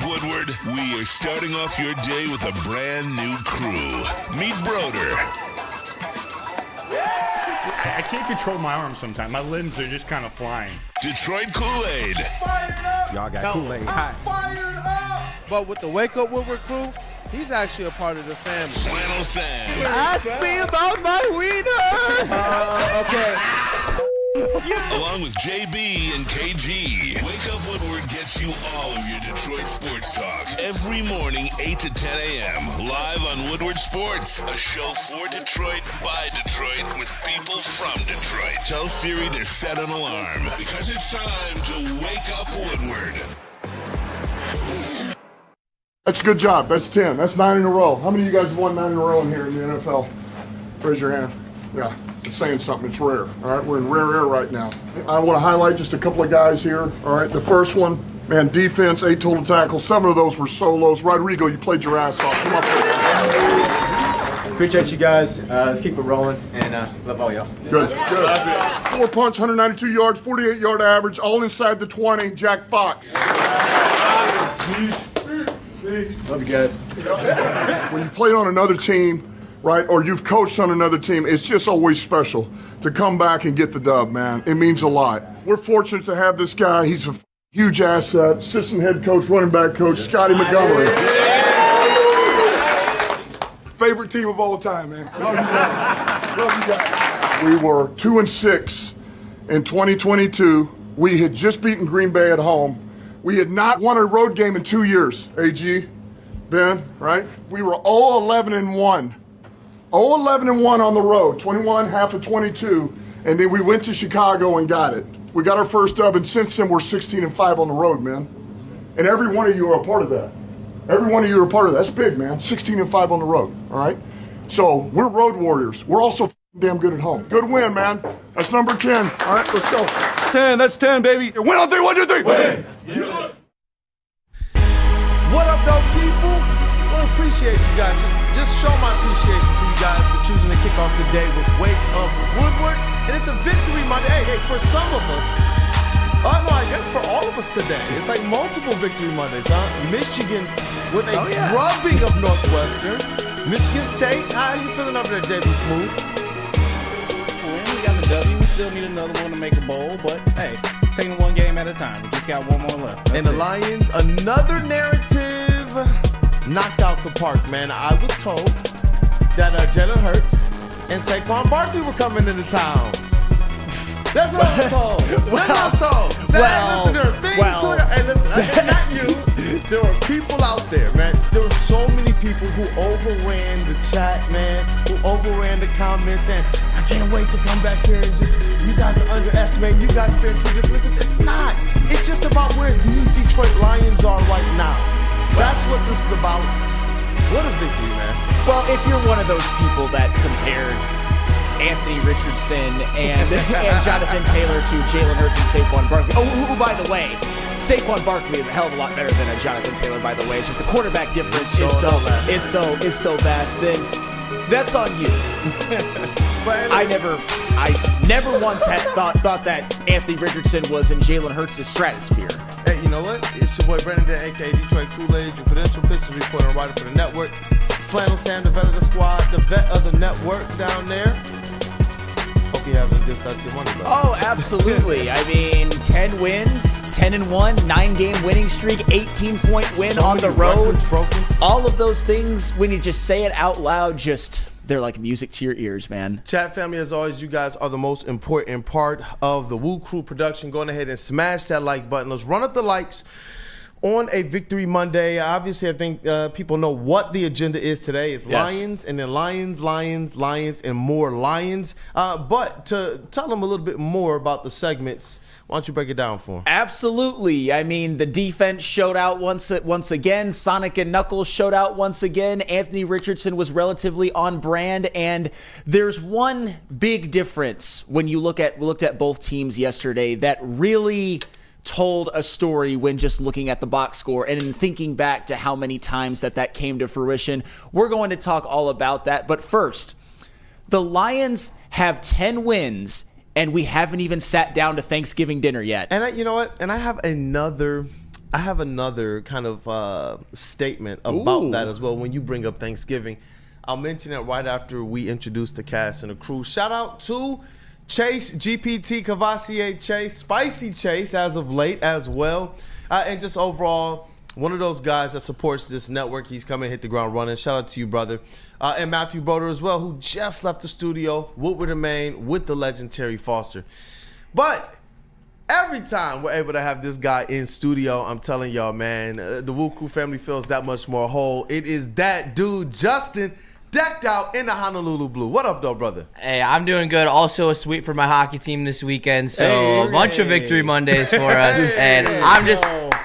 Woodward, we are starting off your day with a brand new crew. Meet Broder. I can't control my arms sometimes. My limbs are just kind of flying. Detroit Kool-Aid. Fired up! Y'all got Kool-Aid. I'm fired up! But with the Wake Up Woodward crew, he's actually a part of the family. Flannel Sam. Ask me about my wiener! Okay. Along with JB and KG, Wake Up Woodward gets you all of your Detroit sports talk every morning, 8 to 10 a.m. live on Woodward Sports, a show for Detroit by Detroit with people from Detroit. Tell Siri to set an alarm because it's time to Wake Up Woodward. That's a good job. That's 10. That's 9 in a row. How many of you guys have won 9 in a row in here in the NFL? Raise your hand. Yeah, it's saying something. It's rare. All right, we're in rare air right now. I want to highlight just a couple of guys here. All right, the first one, man, defense, 8 total tackles. 7 of those were solos. Rodrigo, you played your ass off. Come up here. Appreciate you guys. Let's keep it rolling, and love all y'all. Good, good. 4 punts, 192 yards, 48-yard average, all inside the 20. Jack Fox. Love you guys. When you played on another team, right, or you've coached on another team, it's just always special to come back and get the dub, man. It means a lot. We're fortunate to have this guy. He's a huge asset. Assistant head coach, running back coach, Scotty Montgomery. Favorite team of all time, man. Love you guys. Love you guys. We were 2-6 in 2022. We had just beaten Green Bay at home. We had not won a road game in 2 years, AG, Ben, right? We were 0-11-1. 0-11-1 on the road, 21, half of 22, and then we went to Chicago and got it. We got our first dub, and since then we're 16-5 on the road, man. And every one of you are a part of that. Every one of you are a part of that. That's big, man. 16-5 on the road, all right? So we're road warriors. We're also damn good at home. Good win, man. That's number 10. All right, let's go. 10, that's 10, baby. Win on 3, 1, 2, 3. Win. What up, though, people? I appreciate you guys. Just show my appreciation for you guys for choosing to kick off the day with Wake Up Woodward. And it's a victory Monday. Hey, for some of us. Oh, no, I guess for all of us today. It's like multiple victory Mondays, huh? Michigan with a rubbing of Northwestern. Michigan State, how are you feeling over there, JB Smooth? Well, we got the W. We still need another one to make a bowl, but hey, taking one game at a time. We just got one more left. And the Lions, another narrative knocked out the park, man. I was told that Jalen Hurts and Saquon Barkley were coming into town. That's what I was told. That's what I was told. Listen, there are things hey, listen, not you. There were people out there, man. There were so many people who overran the chat, man, who overran the comments, and I can't wait to come back here and just, you guys are underestimating, you guys are being too dismissive. It's not. It's just about where these Detroit Lions are right now. That's what this is about. What a victory, man. Well, if you're one of those people that compared Anthony Richardson and Jonathan Taylor to Jalen Hurts and Saquon Barkley. Oh, who, by the way, Saquon Barkley is a hell of a lot better than a Jonathan Taylor, by the way. It's just the quarterback difference is so vast. Then that's on you. I never once had thought that Anthony Richardson was in Jalen Hurts' stratosphere. Hey, you know what? It's your boy Brandon, aka Detroit Kool-Aid, your credential Pistons reporter and writer for the network. Flannel Sam, the vet of the squad, the vet of the network down there. Hope you having a good start to your Monday, bro. Oh, absolutely. I mean, 10 wins, 10-1, 9-game winning streak, 18-point win on the road. All of those things, when you just say it out loud, they're like music to your ears, man. Chat family, as always, you guys are the most important part of the WUW Crew production. Go ahead and smash that like button. Let's run up the likes on a Victory Monday. Obviously, I think people know what the agenda is today. It's Lions, and then Lions, and more Lions. But to tell them a little bit more about the segments, why don't you break it down for them? Absolutely. I mean, the defense showed out once again. Sonic and Knuckles showed out once again. Anthony Richardson was relatively on brand. And there's one big difference when you looked at both teams yesterday that really told a story when just looking at the box score and in thinking back to how many times that came to fruition. We're going to talk all about that. But first, the Lions have 10 wins, and we haven't even sat down to Thanksgiving dinner yet. And you know what? And I have another I have another kind of statement about that as well. When you bring up Thanksgiving, I'll mention it right after we introduce the cast and the crew. Shout out to Chase, GPT, Cavassier Chase, Spicy Chase as of late as well. And just overall, one of those guys that supports this network. He's coming, hit the ground running. Shout out to you, brother. And Matthew Broder as well, who just left the studio, Woodward I Monday, with the legend Terry Foster. But every time we're able to have this guy in studio, I'm telling y'all, man, the WUW Crew family feels that much more whole. It is that dude, Justin, decked out in the Honolulu blue. What up, though, brother? Hey, I'm doing good. Also a sweep for my hockey team this weekend, so a bunch of victory Mondays for us. And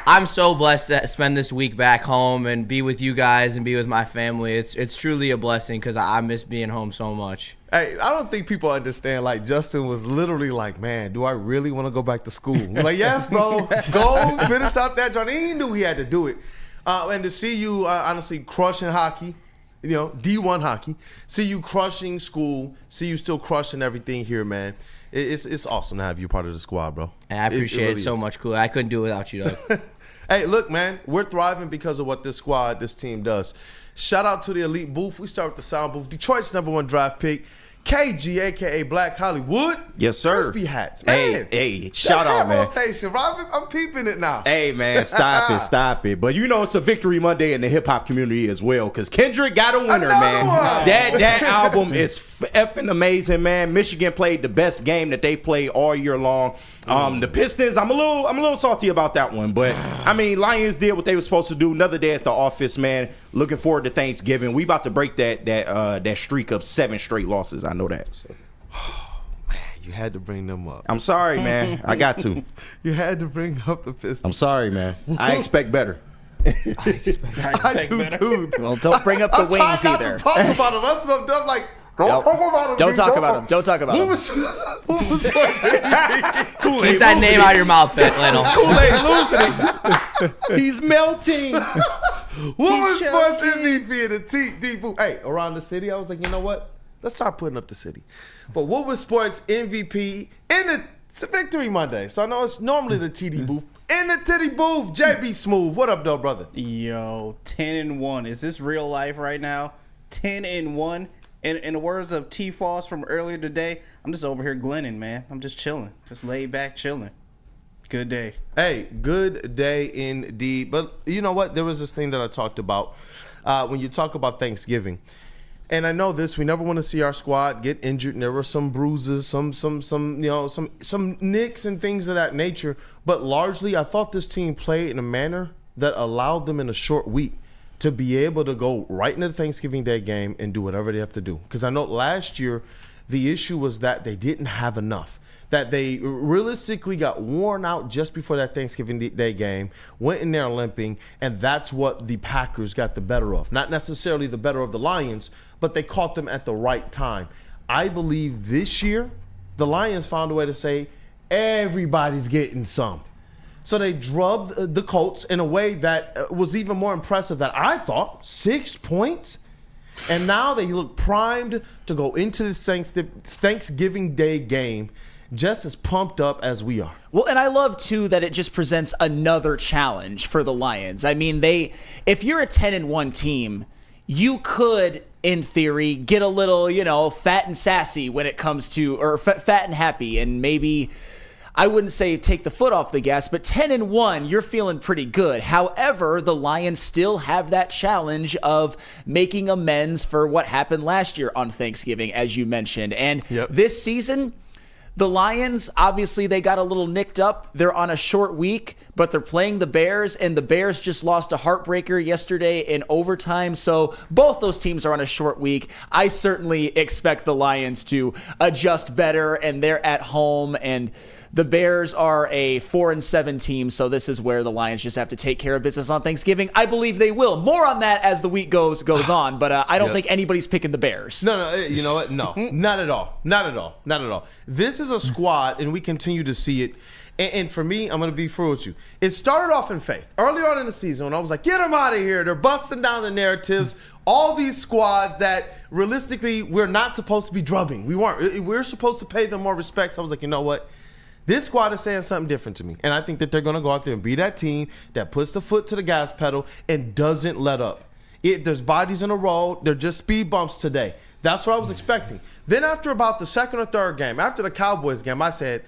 I'm so blessed to spend this week back home and be with you guys and be with my family. It's truly a blessing because I miss being home so much. Hey, I don't think people understand, like, Justin was literally like, man, do I really want to go back to school? We're like, yes, bro, go finish out that joint. He knew he had to do it. And to see you, honestly, crushing hockey, you know, D1 hockey, see you crushing school, see you still crushing everything here, man. It's awesome to have you part of the squad, bro. And I appreciate it so much, cool. I couldn't do it without you, Doug. Hey, look, man, we're thriving because of what this squad, this team does. Shout out to the elite booth. We start with the sound booth. Detroit's #1 draft pick, KG, a.k.a. Black Hollywood. Yes, sir. Crispy hats. Man. Hey, shout out, man. Rotation, Rob. I'm peeping it now. Hey, man, stop it. But you know it's a Victory Monday in the hip-hop community as well, because Kendrick got a winner, man. That album is effing amazing, man. Michigan played the best game that they've played all year long. The Pistons, I'm a little salty about that one, but I mean, Lions did what they were supposed to do. Another day at the office, man. Looking forward to Thanksgiving. We about to break that streak of 7 straight losses. I know that. So. Man, you had to bring them up. I'm sorry, man. I got to. You had to bring up the Pistons. I'm sorry, man. I expect better. I do too. Well, don't bring up the wings either. I'm talk about it. That's what I'm done. Like, don't talk about him. Don't talk about him. Don't talk about him. What was Keep that name out of your mouth, Lionel. Kool-Aid losing. He's melting. What was Sports MVP in the deep booth? Hey, around the city, I was like, you know what? Let's start putting up the city. But what was Sports MVP in the Victory Monday? So I know it's normally the TD booth. In the TD booth, JB Smooth. What up, though, brother? Yo, 10-1. Is this real life right now? 10-1. In the words of T-Foss from earlier today, I'm just over here glenning, man. I'm just chilling. Just laid back chilling. Good day. Hey, good day indeed. But you know what? There was this thing that I talked about when you talk about Thanksgiving. And I know this, we never want to see our squad get injured, and there were some bruises, some nicks and things of that nature. But largely, I thought this team played in a manner that allowed them in a short week to be able to go right into the Thanksgiving Day game and do whatever they have to do. Because I know last year, the issue was that they didn't have enough. That they realistically got worn out just before that Thanksgiving Day game, went in there limping, and that's what the Packers got the better of. Not necessarily the better of the Lions, but they caught them at the right time. I believe this year, the Lions found a way to say, everybody's getting some. So they drubbed the Colts in a way that was even more impressive than I thought. 6 points. And now they look primed to go into the Thanksgiving Day game just as pumped up as we are. Well, and I love, too, that it just presents another challenge for the Lions. I mean, if you're a 10-1 team, you could, in theory, get a little, fat and sassy when it comes to, or fat and happy, and maybe, I wouldn't say take the foot off the gas, but 10-1, you're feeling pretty good. However, the Lions still have that challenge of making amends for what happened last year on Thanksgiving, as you mentioned. And This season, the Lions, obviously, they got a little nicked up. They're on a short week, but they're playing the Bears, and the Bears just lost a heartbreaker yesterday in overtime. So both those teams are on a short week. I certainly expect the Lions to adjust better, and they're at home, and the Bears are a 4-7 team, so this is where the Lions just have to take care of business on Thanksgiving. I believe they will. More on that as the week goes on, but I don't think anybody's picking the Bears. No, you know what? No, not at all. Not at all. This is a squad, and we continue to see it. And for me, I'm going to be through with you. It started off in faith. Early on in the season, when I was like, get them out of here. They're busting down the narratives. All these squads that realistically we're not supposed to be drubbing. We weren't. We're supposed to pay them more respect. So I was like, you know what? This squad is saying something different to me. And I think that they're going to go out there and be that team that puts the foot to the gas pedal and doesn't let up. There's bodies in a row. They're just speed bumps today. That's what I was expecting. Then after about the second or third game, after the Cowboys game, I said,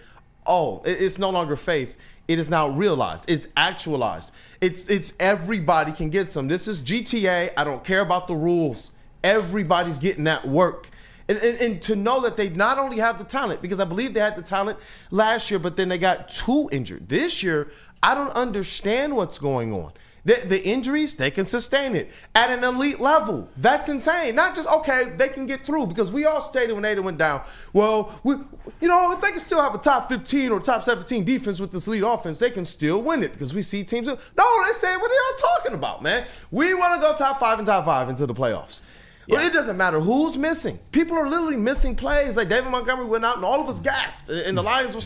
oh, it's no longer faith. It is now realized. It's actualized. It's everybody can get some. This is GTA. I don't care about the rules. Everybody's getting that work. And to know that they not only have the talent, because I believe they had the talent last year, but then they got 2 injured. This year, I don't understand what's going on. The injuries, they can sustain it at an elite level. That's insane. Not just, okay, they can get through, because we all stated when Aiden went down, well, if they can still have a top 15 or top 17 defense with this elite offense, they can still win it, because we see teams. No, they say, what are y'all talking about, man? We want to go top 5 and top 5 into the playoffs. Yeah. Well, it doesn't matter who's missing. People are literally missing plays. Like David Montgomery went out and all of us gasped, and the Lions were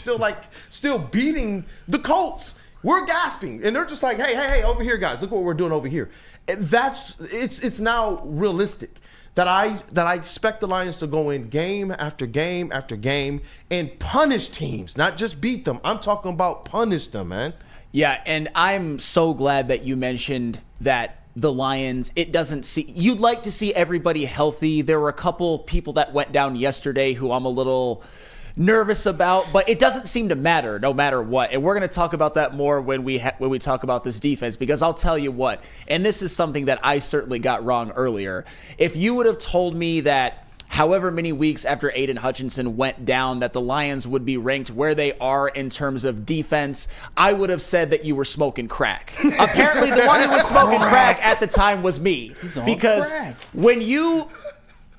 still beating the Colts. We're gasping, and they're just like, hey, over here, guys. Look what we're doing over here. And it's now realistic that I expect the Lions to go in game after game after game and punish teams, not just beat them. I'm talking about punish them, man. Yeah, and I'm so glad that you mentioned that the Lions, you'd like to see everybody healthy. There were a couple people that went down yesterday who I'm a little nervous about, but it doesn't seem to matter no matter what. And we're going to talk about that more when we talk about this defense, because I'll tell you what, and this is something that I certainly got wrong earlier. If you would have told me that however many weeks after Aiden Hutchinson went down that the Lions would be ranked where they are in terms of defense, I would have said that you were smoking crack. Apparently the one who was smoking crack at the time was me, because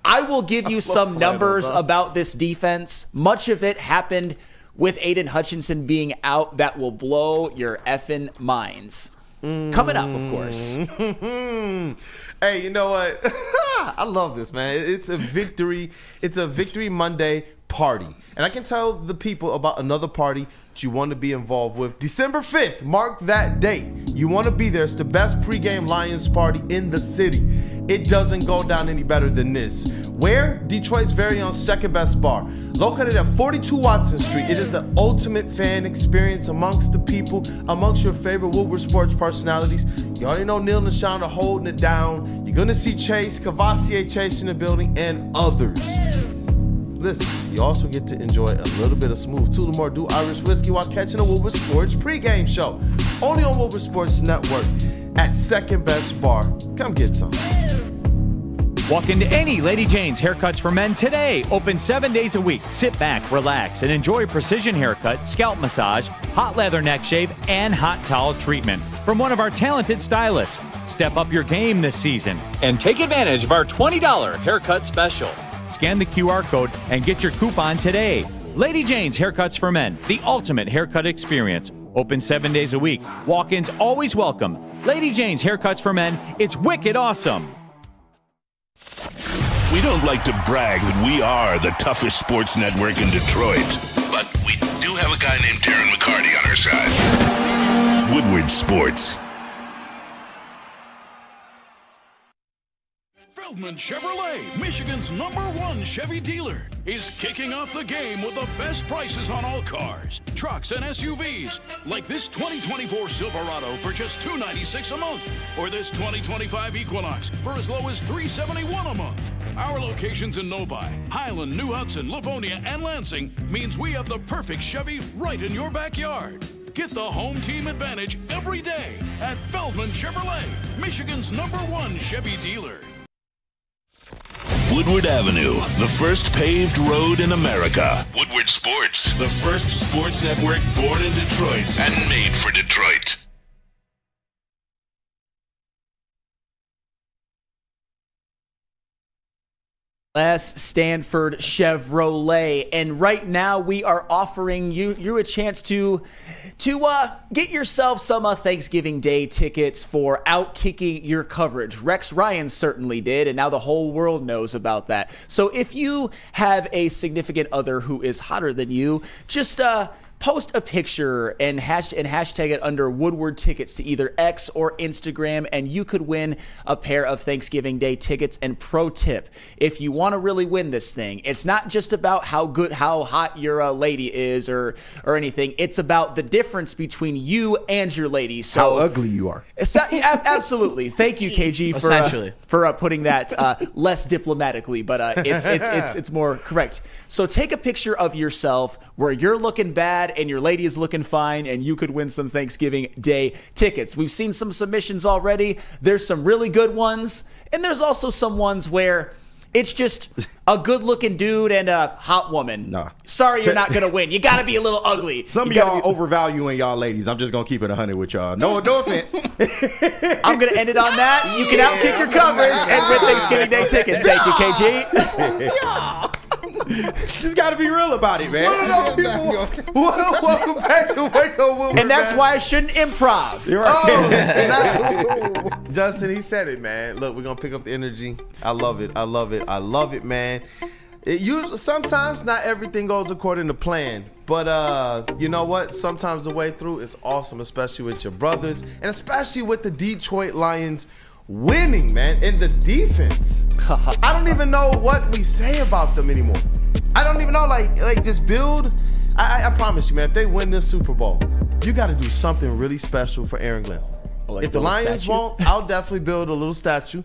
I will give you some numbers about this defense. Much of it happened with Aiden Hutchinson being out that will blow your effing minds. Coming up, of course. Hey, you know what? I love this, man. It's a victory. It's a Victory Monday party. And I can tell the people about another party that you want to be involved with. December 5th, mark that date. You want to be there. It's the best pregame Lions party in the city. It doesn't go down any better than this. Where? Detroit's very own Second Best Bar. Located at 42 Watson Street, it is the ultimate fan experience amongst the people, amongst your favorite Woodward sports personalities. You already know Neil and Sean are holding it down. You're going to see Chase, Cavassier Chase in the building, and others. Listen, you also get to enjoy a little bit of smooth Tullamore Dew Irish whiskey while catching a Woodward Sports pregame show. Only on Woodward Sports Network at Second Best Bar. Come get some. Walk into any Lady Jane's Haircuts for Men today. Open 7 days a week. Sit back, relax, and enjoy precision haircut, scalp massage, hot leather neck shave, and hot towel treatment from one of our talented stylists. Step up your game this season and take advantage of our $20 haircut special. Scan the QR code and get your coupon today. Lady Jane's Haircuts for Men, the ultimate haircut experience. Open 7 days a week. Walk-ins always welcome. Lady Jane's Haircuts for Men. It's wicked awesome. We don't like to brag that we are the toughest sports network in Detroit, but we do have a guy named Darren McCarty on our side. Woodward Sports. Feldman Chevrolet, Michigan's #1 Chevy dealer, is kicking off the game with the best prices on all cars, trucks, and SUVs, like this 2024 Silverado for just $296 a month, or this 2025 Equinox for as low as $371 a month. Our locations in Novi, Highland, New Hudson, Livonia, and Lansing means we have the perfect Chevy right in your backyard. Get the home team advantage every day at Feldman Chevrolet, Michigan's #1 Chevy dealer. Woodward Avenue, the first paved road in America. Woodward Sports, the first sports network born in Detroit and made for Detroit. Stanford Chevrolet, and right now we are offering you a chance to get yourself some Thanksgiving Day tickets for Outkicking Your Coverage. Rex Ryan certainly did, and now the whole world knows about that. So if you have a significant other who is hotter than you, just post a picture and hashtag it under Woodward Tickets to either X or Instagram, and you could win a pair of Thanksgiving Day tickets. And pro tip, if you want to really win this thing, it's not just about how hot your lady is or anything. It's about the difference between you and your lady. So how ugly you are. Absolutely. Thank you, KG, for putting that less diplomatically, but it's more correct. So take a picture of yourself where you're looking bad and your lady is looking fine, and you could win some Thanksgiving Day tickets. We've seen some submissions already. There's some really good ones, and there's also some ones where it's just a good-looking dude and a hot woman. Nah. Sorry, you're not gonna win. You gotta be a little ugly. Some of y'all overvaluing y'all ladies. I'm just gonna keep it 100 with y'all. No offense. I'm gonna end it on that. You can outkick your coverage and win Thanksgiving Day tickets. Thank you, KG. Just got to be real about it, man. Welcome back to Wake Up Woodward. And that's why I shouldn't improv. You're right. Oh, Justin, he said it, man. Look, we're gonna pick up the energy. I love it. I love it. I love it, man. Sometimes not everything goes according to plan, but you know what? Sometimes the way through is awesome, especially with your brothers, and especially with the Detroit Lions winning, man, in the defense. I don't even know what we say about them anymore. I don't even know, like this build. I promise you, man, if they win this Super Bowl, you got to do something really special for Aaron Glenn. If the Lions won't, I'll definitely build a little statue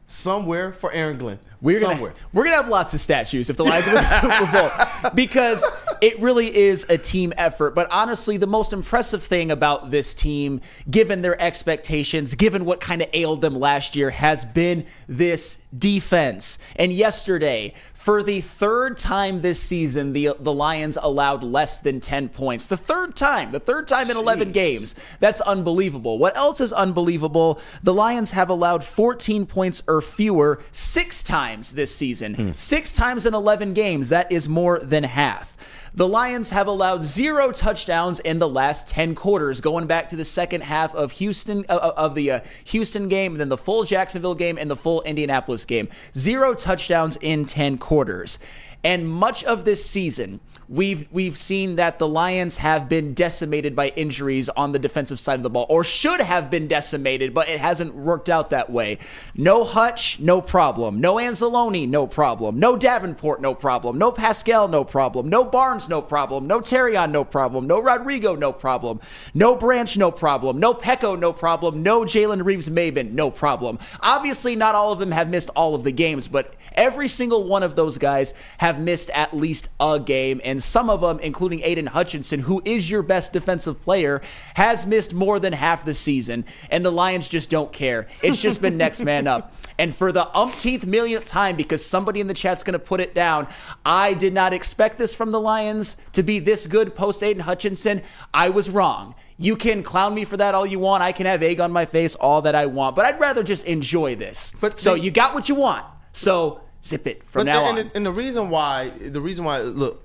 somewhere for Aaron Glenn. We're gonna have lots of statues if the Lions win the Super Bowl, because it really is a team effort. But honestly, the most impressive thing about this team, given their expectations, given what kind of ailed them last year, has been this defense. And yesterday, for the third time this season, the Lions allowed less than 10 points. The third time in 11 games. That's unbelievable. What else is unbelievable? The Lions have allowed 14 points or fewer 6 times this season. 6 times in 11 games. That is more than half. The Lions have allowed 0 touchdowns in the last 10 quarters, going back to the second half of the Houston game, and then the full Jacksonville game, and the full Indianapolis game. 0 touchdowns in 10 quarters. And much of this season, we've seen that the Lions have been decimated by injuries on the defensive side of the ball, or should have been decimated, but it hasn't worked out that way. No Hutch, no problem. No Anzalone, no problem. No Davenport, no problem. No Pascal, no problem. No Barnes, no problem. No Terrion, no problem. No Rodrigo, no problem. No Branch, no problem. No Pecco, no problem. No Jalen Reeves-Maybin, no problem. Obviously, not all of them have missed all of the games, but every single one of those guys have missed at least a game, and some of them, including Aiden Hutchinson, who is your best defensive player, has missed more than half the season, and the Lions just don't care. It's just been next man up. And for the umpteenth millionth time, because somebody in the chat's going to put it down, I did not expect this from the Lions to be this good post Aiden Hutchinson. I was wrong. You can clown me for that all you want. I can have egg on my face all that I want, but I'd rather just enjoy this. So you got what you want. So zip it from now on. And the reason why, look,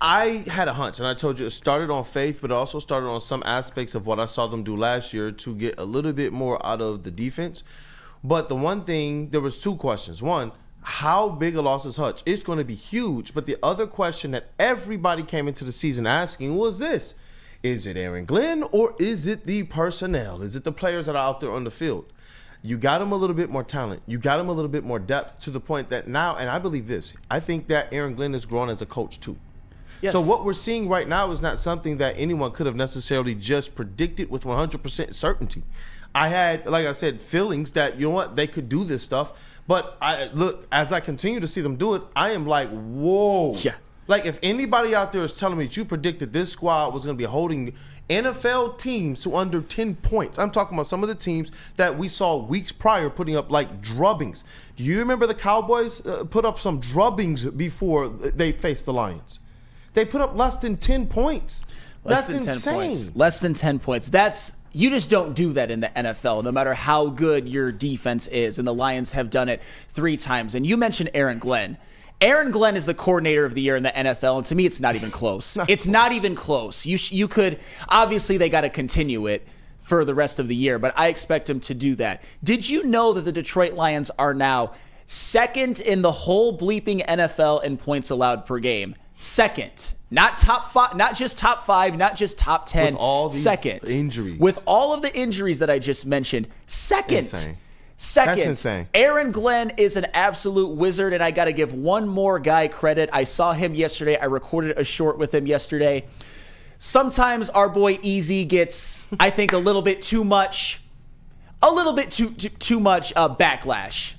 I had a hunch, and I told you it started on faith, but it also started on some aspects of what I saw them do last year to get a little bit more out of the defense. But the one thing, there was 2 questions. One, how big a loss is Hutch? It's going to be huge. But the other question that everybody came into the season asking was this: is it Aaron Glenn, or is it the personnel? Is it the players that are out there on the field? You got him a little bit more talent. You got him a little bit more depth, to the point that now, and I believe this, I think that Aaron Glenn has grown as a coach too. Yes. So what we're seeing right now is not something that anyone could have necessarily just predicted with 100% certainty. I had, like I said, feelings that, you know what, they could do this stuff. But as I continue to see them do it, I am like, whoa. Yeah. Like, if anybody out there is telling me that you predicted this squad was going to be holding NFL teams to under 10 points. I'm talking about some of the teams that we saw weeks prior putting up like drubbings. Do you remember the Cowboys put up some drubbings before they faced the Lions? They put up less than 10 points. That's insane. Less than 10 points. You just don't do that in the NFL, no matter how good your defense is. And the Lions have done it 3 times. And you mentioned Aaron Glenn. Aaron Glenn is the coordinator of the year in the NFL, and to me, it's not even close. It's not even close. You could, obviously, they got to continue it for the rest of the year, but I expect him to do that. Did you know that the Detroit Lions are now second in the whole bleeping NFL in points allowed per game? Second. Not top 5, not just top 5, not just top 10. With all these second. injuries. With all of the injuries that I just mentioned. Second. Insane. Second, That's insane. Aaron Glenn is an absolute wizard, and I got to give one more guy credit. I saw him yesterday. I recorded a short with him yesterday. Sometimes our boy Easy gets, I think, a little bit too much backlash.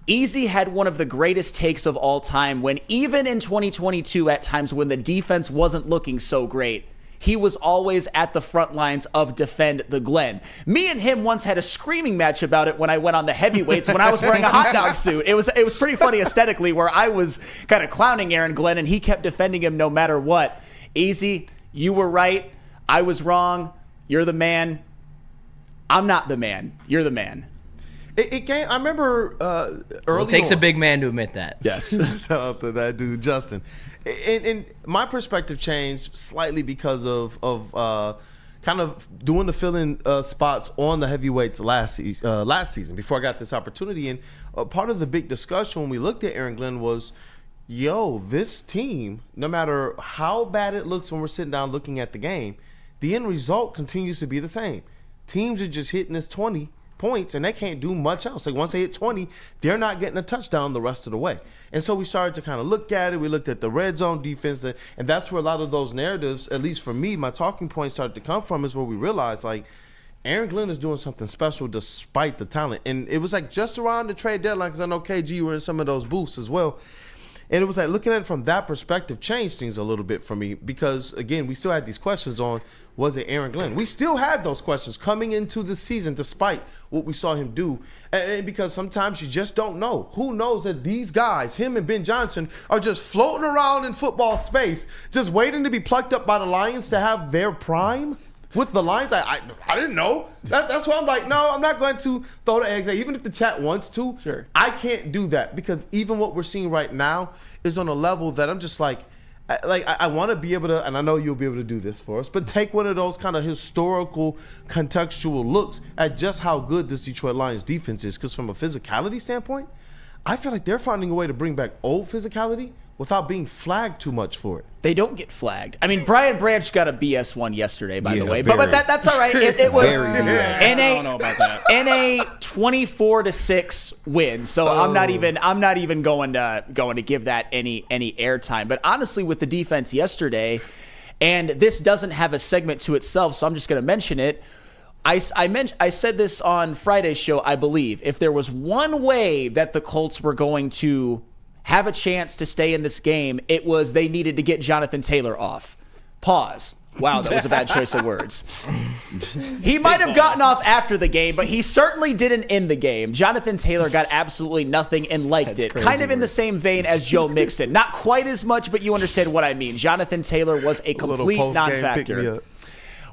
Easy had one of the greatest takes of all time when even in 2022 at times when the defense wasn't looking so great, he was always at the front lines of Defend the Glen. Me and him once had a screaming match about it when I went on the heavyweights when I was wearing a hot dog suit. It was pretty funny aesthetically where I was kind of clowning Aaron Glenn and he kept defending him no matter what. Easy, you were right. I was wrong. You're the man. I'm not the man. You're the man. It came. I remember early. It takes on. a big man to admit that. Yes. Shout out to that dude, Justin. And my perspective changed slightly because of kind of doing the fill-in spots on the heavyweights last season before I got this opportunity. And part of the big discussion when we looked at Aaron Glenn was, this team, no matter how bad it looks when we're sitting down looking at the game, the end result continues to be the same. Teams are just hitting this 20 points and they can't do much else. Like once they hit 20, they're not getting a touchdown the rest of the way. And so we started to kind of look at it. We looked at the red zone defense, and that's where a lot of those narratives, at least for me, my talking points started to come from, is where we realized like Aaron Glenn is doing something special despite the talent. And it was like just around the trade deadline, because I know KG were in some of those booths as well. And it was like looking at it from that perspective changed things a little bit for me because, again, we still had these questions on, was it Aaron Glenn? We still had those questions coming into the season despite what we saw him do. And because sometimes you just don't know. Who knows that these guys, him and Ben Johnson, are just floating around in football space, just waiting to be plucked up by the Lions to have their prime? With the Lions, I didn't know. That's why I'm like, no, I'm not going to throw the eggs. Even if the chat wants to, sure, I can't do that because even what we're seeing right now is on a level that I'm just like I want to be able to, and I know you'll be able to do this for us, but take one of those kind of historical, contextual looks at just how good this Detroit Lions defense is. Because from a physicality standpoint, I feel like they're finding a way to bring back old physicality without being flagged too much for it. They don't get flagged. I mean, Brian Branch got a BS one yesterday, by the way. But that's all right. It was I don't know about that. in a 24-6 win. So I'm not even going to give that any airtime. But honestly, with the defense yesterday, and this doesn't have a segment to itself, so I'm just going to mention it. I said this on Friday's show, I believe. If there was one way that the Colts were going to have a chance to stay in this game, it was they needed to get Jonathan Taylor off. Pause. Wow, that was a bad choice of words. He might have gotten off after the game, but he certainly didn't end the game. Jonathan Taylor got absolutely nothing and liked it. Kind of in the same vein as Joe Mixon. Not quite as much, but you understand what I mean. Jonathan Taylor was a complete non-factor.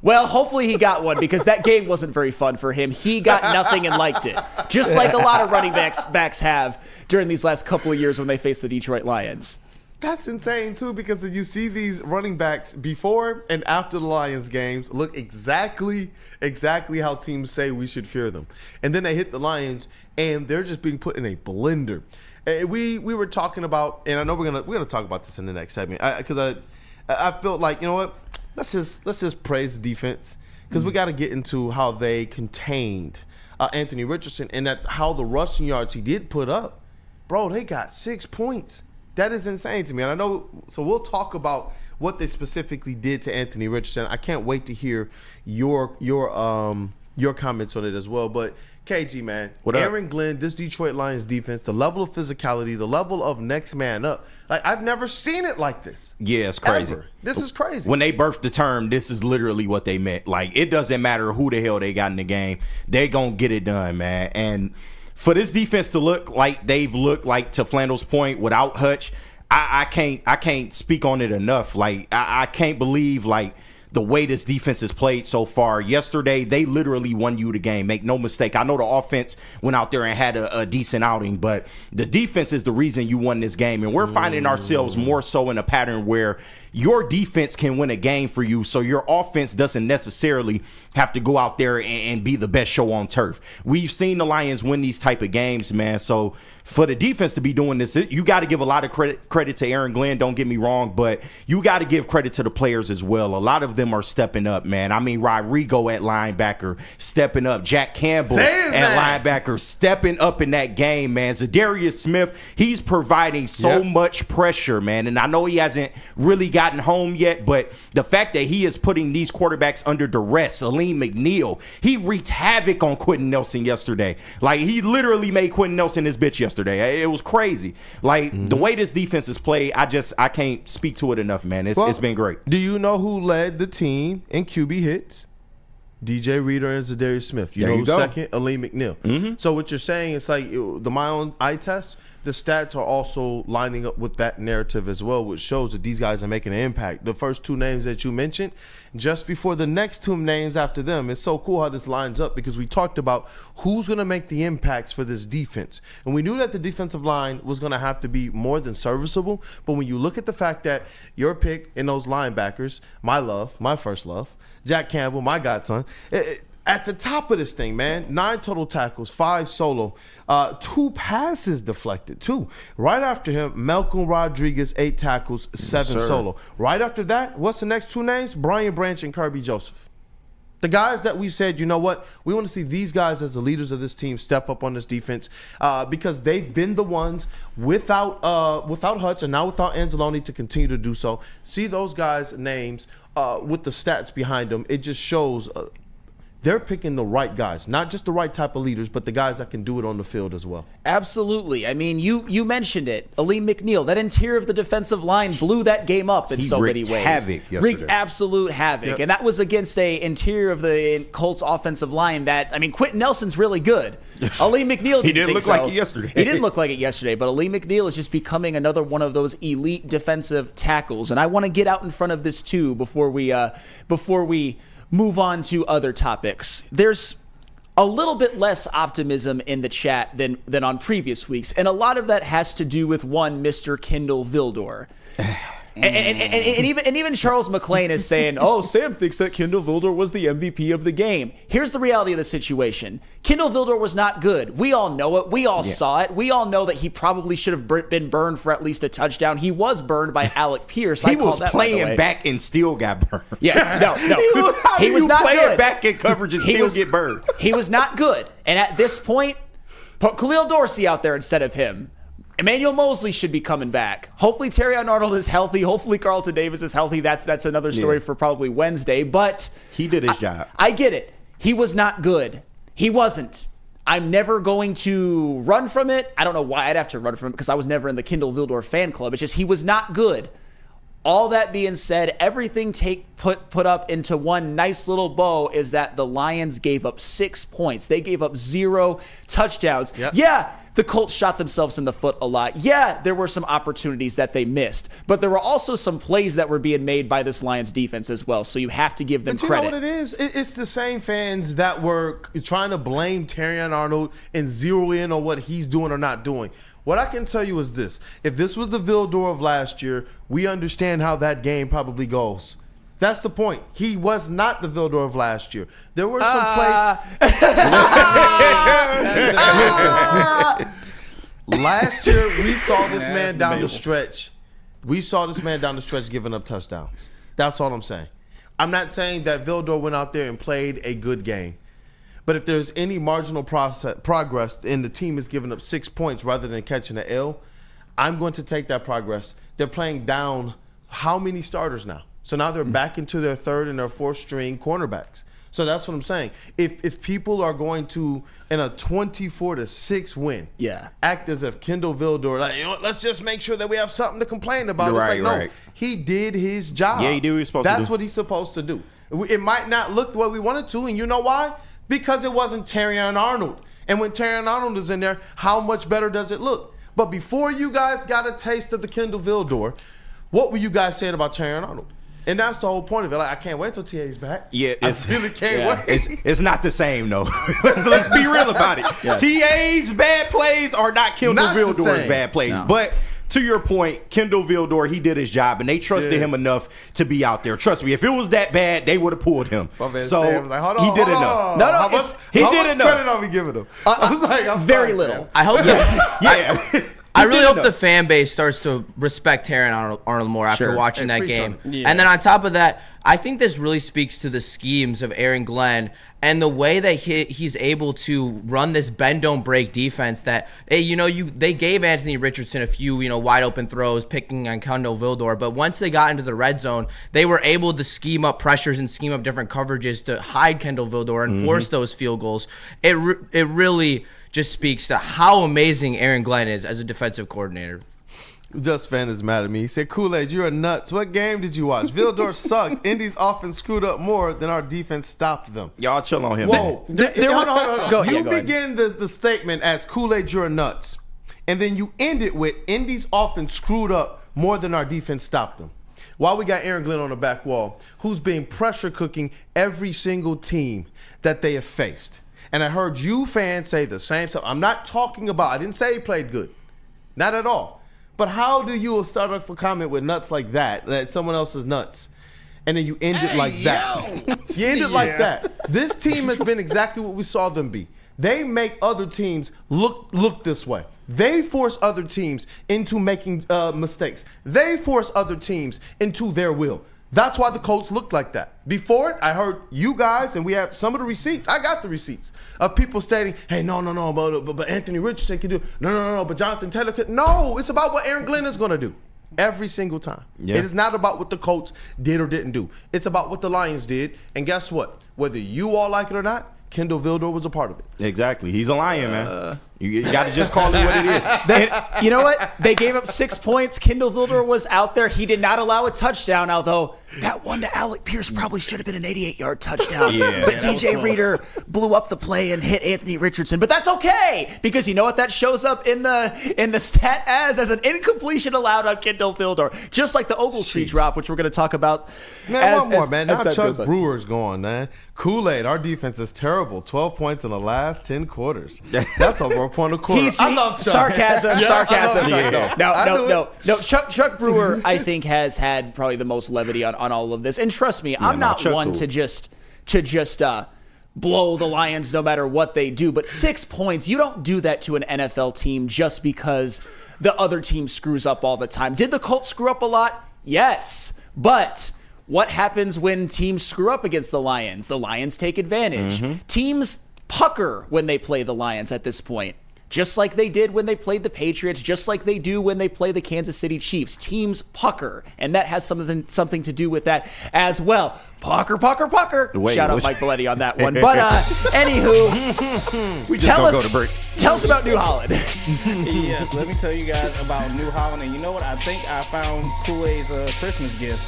Well, hopefully he got one because that game wasn't very fun for him. He got nothing and liked it. Just like a lot of running backs have during these last couple of years when they face the Detroit Lions. That's insane, too, because you see these running backs before and after the Lions games look exactly how teams say we should fear them. And then they hit the Lions, and they're just being put in a blender. We were talking about, and I know we're gonna talk about this in the next segment, because I felt like, you know what? Let's just praise the defense because we got to get into how they contained Anthony Richardson and how the rushing yards he did put up. Bro, they got 6 points. That is insane to me. And I know, so we'll talk about what they specifically did to Anthony Richardson. I can't wait to hear your comments on it as well. But KG, man, Aaron Glenn, this Detroit Lions defense, the level of physicality, the level of next man up. Like, I've never seen it like this. Yeah, it's crazy. Ever. This is crazy. When they birthed the term, this is literally what they meant. Like, it doesn't matter who the hell they got in the game. They're going to get it done, man. And for this defense to look like they've looked like, to Flandel's point, without Hutch, I can't speak on it enough. Like, I can't believe, like, the way this defense has played so far. Yesterday, they literally won you the game. Make no mistake. I know the offense went out there and had a decent outing, but the defense is the reason you won this game. And we're finding ourselves more so in a pattern where your defense can win a game for you, so your offense doesn't necessarily have to go out there and be the best show on turf. We've seen the Lions win these type of games, man. So for the defense to be doing this, you got to give a lot of credit to Aaron Glenn, don't get me wrong, but you got to give credit to the players as well. A lot of them are stepping up, man. I mean, Rodrigo at linebacker stepping up. Jack Campbell at linebacker stepping up in that game, man. Zadarius Smith, he's providing so much pressure, man. And I know he hasn't really gotten home yet, but the fact that he is putting these quarterbacks under duress, Aleem McNeil, he wreaked havoc on Quentin Nelson yesterday. Like, he literally made Quentin Nelson his bitch yesterday. It was crazy. Like, the way this defense is played, I can't speak to it enough, man. It's been great. Do you know who led the team in QB hits? DJ Reader and Zadarius Smith. You know who's second? Aleem McNeil. So what you're saying is like my own eye test, the stats are also lining up with that narrative as well, which shows that these guys are making an impact. The first two names that you mentioned, just before the next two names after them, it's so cool how this lines up because we talked about who's going to make the impacts for this defense. And we knew that the defensive line was going to have to be more than serviceable. But when you look at the fact that your pick in those linebackers, my first love, Jack Campbell, my godson, at the top of this thing, man, 9 total tackles, 5 solo, 2 passes deflected, 2. Right after him, Malcolm Rodriguez, 8 tackles, 7 solo. Right after that, what's the next 2 names? Brian Branch and Kirby Joseph. The guys that we said, you know what, we want to see these guys as the leaders of this team step up on this defense because they've been the ones without Hutch and now without Anzalone to continue to do so. See those guys' names with the stats behind them. It just shows they're picking the right guys, not just the right type of leaders, but the guys that can do it on the field as well. Absolutely. I mean, you mentioned it. Aleem McNeil, that interior of the defensive line blew that game up in so many ways. Wreaked absolute havoc. And that was against a interior of the Colts offensive line that, I mean, Quentin Nelson's really good. Aleem McNeil he didn't look like it yesterday. He didn't look like it yesterday, but Aleem McNeil is just becoming another one of those elite defensive tackles. And I want to get out in front of this too before we move on to other topics. There's a little bit less optimism in the chat than on previous weeks, and a lot of that has to do with one Mr. Kendall Vildor. And even Charles McClain is saying, oh, Sam thinks that Kendall Vildor was the MVP of the game. Here's the reality of the situation. Kendall Vildor was not good. We all know it. We all saw it. We all know that he probably should have been burned for at least a touchdown. He was burned by Alec Pierce. He was playing back and still got burned. Yeah, no. He was not good. Back in coverage and still get burned. He was not good. And at this point, put Khalil Dorsey out there instead of him. Emmanuel Mosley should be coming back. Hopefully Terrion Arnold is healthy. Hopefully Carlton Davis is healthy. That's another story for probably Wednesday. But he did his job. I get it. He was not good. He wasn't. I'm never going to run from it. I don't know why I'd have to run from it because I was never in the Kendall Vildor fan club. It's just he was not good. All that being said, everything put up into one nice little bow is that the Lions gave up 6 points. They gave up 0 touchdowns. Yep. Yeah, the Colts shot themselves in the foot a lot. Yeah, there were some opportunities that they missed. But there were also some plays that were being made by this Lions defense as well. So you have to give them credit. You know what it is? It's the same fans that were trying to blame Terrion Arnold and zero in on what he's doing or not doing. What I can tell you is this. If this was the Vildor of last year, we understand how that game probably goes. That's the point. He was not the Vildor of last year. There were some plays. Last year, we saw this man down the stretch. Giving up touchdowns. That's all I'm saying. I'm not saying that Vildor went out there and played a good game. But if there's any marginal progress and the team is giving up 6 points rather than catching an L, I'm going to take that progress. They're playing down how many starters now? So now they're back into their 3rd and their 4th string cornerbacks. So that's what I'm saying. If people are going to, in a 24-6 win, act as if Kendall Vildor, like, you know what, let's just make sure that we have something to complain about. No, he did his job. Yeah, he did what he was supposed to do. That's what he's supposed to do. It might not look the way we wanted to, and you know why? Because it wasn't Terrion Arnold. And when Terrion Arnold is in there, how much better does it look? But before you guys got a taste of the Kendall Vildor, what were you guys saying about Terrion Arnold? And that's the whole point of it. Like, I can't wait till TA's back. Yeah, I really can't wait. It's not the same, though. let's be real about it. Yes. TA's bad plays are not Kendall Vildor's bad plays. No. But to your point, Kendall Vildor, he did his job, and they trusted him enough to be out there. Trust me, if it was that bad, they would have pulled him. So he did enough. No, how much credit are we giving him? I was like, I'm very sorry, little. Sam. I hope I really hope the fan base starts to respect Terran Arnold more after watching that game. And then on top of that, I think this really speaks to the schemes of Aaron Glenn and the way that he's able to run this bend don't break defense. That they gave Anthony Richardson a few wide open throws, picking on Kendall Vildor, but once they got into the red zone, they were able to scheme up pressures and scheme up different coverages to hide Kendall Vildor and force those field goals. It really just speaks to how amazing Aaron Glenn is as a defensive coordinator. Just Fan is mad at me. He said, Kool-Aid, you're nuts. What game did you watch? Vildor sucked. Indy's offense screwed up more than our defense stopped them. Y'all chill on him. Whoa. Hold on. Go You ahead. begin the statement as Kool-Aid, you're nuts. And then you end it with Indy's offense screwed up more than our defense stopped them. While we got Aaron Glenn on the back wall, who's been pressure cooking every single team that they have faced. And I heard you fans say the same stuff. I'm not talking about, I didn't say he played good. Not at all. But how do you start off a comment with nuts like that someone else is nuts, and then you end it like that? You end it like that. This team has been exactly what we saw them be. They make other teams look this way. They force other teams into making mistakes. They force other teams into their will. That's why the Colts looked like that. Before it, I heard you guys, and we have some of the receipts. I got the receipts of people stating, hey, no, but Anthony Richardson can do. No, but Jonathan Taylor can. No, it's about what Aaron Glenn is going to do every single time. Yeah. It is not about what the Colts did or didn't do. It's about what the Lions did. And guess what? Whether you all like it or not, Kendall Vildor was a part of it. Exactly. He's a Lion, man. You got to just call it what it is. You know what? They gave up 6 points. Kendall Vildor was out there. He did not allow a touchdown, although that one to Alec Pierce probably should have been an 88-yard touchdown. But DJ Reader blew up the play and hit Anthony Richardson. But that's okay, because you know what that shows up in the stat as an incompletion allowed on Kendall Vildor, just like the Ogletree drop, which we're going to talk about. Man, one more, man. Now Chuck Brewer's going, man. Kool-Aid, our defense is terrible. 12 points in the last 10 quarters. That's over a point a quarter. I love Chuck. Sarcasm. Chuck, No. Chuck Brewer, I think, has had probably the most levity on all of this. And trust me, I'm not one to just blow the Lions no matter what they do. But 6 points, you don't do that to an NFL team just because the other team screws up all the time. Did the Colts screw up a lot? Yes. But what happens when teams screw up against the Lions? The Lions take advantage. Teams pucker when they play the Lions at this point. Just like they did when they played the Patriots, just like they do when they play the Kansas City Chiefs. Teams pucker, and that has something to do with that as well. Pucker. Shout out Mike Belletti on that one. But anywho, we just gonna go to break. Tell us about New Holland. Yes, let me tell you guys about New Holland. And you know what? I think I found Kool-Aid's Christmas gift.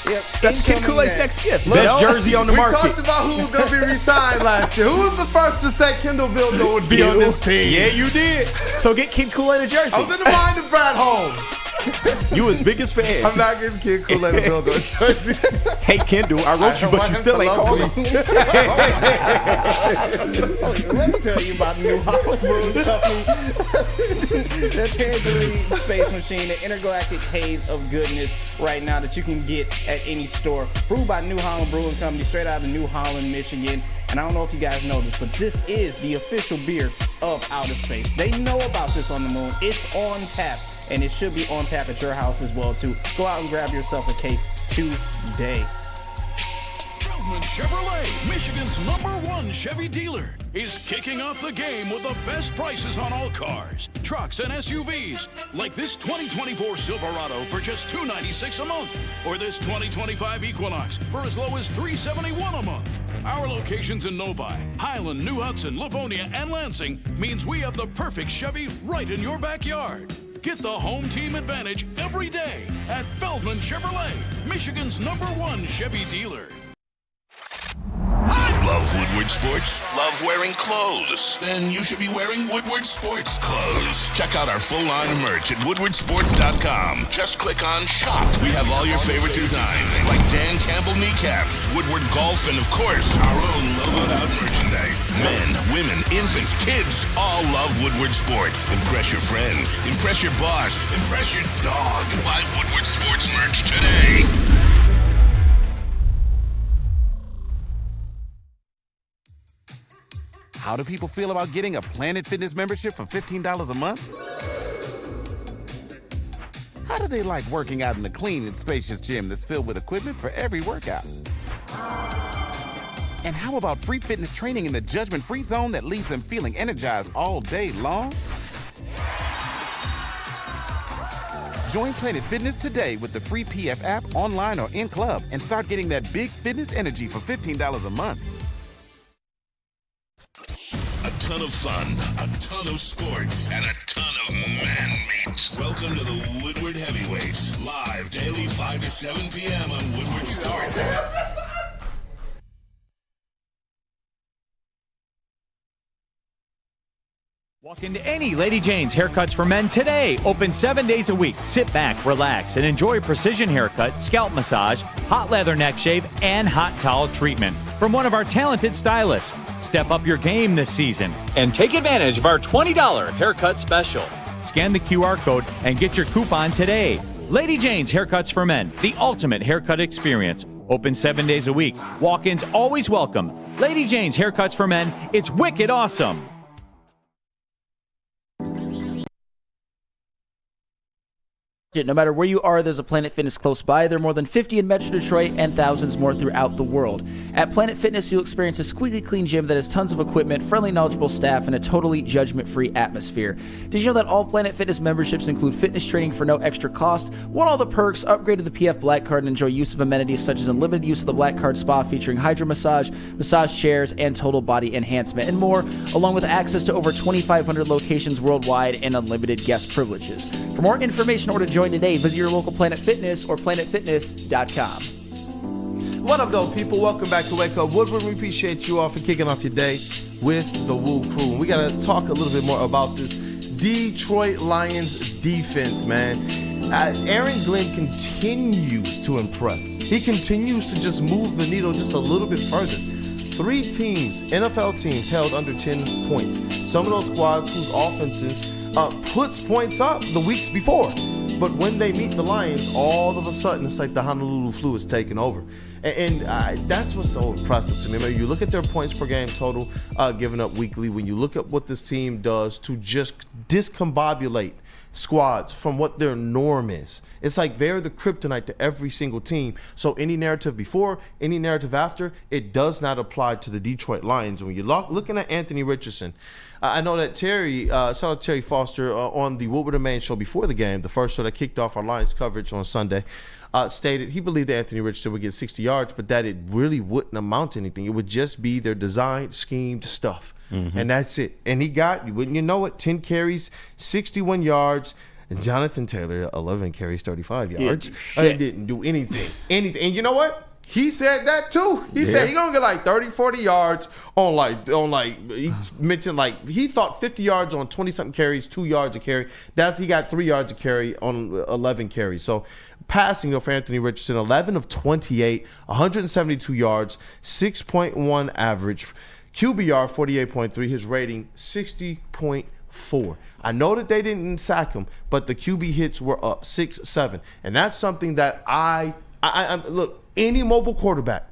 Yep. That's Kid Kool-Aid's next gift. Best jersey on the market. We talked about who was going to be re-signed last year. Who was the first to say Kendall Vildor would be on this team? Yeah, you did. So get Kid Kool-Aid a jersey. I was in the mind of Brad Holmes. You his biggest fan. I'm not getting Kid Kool-Aid a Vildor jersey. Hey, Kendall, I wrote you, but you still ain't called me. Let me tell you about New Holland Brewing Company. The Tangerine Space Machine, the intergalactic haze of goodness right now that you can get at any store. Brewed by New Holland Brewing Company, straight out of New Holland, Michigan. And I don't know if you guys know this, but this is the official beer of outer space. They know about this on the moon. It's on tap, and it should be on tap at your house as well, too. Go out and grab yourself a case today. Feldman Chevrolet, Michigan's #1 Chevy dealer, is kicking off the game with the best prices on all cars, trucks, and SUVs, like this 2024 Silverado for just $296 a month, or this 2025 Equinox for as low as $371 a month. Our locations in Novi, Highland, New Hudson, Livonia, and Lansing means we have the perfect Chevy right in your backyard. Get the home team advantage every day at Feldman Chevrolet, Michigan's #1 Chevy dealer. I love Woodward Woodward Sports? Love wearing clothes? Then you should be wearing Woodward Sports clothes. Check out our full line of merch at woodwardsports.com. Just click on shop. We have all your favorite designs, like Dan Campbell kneecaps, Woodward Golf, and of course, our own logoed out merchandise. Men, women, infants, kids all love Woodward Sports. Impress your friends. Impress your boss. Impress your dog. Buy Woodward Sports merch today. How do people feel about getting a Planet Fitness membership for $15 a month? How do they like working out in a clean and spacious gym that's filled with equipment for every workout? And how about free fitness training in the judgment-free zone that leaves them feeling energized all day long? Join Planet Fitness today with the free PF app, online or in club, and start getting that big fitness energy for $15 a month. A ton of fun, a ton of sports, and a ton of man meat. Welcome to the Woodward Heavyweights, live daily 5 to 7 p.m. on Woodward Sports. Walk into any Lady Jane's Haircuts for Men today. Open 7 days a week. Sit back, relax, and enjoy precision haircut, scalp massage, hot leather neck shave, and hot towel treatment from one of our talented stylists. Step up your game this season and take advantage of our $20 haircut special. Scan the QR code and get your coupon today. Lady Jane's Haircuts for Men, the ultimate haircut experience. Open 7 days a week. Walk-ins always welcome. Lady Jane's Haircuts for Men, it's wicked awesome. No matter where you are, there's a Planet Fitness close by. There are more than 50 in Metro Detroit and thousands more throughout the world. At Planet Fitness, you'll experience a squeaky clean gym that has tons of equipment, friendly, knowledgeable staff, and a totally judgment-free atmosphere. Did you know that all Planet Fitness memberships include fitness training for no extra cost? Want all the perks? Upgrade to the PF Black Card and enjoy use of amenities such as unlimited use of the Black Card Spa featuring hydro massage, massage chairs, and total body enhancement, and more, along with access to over 2,500 locations worldwide and unlimited guest privileges. For more information or to join today, visit your local Planet Fitness or planetfitness.com. What up, though, people? Welcome back to Wake Up Woodward. We appreciate you all for kicking off your day with the WUW Crew. And we got to talk a little bit more about this Detroit Lions defense, man. Aaron Glenn continues to impress. He continues to just move the needle just a little bit further. 3 teams, NFL teams, held under 10 points. Some of those squads whose offenses puts points up the weeks before. But when they meet the Lions, all of a sudden, it's like the Honolulu flu is taking over. And that's what's so impressive to me. I mean, you look at their points per game total given up weekly. When you look at what this team does to just discombobulate squads from what their norm is, it's like they're the kryptonite to every single team. So any narrative before, any narrative after, it does not apply to the Detroit Lions. When you're looking at Anthony Richardson, I know that Terry, shout out to Terry Foster on the WUW Crew show before the game, the first show that kicked off our Lions coverage on Sunday, stated he believed that Anthony Richardson would get 60 yards, but that it really wouldn't amount to anything. It would just be their design, schemed stuff. Mm-hmm. And that's it. And he got, wouldn't you know it, 10 carries, 61 yards. And Jonathan Taylor, 11 carries, 35 yards. He didn't do anything. And you know what? He said that too. He said he's gonna get like 30, 40 yards on he mentioned like he thought 50 yards on 20-something carries, 2 yards a carry. He got 3 yards a carry on 11 carries. So passing for Anthony Richardson, 11 of 28, 172 yards, 6.1 average, QBR 48.3, his rating 60.4. I know that they didn't sack him, but the QB hits were up 6-7, and that's something that I look. Any mobile quarterback,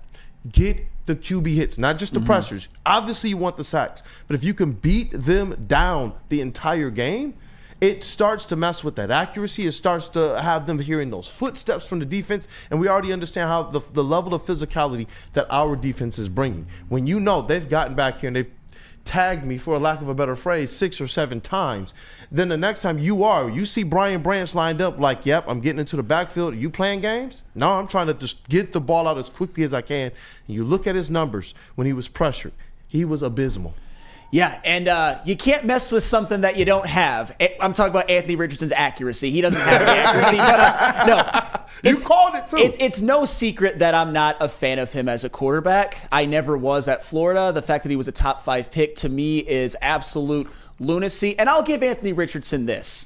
get the QB hits, not just the pressures. Obviously, you want the sacks, but if you can beat them down the entire game, it starts to mess with that accuracy. It starts to have them hearing those footsteps from the defense, and we already understand how the level of physicality that our defense is bringing. When you know they've gotten back here and they've tagged me, for a lack of a better phrase, 6 or 7 times, then the next time you see Brian Branch lined up like, yep, I'm getting into the backfield. Are you playing games? No, I'm trying to just get the ball out as quickly as I can. And you look at his numbers when he was pressured. He was abysmal. Yeah, and you can't mess with something that you don't have. I'm talking about Anthony Richardson's accuracy. He doesn't have the accuracy, but no. You called it, too. It's no secret that I'm not a fan of him as a quarterback. I never was at Florida. The fact that he was a top 5 pick, to me, is absolute lunacy. And I'll give Anthony Richardson this.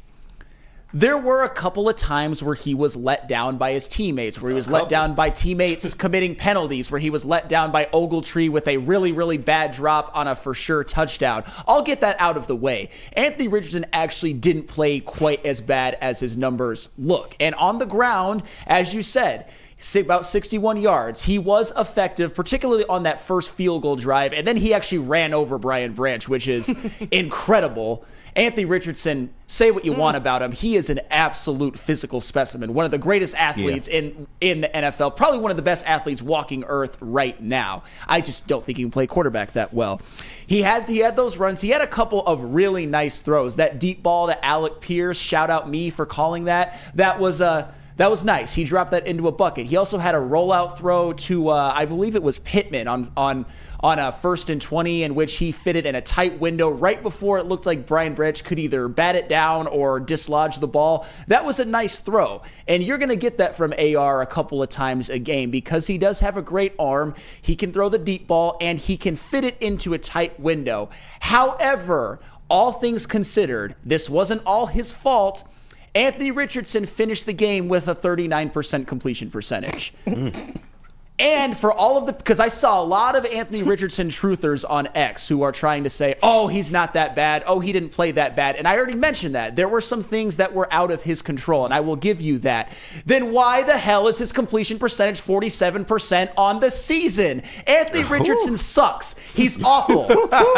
There were a couple of times where he was let down by his teammates, where he was let down by teammates committing penalties, where he was let down by Ogletree with a really, really bad drop on a for sure touchdown. I'll get that out of the way. Anthony Richardson actually didn't play quite as bad as his numbers look. And on the ground, as you said, about 61 yards. He was effective, particularly on that first field goal drive, and then he actually ran over Brian Branch, which is incredible. Anthony Richardson, say what you want about him, he is an absolute physical specimen. One of the greatest athletes in the NFL. Probably one of the best athletes walking earth right now. I just don't think he can play quarterback that well. He had those runs. He had a couple of really nice throws. That deep ball to Alec Pierce, shout out me for calling that. That was nice. He dropped that into a bucket. He also had a rollout throw to, I believe it was Pittman on a 1st and 20, in which he fitted in a tight window right before it looked like Brian Branch could either bat it down or dislodge the ball. That was a nice throw. And you're going to get that from AR a couple of times a game because he does have a great arm. He can throw the deep ball and he can fit it into a tight window. However, all things considered, this wasn't all his fault. Anthony Richardson finished the game with a 39% completion percentage. And for all of because I saw a lot of Anthony Richardson truthers on X who are trying to say, oh, he's not that bad. Oh, he didn't play that bad. And I already mentioned that. There were some things that were out of his control, and I will give you that. Then why the hell is his completion percentage 47% on the season? Anthony Richardson sucks. He's awful.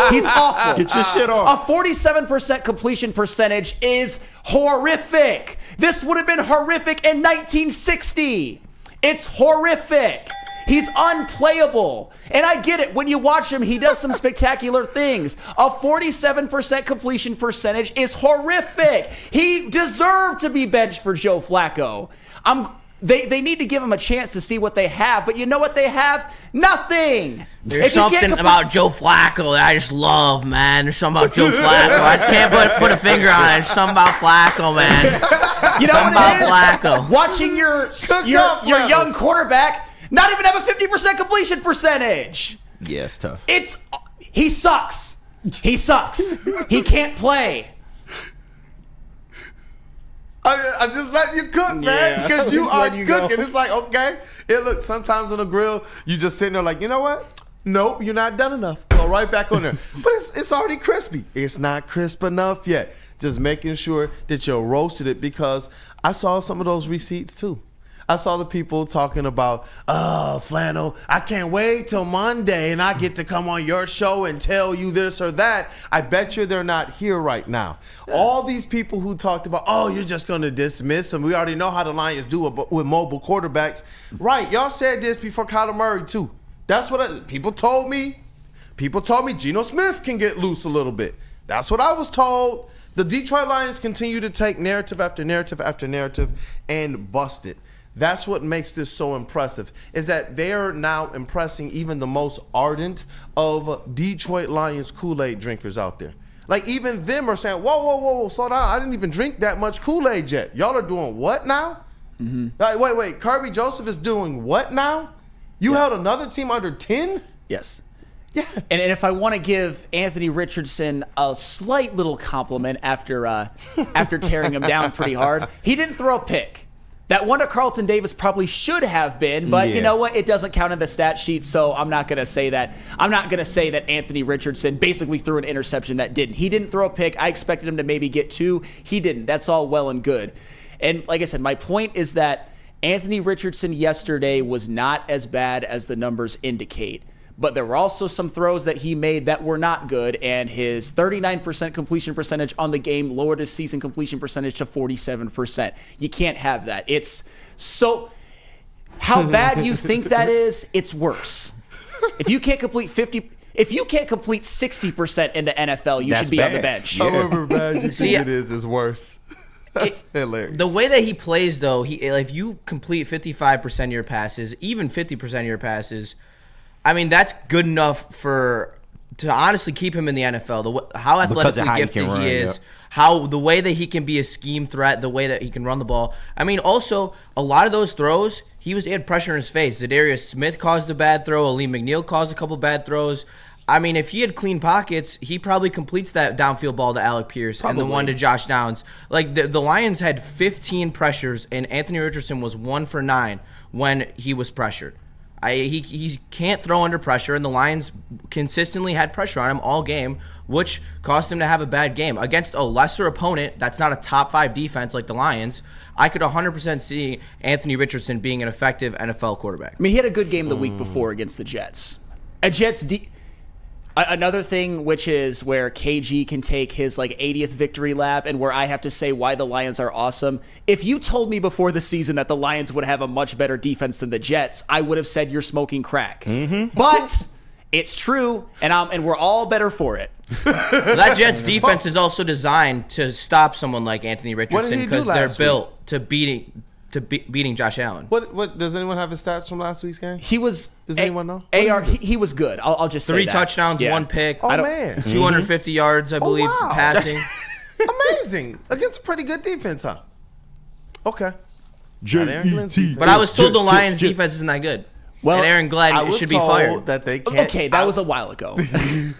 He's awful. Get your shit off. A 47% completion percentage is horrific. This would have been horrific in 1960. It's horrific. He's unplayable. And I get it. When you watch him, he does some spectacular things. A 47% completion percentage is horrific. He deserved to be benched for Joe Flacco. They need to give him a chance to see what they have. But you know what they have? Nothing. There's something about Joe Flacco that I just love, man. There's something about Joe Flacco. I just can't put a finger on it. There's something about Flacco, man. You know something what it is? about Flacco. Watching your young quarterback not even have a 50% completion percentage. Yeah, it's tough. He sucks. He sucks. He can't play. I just let you cook, man, because you are cooking. It's like, okay, look, sometimes on the grill, you just sitting there like, you know what? Nope, you're not done enough. Go right back on there. But it's already crispy. It's not crisp enough yet. Just making sure that you roasted it, because I saw some of those receipts too. I saw the people talking about, Flannel, I can't wait till Monday and I get to come on your show and tell you this or that. I bet you they're not here right now. All these people who talked about, you're just going to dismiss them. We already know how the Lions do it with mobile quarterbacks. Right, y'all said this before Kyler Murray too. That's what people told me. People told me Geno Smith can get loose a little bit. That's what I was told. The Detroit Lions continue to take narrative after narrative after narrative and bust it. That's what makes this so impressive, is that they are now impressing even the most ardent of Detroit Lions Kool-Aid drinkers out there. Like, even them are saying, whoa, slow down. I didn't even drink that much Kool-Aid yet. Y'all are doing what now? Mm-hmm. Like, wait. Kirby Joseph is doing what now? You held another team under 10? Yes. Yeah. And if I want to give Anthony Richardson a slight little compliment after tearing him down pretty hard, he didn't throw a pick. That one to Carlton Davis probably should have been, but you know what? It doesn't count in the stat sheet, so I'm not going to say that. I'm not going to say that Anthony Richardson basically threw an interception that didn't. He didn't throw a pick. I expected him to maybe get 2. He didn't. That's all well and good. And like I said, my point is that Anthony Richardson yesterday was not as bad as the numbers indicate. But there were also some throws that he made that were not good, and his 39% completion percentage on the game lowered his season completion percentage to 47%. You can't have that. It's so... How bad you think that is, it's worse. If you can't complete 60% in the NFL, you should be on the bench. However bad you think it is worse. That's hilarious. The way that he plays, though, if you complete 55% of your passes, even 50% of your passes, I mean, that's good enough for to honestly keep him in the NFL. How athletically gifted he is, how the way that he can be a scheme threat, the way that he can run the ball. I mean, also a lot of those throws, he had pressure in his face. Zadarius Smith caused a bad throw. Aleem McNeil caused a couple bad throws. I mean, if he had clean pockets, he probably completes that downfield ball to Alec Pierce and the one to Josh Downs. Like, the Lions had 15 pressures, and Anthony Richardson was 1 for 9 when he was pressured. He can't throw under pressure, and the Lions consistently had pressure on him all game, which caused him to have a bad game. Against a lesser opponent that's not a top 5 defense like the Lions, I could 100% see Anthony Richardson being an effective NFL quarterback. I mean, he had a good game the week before against the Jets. Another thing, which is where KG can take his 80th victory lap and where I have to say why the Lions are awesome. If you told me before the season that the Lions would have a much better defense than the Jets, I would have said you're smoking crack. But it's true, and we're all better for it. That Jets defense is also designed to stop someone like Anthony Richardson because they're built to beating Josh Allen. What does anyone have his stats from last week's game? Does anyone know? He was good. I'll just say 3 that. touchdowns, 1 pick. Oh, man. 250 yards, I believe, passing. Amazing. Against a pretty good defense, huh? Okay. But I was told the Lions defense isn't that good. Well, and Aaron Glenn should be fired. That they can't. Okay, that was a while ago.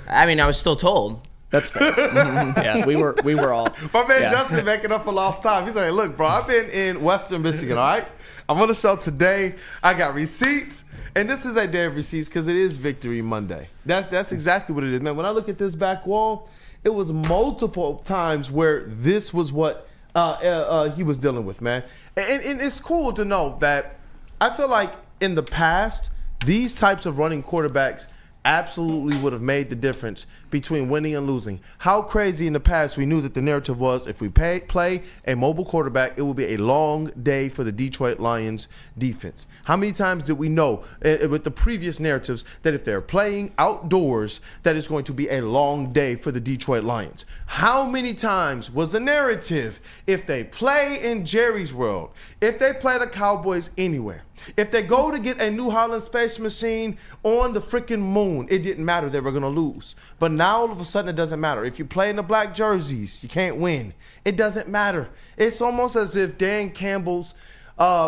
I mean, I was still told. That's fair. Yeah, we were all. My man Justin making up for lost time. He's like, look, bro, I've been in Western Michigan, all right? I'm on the show today. I got receipts. And this is a day of receipts because it is Victory Monday. That's exactly what it is, man. When I look at this back wall, it was multiple times where this was what he was dealing with, man. And it's cool to know that I feel like in the past, these types of running quarterbacks absolutely would have made the difference between winning and losing. How crazy in the past we knew that the narrative was if we play a mobile quarterback, it will be a long day for the Detroit Lions defense. How many times did we know with the previous narratives that if they're playing outdoors, that it's going to be a long day for the Detroit Lions? How many times was the narrative if they play in Jerry's World, if they play the Cowboys anywhere, if they go to get a New Holland space machine on the freaking moon, it didn't matter, they were going to lose. But now all of a sudden it doesn't matter. If you play in the black jerseys, you can't win. It doesn't matter. It's almost as if Dan Campbell's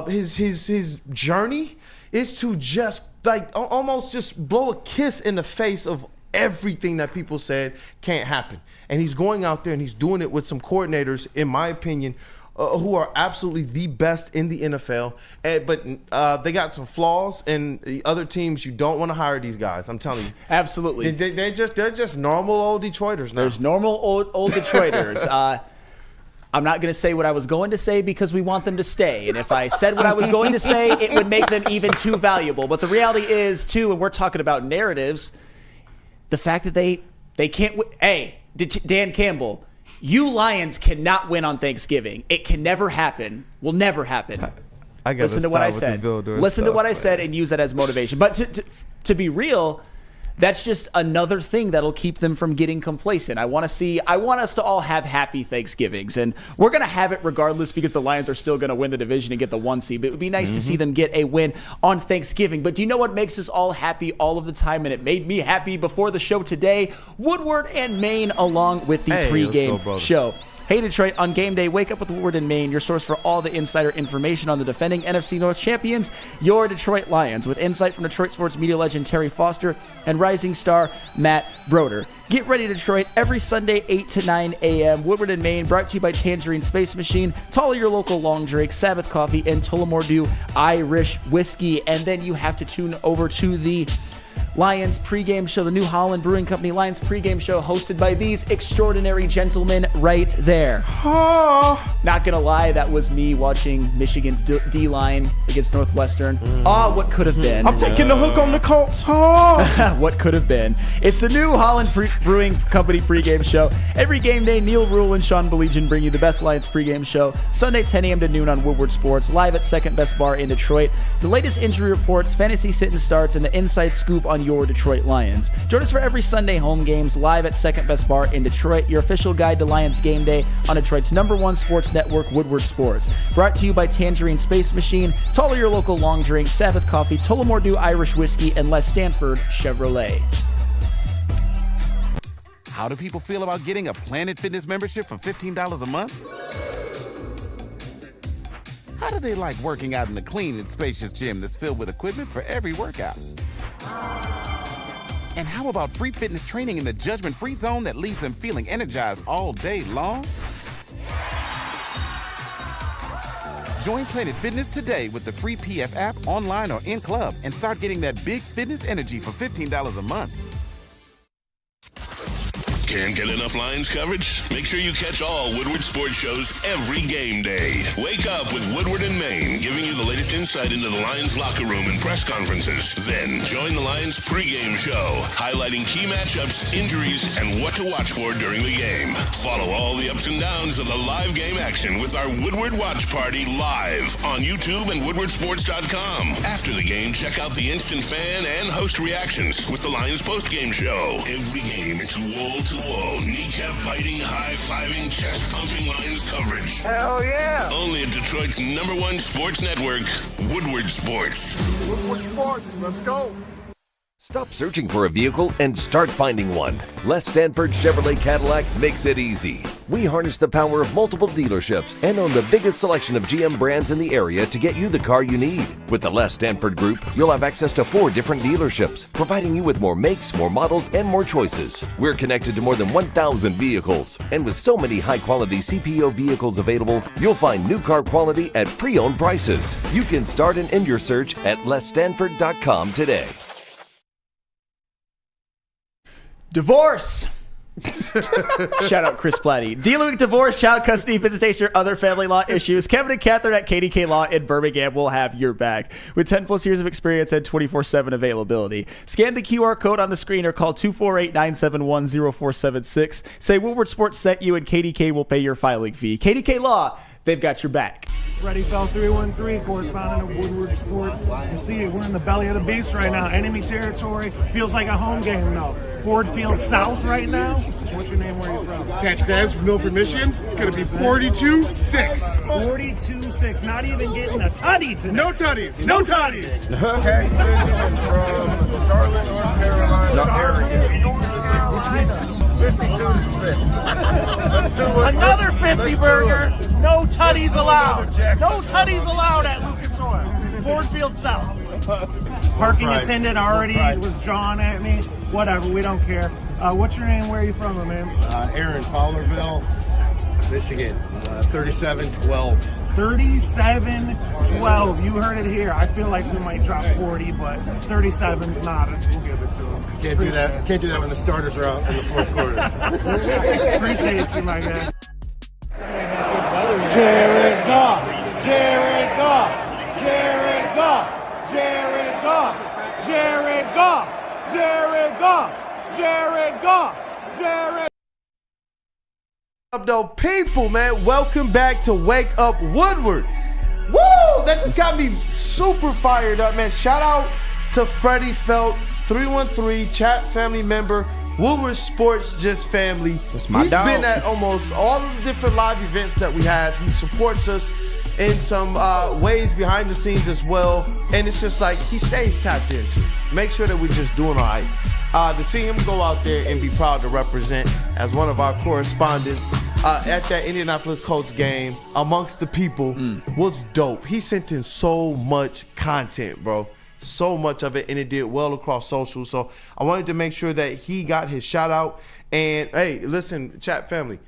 his journey is to just almost just blow a kiss in the face of everything that people said can't happen. And he's going out there and he's doing it with some coordinators, in my opinion, who are absolutely the best in the NFL, but they got some flaws, and the other teams, you don't want to hire these guys. I'm telling you, absolutely. They're just normal old Detroiters now. There's normal old Detroiters. I'm not going to say what I was going to say because we want them to stay, and if I said what I was going to say, it would make them even too valuable. But the reality is, too, and we're talking about narratives, the fact that they can't. Hey, Dan Campbell. You Lions cannot win on Thanksgiving. It can never happen. Will never happen. Listen to what I said. Listen to what I said and use that as motivation. But to be real, that's just another thing that'll keep them from getting complacent. I want us to all have happy Thanksgivings, and we're going to have it regardless because the Lions are still going to win the division and get the 1 seed. But it would be nice to see them get a win on Thanksgiving. But do you know what makes us all happy all of the time? And it made me happy before the show today. Woodward and Main along with the pregame show. Hey Detroit, on game day, wake up with Woodward and Main, your source for all the insider information on the defending NFC North champions, your Detroit Lions, with insight from Detroit sports media legend Terry Foster and rising star Matt Broder. Get ready, Detroit, every Sunday, 8 to 9 a.m. Woodward and Main, brought to you by Tangerine Space Machine, Taller Your Local Long Drink, Sabbath Coffee, and Tullamore Dew Irish Whiskey. And then you have to tune over to the Lions pregame show, the New Holland Brewing Company Lions pregame show, hosted by these extraordinary gentlemen right there. Not gonna lie, that was me watching Michigan's D-line against Northwestern. What could have been. I'm taking the hook on the Colts. What could have been. It's the New Holland Brewing Company pregame show. Every game day, Neil Rule and Sean Belegian bring you the best Lions pregame show. Sunday, 10 a.m. to noon on Woodward Sports, live at Second Best Bar in Detroit. The latest injury reports, fantasy sit and starts, and the inside scoop on your Detroit Lions. Join us for every Sunday home games live at Second Best Bar in Detroit, your official guide to Lions game day on Detroit's #1 sports network, Woodward Sports. Brought to you by Tangerine Space Machine, Taller Your Local Long Drink, Sabbath Coffee, Tullamore Dew Irish Whiskey, and Les Stanford Chevrolet. How do people feel about getting a Planet Fitness membership for $15 a month? How do they like working out in the clean and spacious gym that's filled with equipment for every workout? And how about free fitness training in the judgment-free zone that leaves them feeling energized all day long? Join Planet Fitness today with the free PF app, online or in club, and start getting that big fitness energy for $15 a month. Can't get enough Lions coverage? Make sure you catch all Woodward sports shows every game day. Wake up with Woodward in Maine, giving you the latest insight into the Lions locker room and press conferences. Then join the Lions pregame show, highlighting key matchups, injuries, and what to watch for during the game. Follow all the ups and downs of the live game action with our Woodward Watch Party live on YouTube and WoodwardSports.com. After the game, check out the instant fan and host reactions with the Lions postgame show. Every game, it's wall-to-wall, kneecap biting, high-fiving, chest-pumping Lions coverage. Hell yeah! Only at Detroit's #1 sports network, Woodward Sports. Woodward Sports, let's go. Stop searching for a vehicle and start finding one. Les Stanford Chevrolet Cadillac makes it easy. We harness the power of multiple dealerships and own the biggest selection of GM brands in the area to get you the car you need. With the Les Stanford Group, you'll have access to 4 different dealerships, providing you with more makes, more models, and more choices. We're connected to more than 1,000 vehicles, and with so many high-quality CPO vehicles available, you'll find new car quality at pre-owned prices. You can start and end your search at lesstanford.com today. Divorce. Shout out Chris Platty. Dealing with divorce, child custody, visitation, or other family law issues, Kevin and Catherine at KDK Law in Birmingham will have your back. With 10 plus years of experience and 24/7 availability. Scan the QR code on the screen or call 248-971-0476. Say Woodward Sports sent you and KDK will pay your filing fee. KDK Law, they've got your back. Freddie Fell 313, correspondent of Woodward Sports. You see, we're in the belly of the beast right now. Enemy territory. Feels like a home game, though. Ford Field South right now. What's your name? Where are you from? Patrick Adams from Milford, Michigan. It's going to be 42-6. 42-6. Not even getting a tutty today. No tutties. No tutties. Okay. From Charlotte, North Carolina. North Carolina. 52-6. Let's do it. Another 50 burger. No tutties allowed. No tutties allowed at Lucas Oil. Ford Field South. Parking attendant already was jawing at me. Whatever, we don't care. What's your name? Where are you from, man? Aaron, Fowlerville, Michigan. 37-12. 37-12. You heard it here. I feel like we might drop 40, but 37's modest. We'll give it to him. Can't do that. Can't do that when the starters are out in the fourth quarter. Appreciate you, my guy. Jared Goff. Jared Goff. Jared Goff. Jared Goff. Jared Goff. Jared Goff. Jared Goff. Jared. Up though, people, man, welcome back to Wake Up Woodward. Woo! That just got me super fired up, man. Shout out to Freddie Felt 313, chat family member, Woodward Sports Just family. That's my dog. He's been at almost all of the different live events that we have. He supports us in some ways behind the scenes as well, and it's just like he stays tapped into. Make sure that we're just doing all right. To see him go out there and be proud to represent as one of our correspondents at that Indianapolis Colts game amongst the people was dope. He sent in so much content, bro. So much of it, and it did well across social. So I wanted to make sure that he got his shout out. And hey, listen, chat family,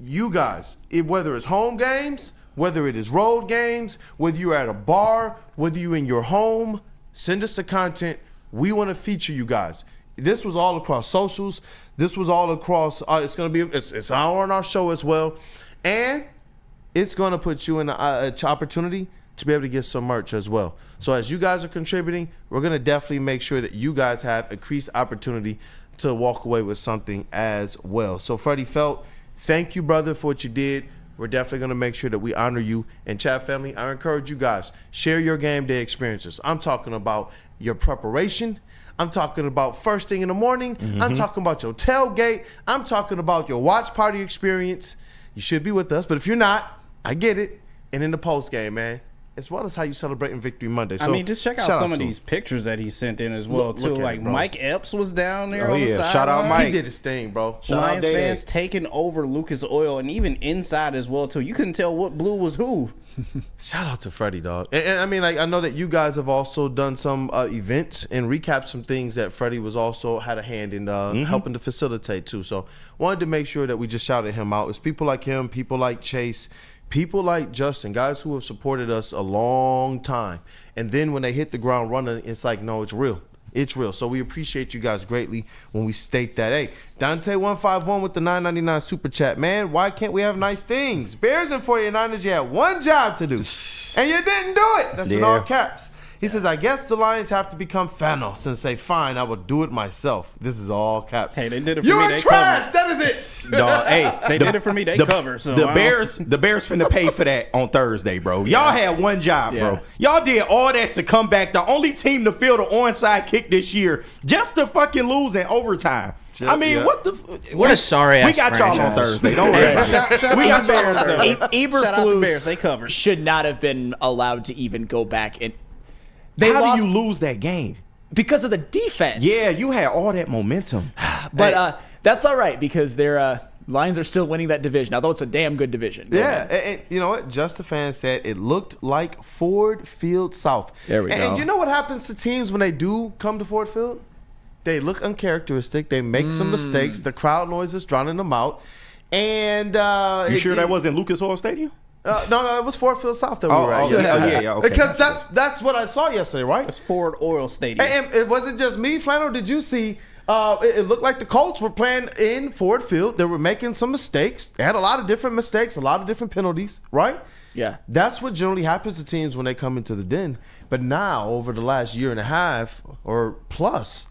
you guys, whether it's home games, whether it is road games, whether you're at a bar, whether you're in your home, send us the content. We want to feature you guys. This was all across socials. This was all across. It's on our show as well, and it's gonna put you in an opportunity to be able to get some merch as well. So as you guys are contributing, we're gonna definitely make sure that you guys have increased opportunity to walk away with something as well. So Freddie Felt, thank you, brother, for what you did. We're definitely going to make sure that we honor you. And chat family, I encourage you guys, share your game day experiences. I'm talking about your preparation. I'm talking about first thing in the morning. I'm talking about your tailgate. I'm talking about your watch party experience. You should be with us, but if you're not, I get it. And in the post game, man, as well as how you celebrating Victory Monday. So, I mean, just check out some of these pictures that he sent in as well, too. Like, Mike Epps was down there on the side. Shout out Mike. He did his thing, bro. Lions fans taking over Lucas Oil and even inside as well, too. You couldn't tell what blue was who. Shout out to Freddie, dog. And I mean, like, I know that you guys have also done some events and recapped some things that Freddie was also had a hand in helping to facilitate, too. So wanted to make sure that we just shouted him out. It's people like him, people like Chase, people like Justin, guys who have supported us a long time. And then when they hit the ground running, it's like, no, it's real. It's real. So we appreciate you guys greatly when we state that. Hey, Dante151 with the $9.99 super chat. Man, why can't we have nice things? Bears and 49ers, you had one job to do, and you didn't do it. That's in all caps. He says, I guess the Lions have to become Thanos and say, fine, I will do it myself. This is all caps. Hey, they did it for me. You're trash. That is it. No, hey, they did it for me. They cover. So the Bears finna pay for that on Thursday, bro. Y'all had one job, bro. Y'all did all that to come back. The only team to field an onside kick this year, just to fucking lose in overtime. I mean, what a sorry ass We got y'all on Thursday. Don't worry about it. We got Bears. Eberflus should not have been allowed to even go back and. How do you lose that game? Because of the defense. Yeah, you had all that momentum. But that's all right because their Lions are still winning that division, although it's a damn good division. Yeah, and you know what? Just a fan said it looked like Ford Field South. There we go. And you know what happens to teams when they do come to Ford Field? They look uncharacteristic. They make some mistakes. The crowd noise is drowning them out. And you sure that wasn't Lucas Oil Stadium? No, it was Ford Field South that we were at. Yeah, okay. Because that's what I saw yesterday, right? It's Ford Oil Stadium. And it wasn't just me, Flannel. Did you see? It looked like the Colts were playing in Ford Field. They were making some mistakes. They had a lot of different mistakes, a lot of different penalties, right? Yeah. That's what generally happens to teams when they come into the den. But now, over the last year and a half or plus,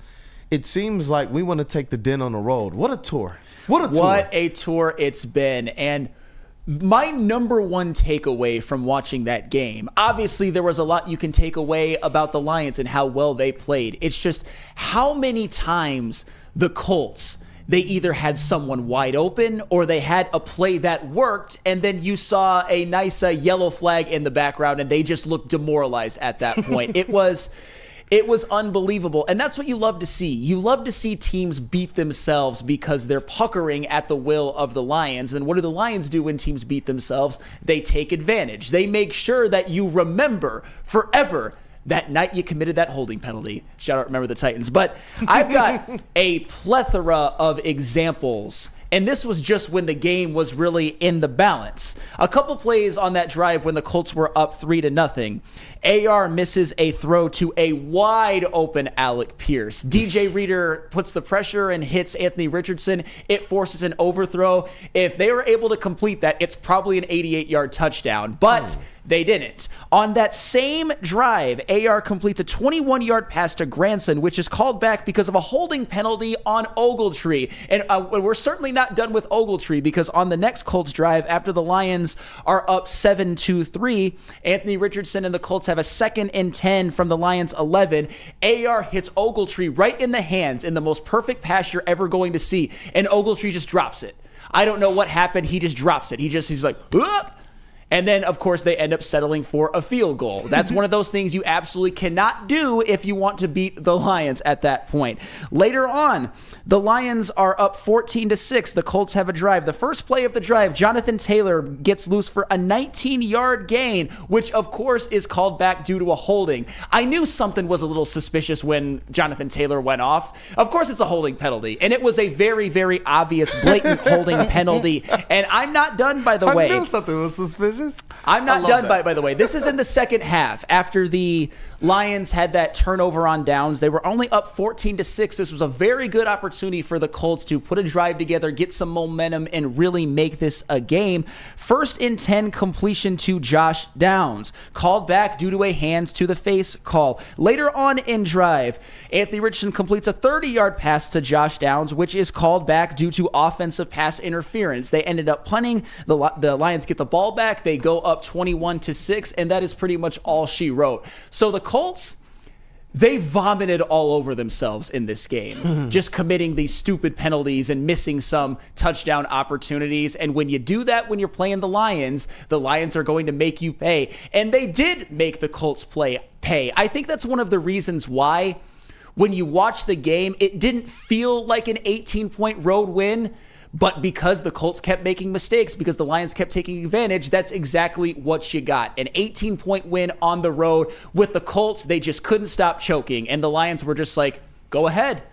it seems like we want to take the den on the road. What a tour. What a tour it's been. And my number one takeaway from watching that game, obviously there was a lot you can take away about the Lions and how well they played. It's just how many times the Colts, they either had someone wide open or they had a play that worked, and then you saw a nice yellow flag in the background and they just looked demoralized at that point. It was unbelievable, and that's what you love to see. You love to see teams beat themselves because they're puckering at the will of the Lions. And what do the Lions do when teams beat themselves? They take advantage. They make sure that you remember forever that night you committed that holding penalty. Shout out, remember the Titans. But I've got a plethora of examples, and this was just when the game was really in the balance. A couple plays on that drive when the Colts were up 3-0. AR misses a throw to a wide open Alec Pierce. DJ Reader puts the pressure and hits Anthony Richardson. It forces an overthrow. If they were able to complete that, it's probably an 88-yard touchdown, but they didn't. On that same drive, AR completes a 21-yard pass to Granson, which is called back because of a holding penalty on Ogletree. And we're certainly not done with Ogletree because on the next Colts drive, after the Lions are up 7-3, Anthony Richardson and the Colts have a 2nd and 10 from the Lions 11. AR hits Ogletree right in the hands in the most perfect pass you're ever going to see, and Ogletree just drops it. I don't know what happened. He just drops it. He's like, ugh! And then, of course, they end up settling for a field goal. That's one of those things you absolutely cannot do if you want to beat the Lions at that point. Later on, the Lions are up 14-6. The Colts have a drive. The first play of the drive, Jonathan Taylor gets loose for a 19-yard gain, which, of course, is called back due to a holding. I knew something was a little suspicious when Jonathan Taylor went off. Of course, it's a holding penalty, and it was a very, very obvious, blatant holding penalty. And I'm not done, by the way. I knew something was suspicious. I'm not done, by the way. This is in the second half. After the Lions had that turnover on downs, they were only up 14-6. This was a very good opportunity for the Colts to put a drive together, get some momentum, and really make this a game. 1st and 10 completion to Josh Downs. Called back due to a hands to the face call. Later on in drive, Anthony Richardson completes a 30-yard pass to Josh Downs, which is called back due to offensive pass interference. They ended up punting. The Lions get the ball back. They go up 21-6, and that is pretty much all she wrote. So the Colts, They vomited all over themselves in this game, just committing these stupid penalties and missing some touchdown opportunities. And when you do that, when you're playing the Lions are going to make you pay. And they did make the Colts pay. I think that's one of the reasons why when you watch the game, it didn't feel like an 18-point road win. But because the Colts kept making mistakes, because the Lions kept taking advantage, that's exactly what you got. An 18-point win on the road. With the Colts, they just couldn't stop choking. And the Lions were just like, go ahead.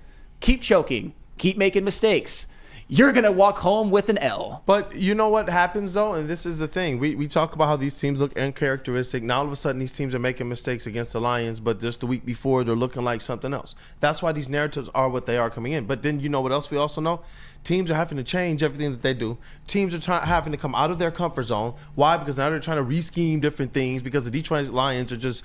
Keep choking. Keep making mistakes. You're going to walk home with an L. But you know what happens, though? And this is the thing. We talk about how these teams look uncharacteristic. Now, all of a sudden, these teams are making mistakes against the Lions, but just the week before, they're looking like something else. That's why these narratives are what they are coming in. But then you know what else we also know? Teams are having to change everything that they do. Teams are having to come out of their comfort zone. Why? Because now they're trying to re-scheme different things because the Detroit Lions are just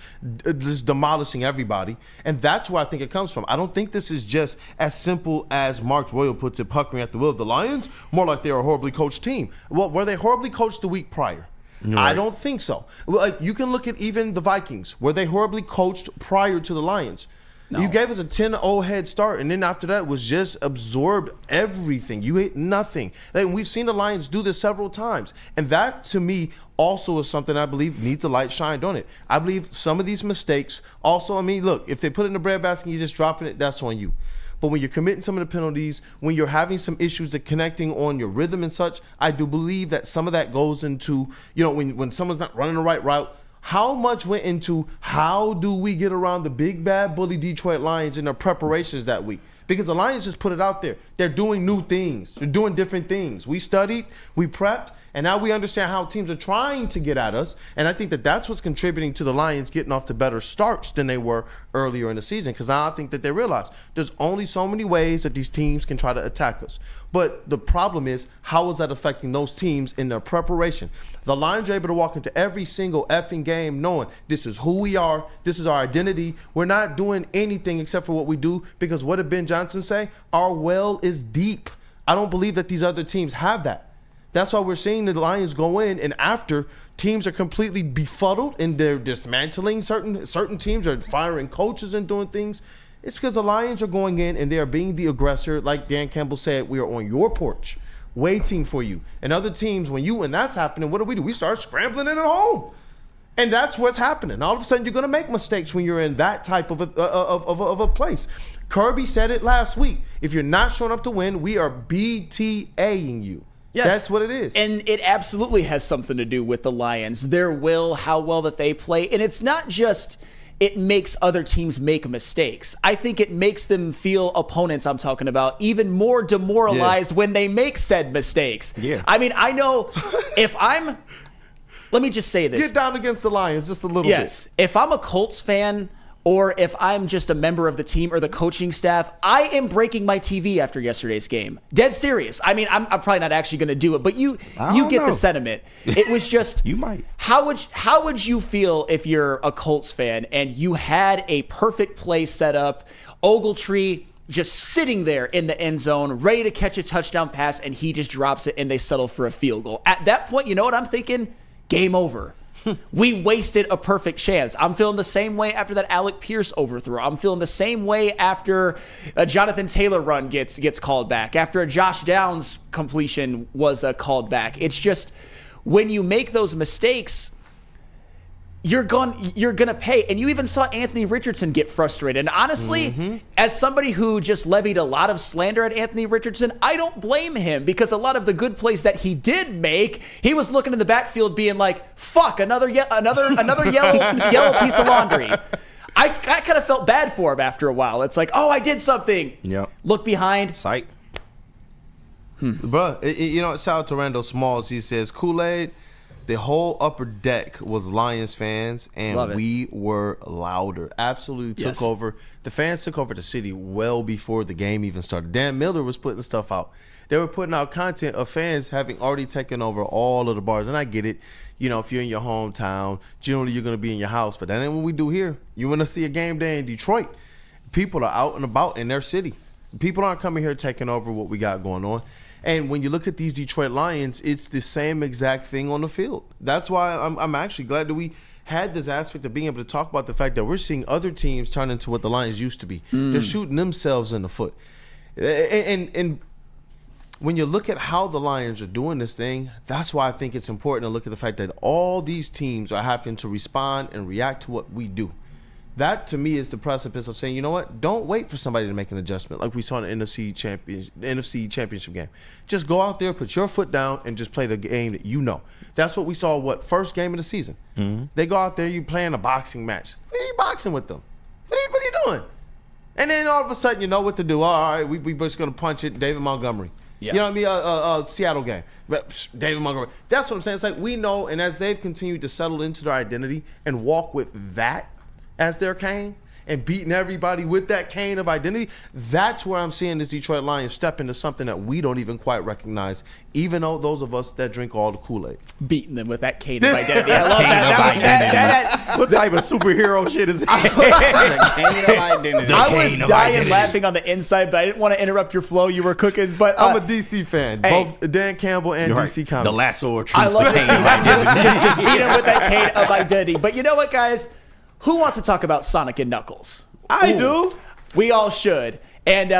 demolishing everybody. And that's where I think it comes from. I don't think this is just as simple as Mark Royal puts it, puckering at the will of the Lions. More like they're a horribly coached team. Well, were they horribly coached the week prior? Right. I don't think so. Like, you can look at even the Vikings. Were they horribly coached prior to the Lions? No. You gave us a 10-0 head start, and then after that was just absorbed everything. You ate nothing. Like, we've seen the Lions do this several times. And that, to me, also is something I believe needs a light shined on it. I believe some of these mistakes also, I mean, look, if they put it in the breadbasket and you're just dropping it, that's on you. But when you're committing some of the penalties, when you're having some issues of connecting on your rhythm and such, I do believe that some of that goes into, you know, when someone's not running the right route, how much went into how do we get around the big bad bully Detroit Lions in their preparations that week? Because the Lions just put it out there. They're doing new things. They're doing different things. We studied, we prepped, and now we understand how teams are trying to get at us. And I think that that's what's contributing to the Lions getting off to better starts than they were earlier in the season. Because now I think that they realize there's only so many ways that these teams can try to attack us. But the problem is, how is that affecting those teams in their preparation? The Lions are able to walk into every single effing game knowing this is who we are, this is our identity. We're not doing anything except for what we do because what did Ben Johnson say? Our well is deep. I don't believe that these other teams have that. That's why we're seeing the Lions go in, and after teams are completely befuddled and they're dismantling certain teams are firing coaches and doing things. It's because the Lions are going in and they are being the aggressor. Like Dan Campbell said, we are on your porch waiting for you. And other teams, when that's happening, what do? We start scrambling in at home. And that's what's happening. All of a sudden, you're going to make mistakes when you're in that type of a place. Kirby said it last week. If you're not showing up to win, we are BTAing you. Yes. That's what it is. And it absolutely has something to do with the Lions, their will, how well that they play. And it's not just it makes other teams make mistakes. I think it makes them feel, opponents I'm talking about, even more demoralized when they make said mistakes. Yeah. I mean, I know let me just say this. Get down against the Lions just a little bit. Yes. If I'm a Colts fan, or if I'm just a member of the team or the coaching staff, I am breaking my TV after yesterday's game. Dead serious. I mean, I'm probably not actually going to do it, but you get the sentiment. It was just you might. How would you feel if you're a Colts fan and you had a perfect play set up, Ogletree just sitting there in the end zone, ready to catch a touchdown pass, and he just drops it and they settle for a field goal? At that point, you know what I'm thinking? Game over. We wasted a perfect chance. I'm feeling the same way after that Alec Pierce overthrow. I'm feeling the same way after a Jonathan Taylor run gets called back, after a Josh Downs completion was called back. It's just when you make those mistakes, you're gonna pay. And you even saw Anthony Richardson get frustrated. And honestly, as somebody who just levied a lot of slander at Anthony Richardson, I don't blame him, because a lot of the good plays that he did make, he was looking in the backfield being like, fuck, another yellow piece of laundry. I kind of felt bad for him after a while. It's like, oh, I did something. Yep. Look behind. Psych. Bro, shout out to Randall Smalls. He says, Kool-Aid, the whole upper deck was Lions fans, and we were louder. Absolutely took over. The fans took over the city well before the game even started. Dan Miller was putting stuff out. They were putting out content of fans having already taken over all of the bars. And I get it. You know, if you're in your hometown, generally you're going to be in your house. But that ain't what we do here. You want to see a game day in Detroit, people are out and about in their city. People aren't coming here taking over what we got going on. And when you look at these Detroit Lions, it's the same exact thing on the field. That's why I'm actually glad that we had this aspect of being able to talk about the fact that we're seeing other teams turn into what the Lions used to be. They're shooting themselves in the foot. And when you look at how the Lions are doing this thing, that's why I think it's important to look at the fact that all these teams are having to respond and react to what we do. That, to me, is the precipice of saying, you know what? Don't wait for somebody to make an adjustment like we saw in the NFC Championship game. Just go out there, put your foot down, and just play the game that you know. That's what we saw, first game of the season. They go out there, you playing a boxing match. What are you boxing with them? What are you doing? And then all of a sudden, you know what to do. All right, we just going to punch it, David Montgomery. Yeah. You know what I mean? Seattle game. David Montgomery. That's what I'm saying. It's like we know, and as they've continued to settle into their identity and walk with that as their cane and beating everybody with that cane of identity, that's where I'm seeing this Detroit Lions step into something that we don't even quite recognize, even though those of us that drink all the Kool-Aid. Beating them with that cane of identity. I love that. What type of superhero shit is that? I was dying laughing on the inside, but I didn't want to interrupt your flow. You were cooking, but I'm a DC fan. Both Dan Campbell and DC Comics. The lasso of truth. I love to see that. Just beat him with that cane of identity. But you know what, guys? Who wants to talk about Sonic and Knuckles? I do. We all should. And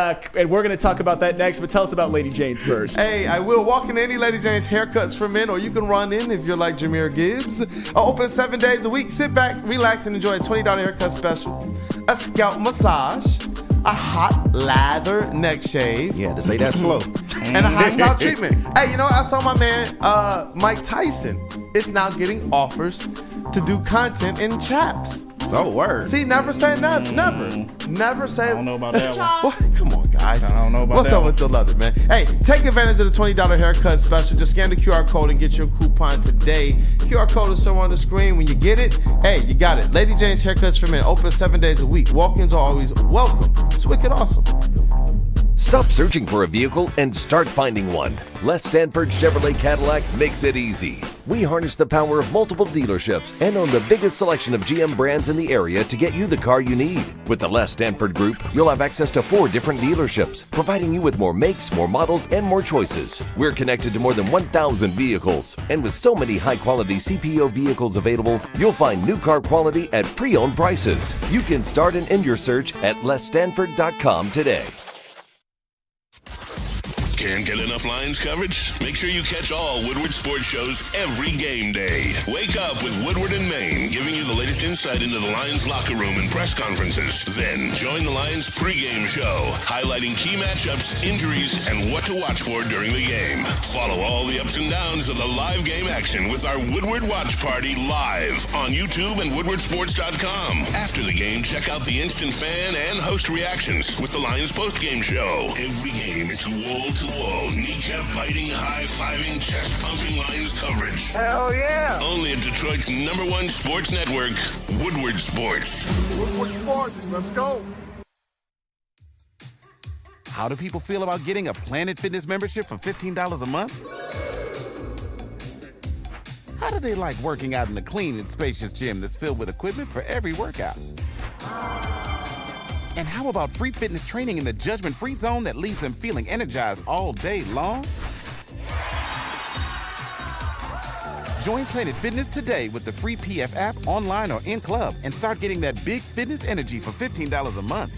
we're going to talk about that next, but tell us about Lady Jane's first. Hey, I will walk in any Lady Jane's haircuts for men, or you can run in if you're like Jameer Gibbs. Open 7 days a week. Sit back, relax, and enjoy a $20 haircut special, a scalp massage, a hot lather neck shave. Yeah, to say that slow. And a hot towel treatment. Hey, you know what? I saw my man Mike Tyson is now getting offers to do content in chaps. Oh, word. See, never say never. Never say. I don't know about that one. What? Come on, guys. I don't know about What's that up one. with the leather, man? Hey, take advantage of the $20 haircut special. Just scan the QR code and get your coupon today. QR code is somewhere on the screen. When you get it, hey, you got it. Lady Jane's Haircuts for Men, open 7 days a week. Walk-ins are always welcome. It's wicked awesome. Stop searching for a vehicle and start finding one. Les Stanford Chevrolet Cadillac makes it easy. We harness the power of multiple dealerships and own the biggest selection of GM brands in the area to get you the car you need. With the Les Stanford Group, you'll have access to 4 different dealerships, providing you with more makes, more models, and more choices. We're connected to more than 1,000 vehicles, and with so many high-quality CPO vehicles available, you'll find new car quality at pre-owned prices. You can start and end your search at lesstanford.com today. Can't get enough Lions coverage? Make sure you catch all Woodward sports shows every game day. Wake up with Woodward in Maine, giving you the latest insight into the Lions locker room and press conferences. Then join the Lions pregame show, highlighting key matchups, injuries, and what to watch for during the game. Follow all the ups and downs of the live game action with our Woodward Watch Party live on YouTube and WoodwardSports.com. After the game, check out the instant fan and host reactions with the Lions postgame show. Every game, it's wall-to-wall, kneecap-biting, high-fiving, chest-pumping Lions coverage. Hell yeah! Only at Detroit's #1 sports network, Woodward Sports. Woodward Sports, let's go. How do people feel about getting a Planet Fitness membership for $15 a month? How do they like working out in a clean and spacious gym that's filled with equipment for every workout? And how about free fitness training in the judgment-free zone that leaves them feeling energized all day long? Join Planet Fitness today with the free PF app, online or in club, and start getting that big fitness energy for $15 a month.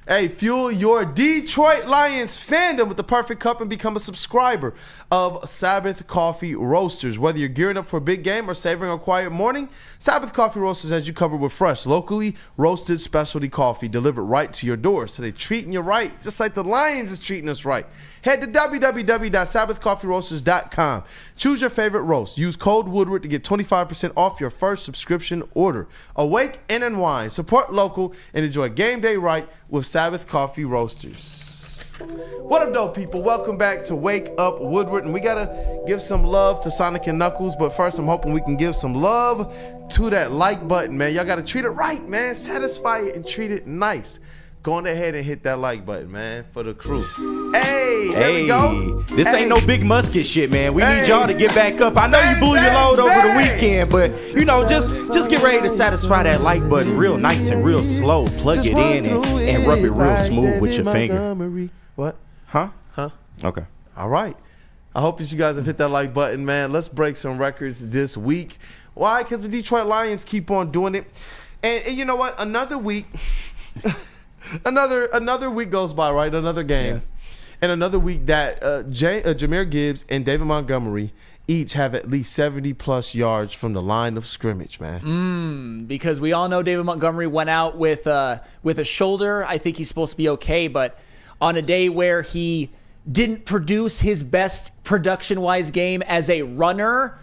Hey, fuel your Detroit Lions fandom with the perfect cup and become a subscriber of Sabbath Coffee Roasters. Whether you're gearing up for a big game or savoring a quiet morning, Sabbath Coffee Roasters has you covered with fresh, locally roasted specialty coffee delivered right to your door. So they're treating you right, just like the Lions is treating us right. Head to www.sabbathcoffeeroasters.com. Choose your favorite roast. Use code Woodward to get 25% off your first subscription order. Awake and unwind. Support local and enjoy game day right with Sabbath Coffee Roasters. What up, dope people? Welcome back to Wake Up Woodward. And we got to give some love to Sonic and Knuckles. But first, I'm hoping we can give some love to that like button, man. Y'all got to treat it right, man. Satisfy it and treat it nice. Go on ahead and hit that like button, man, for the crew. Hey, there we go. This ain't no big musket shit, man. We need y'all to get back up. I know you blew your load over the weekend, but, you know, just get ready to satisfy that like button real nice and real slow. Plug it in and rub it real smooth with your finger. What? Huh? Huh? Okay. All right. I hope that you guys have hit that like button, man. Let's break some records this week. Why? Because the Detroit Lions keep on doing it. And you know what? Another week, another week goes by, right? Another game. Yeah. And another week that Jahmyr Gibbs and David Montgomery each have at least 70-plus yards from the line of scrimmage, man. Because we all know David Montgomery went out with a shoulder. I think he's supposed to be okay, but on a day where he didn't produce his best production-wise game as a runner,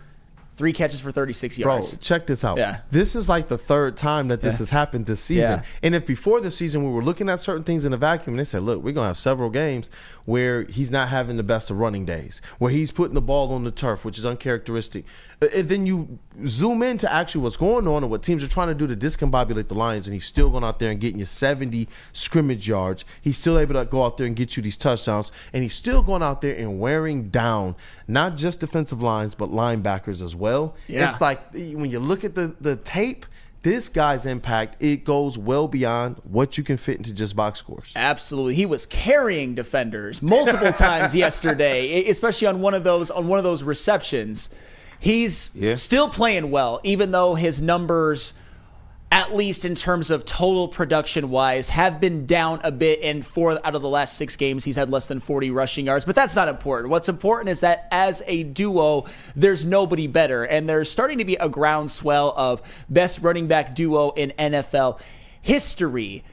3 catches for 36 yards. Bro, check this out. Yeah. This is like the third time that this has happened this season. Yeah. And if before the season we were looking at certain things in a vacuum and they said, look, we're going to have several games where he's not having the best of running days, where he's putting the ball on the turf, which is uncharacteristic. And then you zoom into actually what's going on and what teams are trying to do to discombobulate the Lions, and he's still going out there and getting you 70 scrimmage yards. He's still able to go out there and get you these touchdowns, and he's still going out there and wearing down not just defensive lines but linebackers as well. Yeah. It's like when you look at the tape, this guy's impact, it goes well beyond what you can fit into just box scores. Absolutely. He was carrying defenders multiple times yesterday, especially on one of those receptions. He's still playing well, even though his numbers, at least in terms of total production-wise, have been down a bit. In 4 out of the last 6 games, he's had less than 40 rushing yards. But that's not important. What's important is that as a duo, there's nobody better. And there's starting to be a groundswell of best running back duo in NFL history.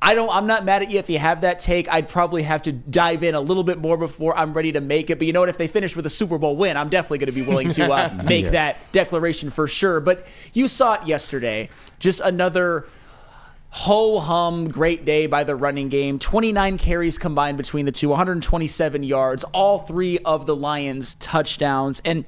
I'm not mad at you if you have that take. I'd probably have to dive in a little bit more before I'm ready to make it. But you know what? If they finish with a Super Bowl win, I'm definitely going to be willing to make that declaration for sure. But you saw it yesterday. Just another ho-hum great day by the running game. 29 carries combined between the two, 127 yards, all 3 of the Lions touchdowns. And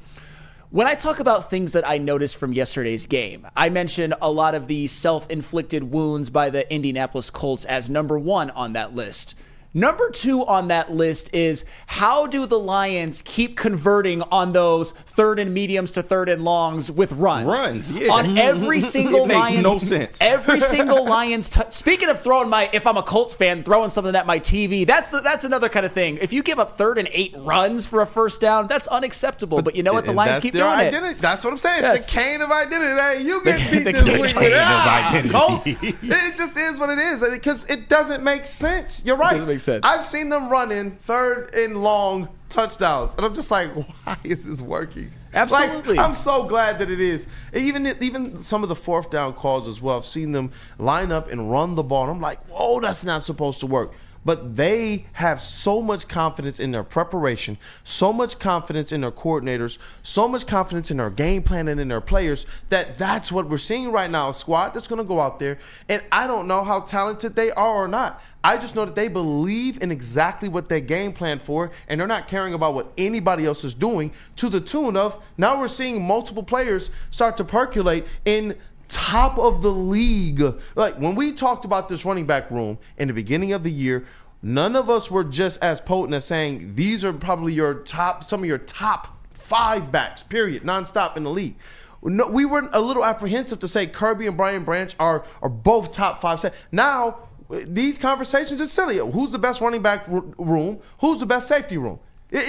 when I talk about things that I noticed from yesterday's game, I mentioned a lot of the self-inflicted wounds by the Indianapolis Colts as number 1 on that list. Number 2 on that list is, how do the Lions keep converting on those 3rd and mediums to 3rd and longs with runs? Yeah. On every single it makes Lions. no sense. Every single Lions. Speaking of throwing if I'm a Colts fan, throwing something at my TV, that's another kind of thing. If you give up 3rd and 8 runs for a first down, that's unacceptable. But you know what? The Lions keep doing it. That's what I'm saying. Yes. It's the cane of identity. Hey, you get beat this week with Colts. It just is what it is. Because it doesn't make sense. You're right. It doesn't make sense. I've seen them running 3rd and long touchdowns, and I'm just like, why is this working? Absolutely. Like, I'm so glad that it is. Even some of the 4th down calls as well, I've seen them line up and run the ball, and I'm like, whoa, that's not supposed to work. But they have so much confidence in their preparation, so much confidence in their coordinators, so much confidence in their game plan and in their players that's what we're seeing right now, a squad that's going to go out there. And I don't know how talented they are or not. I just know that they believe in exactly what they game plan for, and they're not caring about what anybody else is doing, to the tune of now we're seeing multiple players start to percolate in top of the league. Like when we talked about this running back room in the beginning of the year, none of us were just as potent as saying these are probably some of your top 5 backs, period, nonstop in the league. No, we were a little apprehensive to say Kirby and Brian Branch are both top 5. Now these conversations are silly. Who's the best running back room? Who's the best safety room?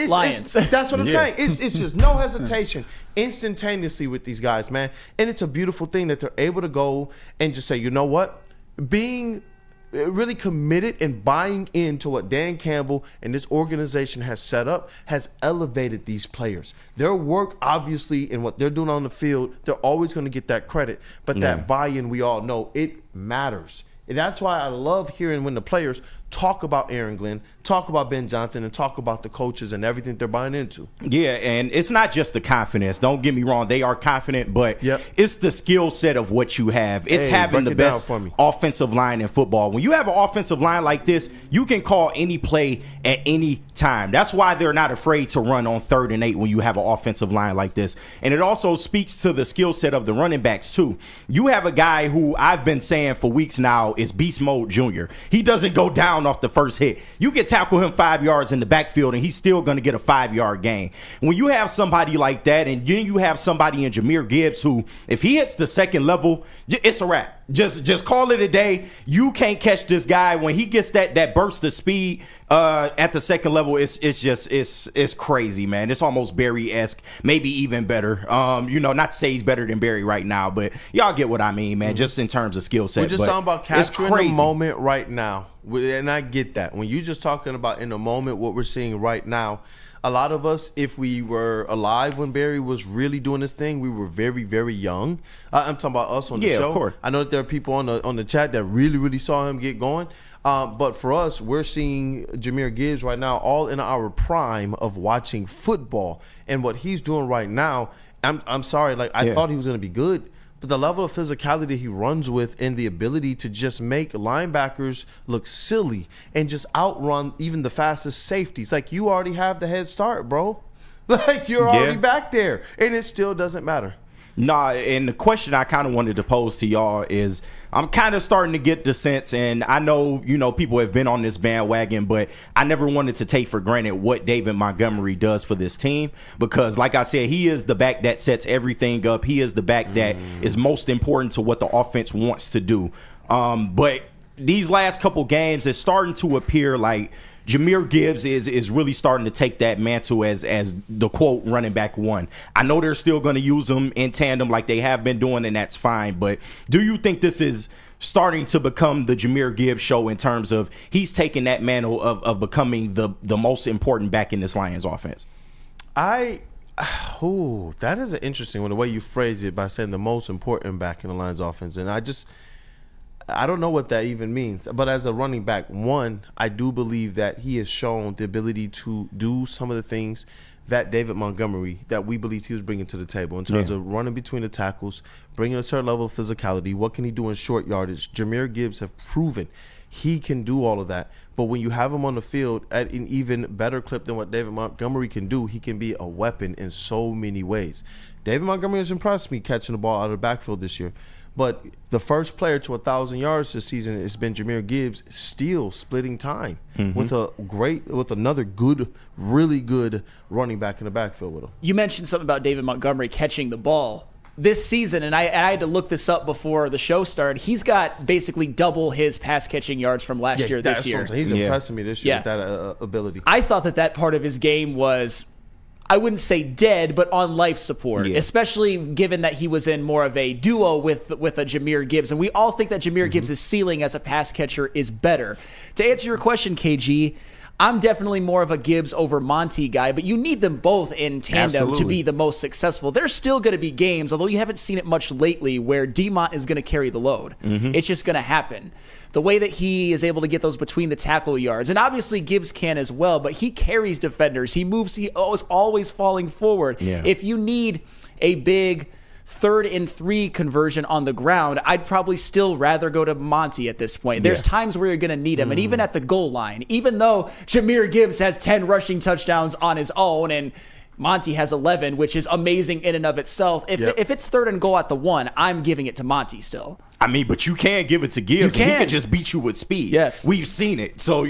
Lions. That's what I'm saying. It's just no hesitation instantaneously with these guys, man. And it's a beautiful thing that they're able to go and just say, you know what? Being really committed and buying into what Dan Campbell and this organization has set up has elevated these players. Their work, obviously, and what they're doing on the field, they're always going to get that credit. But that buy-in, we all know, it matters. And that's why I love hearing when the players talk about Aaron Glenn, talk about Ben Johnson, and talk about the coaches and everything they're buying into. Yeah, and it's not just the confidence. Don't get me wrong. They are confident, but it's the skill set of what you have. It's having the best offensive line in football. When you have an offensive line like this, you can call any play at any time. That's why they're not afraid to run on 3rd and 8 when you have an offensive line like this. And it also speaks to the skill set of the running backs, too. You have a guy who I've been saying for weeks now is Beast Mode Jr. He doesn't go down off the first hit. You can tackle him 5 yards in the backfield and he's still going to get a 5-yard gain. When you have somebody like that, and then you have somebody in Jahmyr Gibbs who, if he hits the second level, it's a wrap. Just call it a day. You can't catch this guy when he gets that burst of speed at the second level. It's crazy, man. It's almost Barry-esque, maybe even better. Not to say he's better than Barry right now, but y'all get what I mean, man. Just in terms of skill set. We're just talking about capturing the moment right now, and I get that. When you're just talking about in the moment, what we're seeing right now. A lot of us, if we were alive when Barry was really doing this thing, we were very, very young. I'm talking about us on the show. Of course. I know that there are people on the chat that really, really saw him get going. But for us, we're seeing Jahmyr Gibbs right now all in our prime of watching football. And what he's doing right now, I'm sorry, I thought he was going to be good. But the level of physicality he runs with and the ability to just make linebackers look silly and just outrun even the fastest safeties. Like, you already have the head start, bro. Like, you're already back there. And it still doesn't matter. Nah, and the question I kind of wanted to pose to y'all is, I'm kind of starting to get the sense, and I know, people have been on this bandwagon, but I never wanted to take for granted what David Montgomery does for this team, because like I said, he is the back that sets everything up. He is the back that is most important to what the offense wants to do. But these last couple games, it's starting to appear like Jahmyr Gibbs is really starting to take that mantle as the quote running back one. I know they're still going to use him in tandem like they have been doing, and that's fine. But do you think this is starting to become the Jahmyr Gibbs show in terms of he's taking that mantle of becoming the most important back in this Lions offense? That is an interesting one, the way you phrase it by saying the most important back in the Lions offense. And I don't know what that even means. But as a running back one, I do believe that he has shown the ability to do some of the things that David Montgomery, that we believed he was bringing to the table in terms of running between the tackles, bringing a certain level of physicality. What can he do in short yardage? Jahmyr Gibbs have proven he can do all of that. But when you have him on the field at an even better clip than what David Montgomery can do, he can be a weapon in so many ways. David Montgomery has impressed me catching the ball out of the backfield this year. But the first player to 1,000 yards this season has been Jahmyr Gibbs, still splitting time with another good, really good running back in the backfield with him. You mentioned something about David Montgomery catching the ball this season, and I had to look this up before the show started. He's got basically double his pass catching yards from last year this year. He's impressing me this year with that ability. I thought that part of his game was, I wouldn't say dead, but on life support, especially given that he was in more of a duo with a Jahmyr Gibbs. And we all think that Jahmyr Gibbs' ceiling as a pass catcher is better. To answer your question, KG, I'm definitely more of a Gibbs over Monty guy, but you need them both in tandem to be the most successful. There's still going to be games, although you haven't seen it much lately, where DeMont is going to carry the load. It's just going to happen. The way that he is able to get those between the tackle yards, and obviously Gibbs can as well, but he carries defenders. He moves. He is always falling forward. If you need a big 3rd and 3 conversion on the ground, I'd probably still rather go to Monty at this point. There's times where you're going to need him, and even at the goal line, even though Jahmyr Gibbs has 10 rushing touchdowns on his own and Monty has 11, which is amazing in and of itself. If it's 3rd and goal at the 1, I'm giving it to Monty still. I mean, but you can give it to Gibbs. He can just beat you with speed. Yes. We've seen it. So,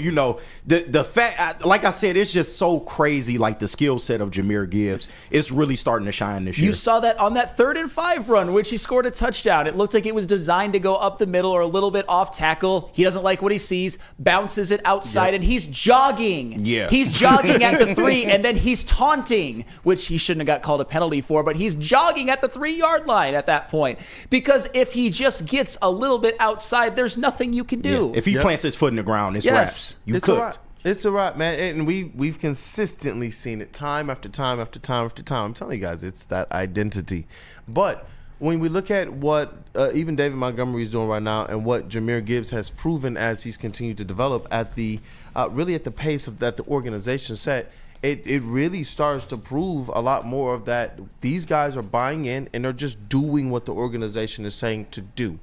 the fact, like I said, it's just so crazy, like the skill set of Jahmyr Gibbs. It's really starting to shine this year. You saw that on that 3rd and 5 run, which he scored a touchdown. It looked like it was designed to go up the middle or a little bit off tackle. He doesn't like what he sees, bounces it outside, and he's jogging. He's jogging at the 3, and then he's taunting, which he shouldn't have got called a penalty for, but he's jogging at the 3-yard line at that point. Because if he just gets a little bit outside, there's nothing you can do. If he plants his foot in the ground, it's wraps. You cooked. It's a wrap, man. And we've consistently seen it time after time after time after time. I'm telling you guys, it's that identity. But when we look at what even David Montgomery is doing right now and what Jahmyr Gibbs has proven as he's continued to develop at the really at the pace that the organization set, it really starts to prove a lot more of that these guys are buying in and they're just doing what the organization is saying to do.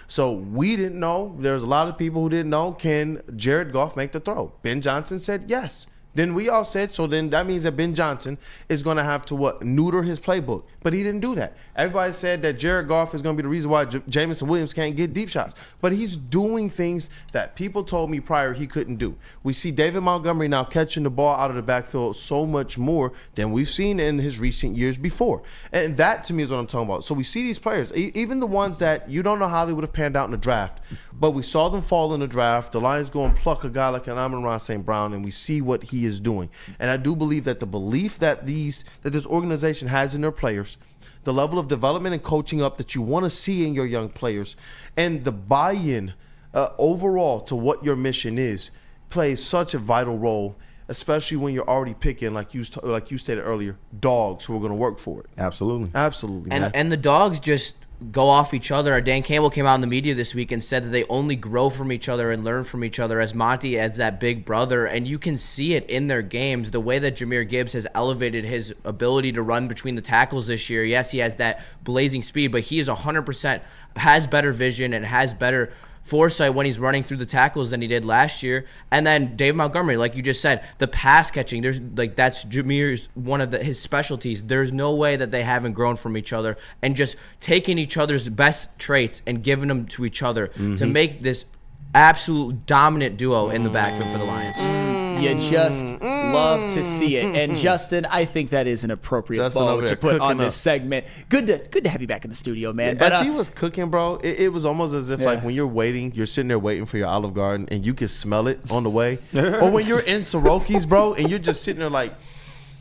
So we didn't know. There's a lot of people who didn't know, can Jared Goff make the throw? Ben Johnson said yes. Then we all said, so then that means that Ben Johnson is going to have to, neuter his playbook. But he didn't do that. Everybody said that Jared Goff is going to be the reason why Jamison Williams can't get deep shots. But he's doing things that people told me prior he couldn't do. We see David Montgomery now catching the ball out of the backfield so much more than we've seen in his recent years before. And that, to me, is what I'm talking about. So we see these players, even the ones that you don't know how they would have panned out in the draft, but we saw them fall in the draft. The Lions go and pluck a guy like an Amon-Ra St. Brown, and we see what he is doing. And I do believe that the belief that this organization has in their players, the level of development and coaching up that you want to see in your young players, and the buy-in overall to what your mission is, plays such a vital role, especially when you're already picking, like you stated earlier, dogs who are going to work for it. Absolutely. Absolutely. And the dogs just go off each other. Dan Campbell came out in the media this week and said that they only grow from each other and learn from each other, as Monty as that big brother, and you can see it in their games. The way that Jahmyr Gibbs has elevated his ability to run between the tackles this year. Yes, he has that blazing speed, but he is 100% has better vision and has better foresight when he's running through the tackles than he did last year. And then Dave Montgomery, like you just said, the pass catching, that's Jahmyr's one of his specialties. There's no way that they haven't grown from each other, and just taking each other's best traits and giving them to each other to make this absolute dominant duo in the backfield for the Lions. You just love to see it. And Justin, I think that is an appropriate bow to put on this segment. Good to have you back in the studio, man. But as he was cooking, bro, it was almost as if like when you're sitting there waiting for your Olive Garden and you can smell it on the way. Or when you're in Soroki's, bro, and you're just sitting there like,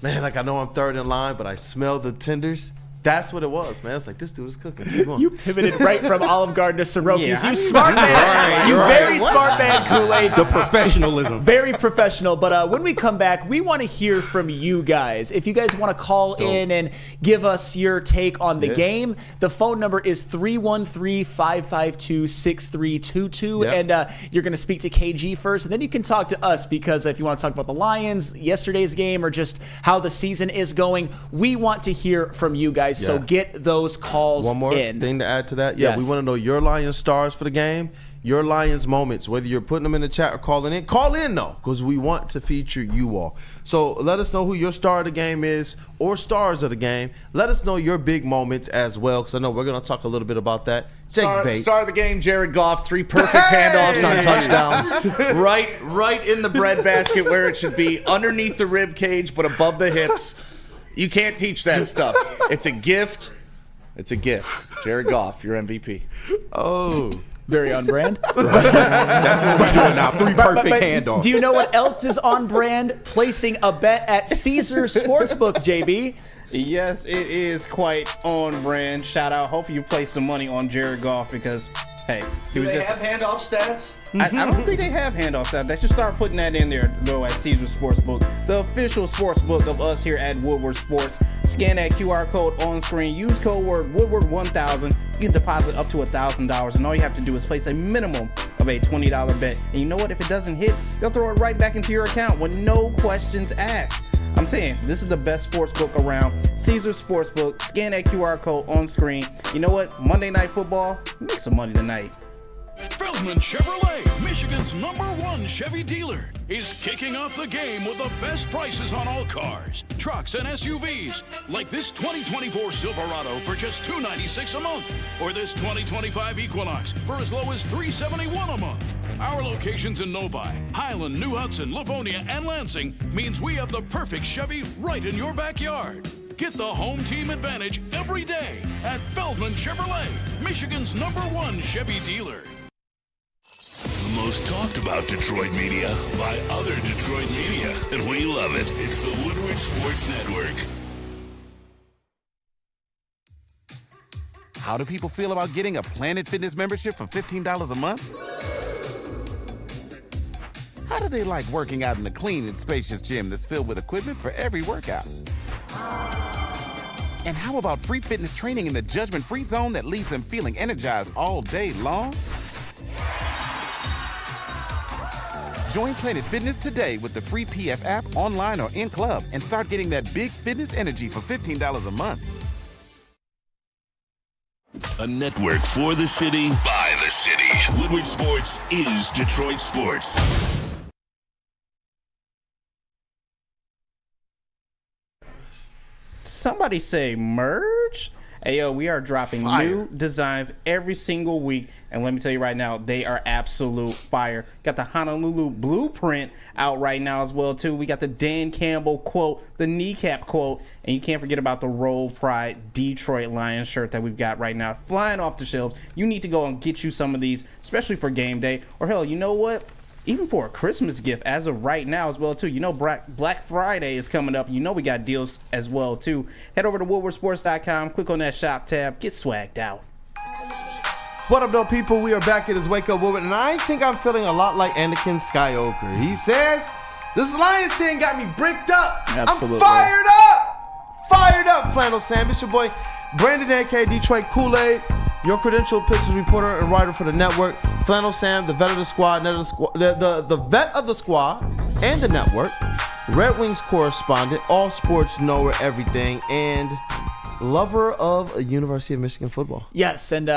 man, like I know I'm third in line, but I smell the tenders. That's what it was, man. It's like, this dude is cooking. You pivoted right from Olive Garden to Soroki's. You smart man. You very smart man, Kool-Aid. The professionalism. Very professional. But when we come back, we want to hear from you guys. If you guys want to call in and give us your take on the game, the phone number is 313-552-6322. And you're going to speak to KG first, and then you can talk to us, because if you want to talk about the Lions, yesterday's game, or just how the season is going, we want to hear from you guys. So get those calls in. One more thing to add to that. Yeah, we want to know your Lions stars for the game, your Lions moments, whether you're putting them in the chat or calling in. Call in, though, because we want to feature you all. So let us know who your star of the game is, or stars of the game. Let us know your big moments as well, because I know we're going to talk a little bit about that. Star of the game, Jared Goff, 3 perfect handoffs on touchdowns. right in the breadbasket where it should be, underneath the rib cage but above the hips. You can't teach that stuff. It's a gift. It's a gift. Jared Goff, your MVP. Oh. Very on brand. That's what we're doing now. 3 perfect handoffs. Do you know what else is on brand? Placing a bet at Caesars Sportsbook, JB. Yes, it is quite on brand. Shout out. Hopefully you place some money on Jared Goff, because, hey, Do they have handoff stats? I don't think they have handoff stats. They should start putting that in there, though, at Caesars Sportsbook, the official sportsbook of us here at Woodward Sports. Scan that QR code on screen. Use code word Woodward1000. You can deposit up to $1,000, and all you have to do is place a minimum of a $20 bet. And you know what? If it doesn't hit, they'll throw it right back into your account with no questions asked. I'm saying this is the best sports book around. Caesars Sportsbook. Scan that QR code on screen. You know what? Monday Night Football. Make some money tonight. Feldman Chevrolet, Michigan's #1 Chevy dealer, is kicking off the game with the best prices on all cars, trucks, and SUVs, like this 2024 Silverado for just $296 a month, or this 2025 Equinox for as low as $371 a month. Our locations in Novi, Highland, New Hudson, Livonia, and Lansing means we have the perfect Chevy right in your backyard. Get the home team advantage every day at Feldman Chevrolet, Michigan's #1 Chevy dealer. The most talked about Detroit media by other Detroit media, and we love it. It's the Woodward Sports Network. How do people feel about getting a Planet Fitness membership for $15 a month? How do they like working out in the clean and spacious gym that's filled with equipment for every workout? And how about free fitness training in the judgment-free zone that leaves them feeling energized all day long? Join Planet Fitness today with the free PF app, online or in club, and start getting that big fitness energy for $15 a month. A network for the city, by the city. Woodward Sports is Detroit Sports. somebody say merch? Hey, yo, we are dropping new designs every single week. And let me tell you right now, they are absolute fire. Got the Honolulu blueprint out right now as well, too. We got the Dan Campbell quote, the kneecap quote. And you can't forget about the Roll Pride Detroit Lions shirt that we've got right now. Flying off the shelves. You need to go and get you some of these, especially for game day. Or hell, you know what? Even for a Christmas gift as of right now as well, too. You know Black Friday is coming up. You know we got deals as well, too. Head over to WoodwardSports.com. Click on that shop tab. Get swagged out. What up, though, people? We are back at his Wake Up Woodward, and I think I'm feeling a lot like Anakin Skywalker. He says, this Lions team got me bricked up. Absolutely. I'm fired up. Fired up, Flannel Sam. It's your boy, Brandon A.K. Detroit Kool-Aid, your credentialed Pistons reporter and writer for the network. Flannel Sam, the vet of the squad, the vet of the squad and the network, Red Wings correspondent, all sports knower, everything, and lover of University of Michigan football. Yes, and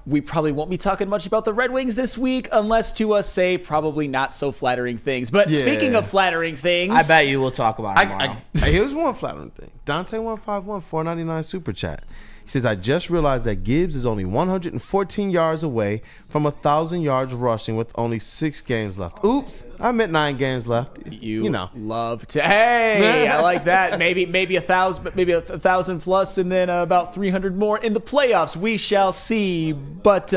we probably won't be talking much about the Red Wings this week unless to say probably not so flattering things. But speaking of flattering things, I bet you will talk about it tomorrow. Here's one flattering thing. Dante151, $4.99 super chat. He says, I just realized that Gibbs is only 114 yards away from 1,000 yards rushing with only 6 games left. Oops, I meant 9 games left. You know, love to. Hey, I like that. Maybe 1,000, maybe 1,000 plus, and then about 300 more in the playoffs. We shall see. But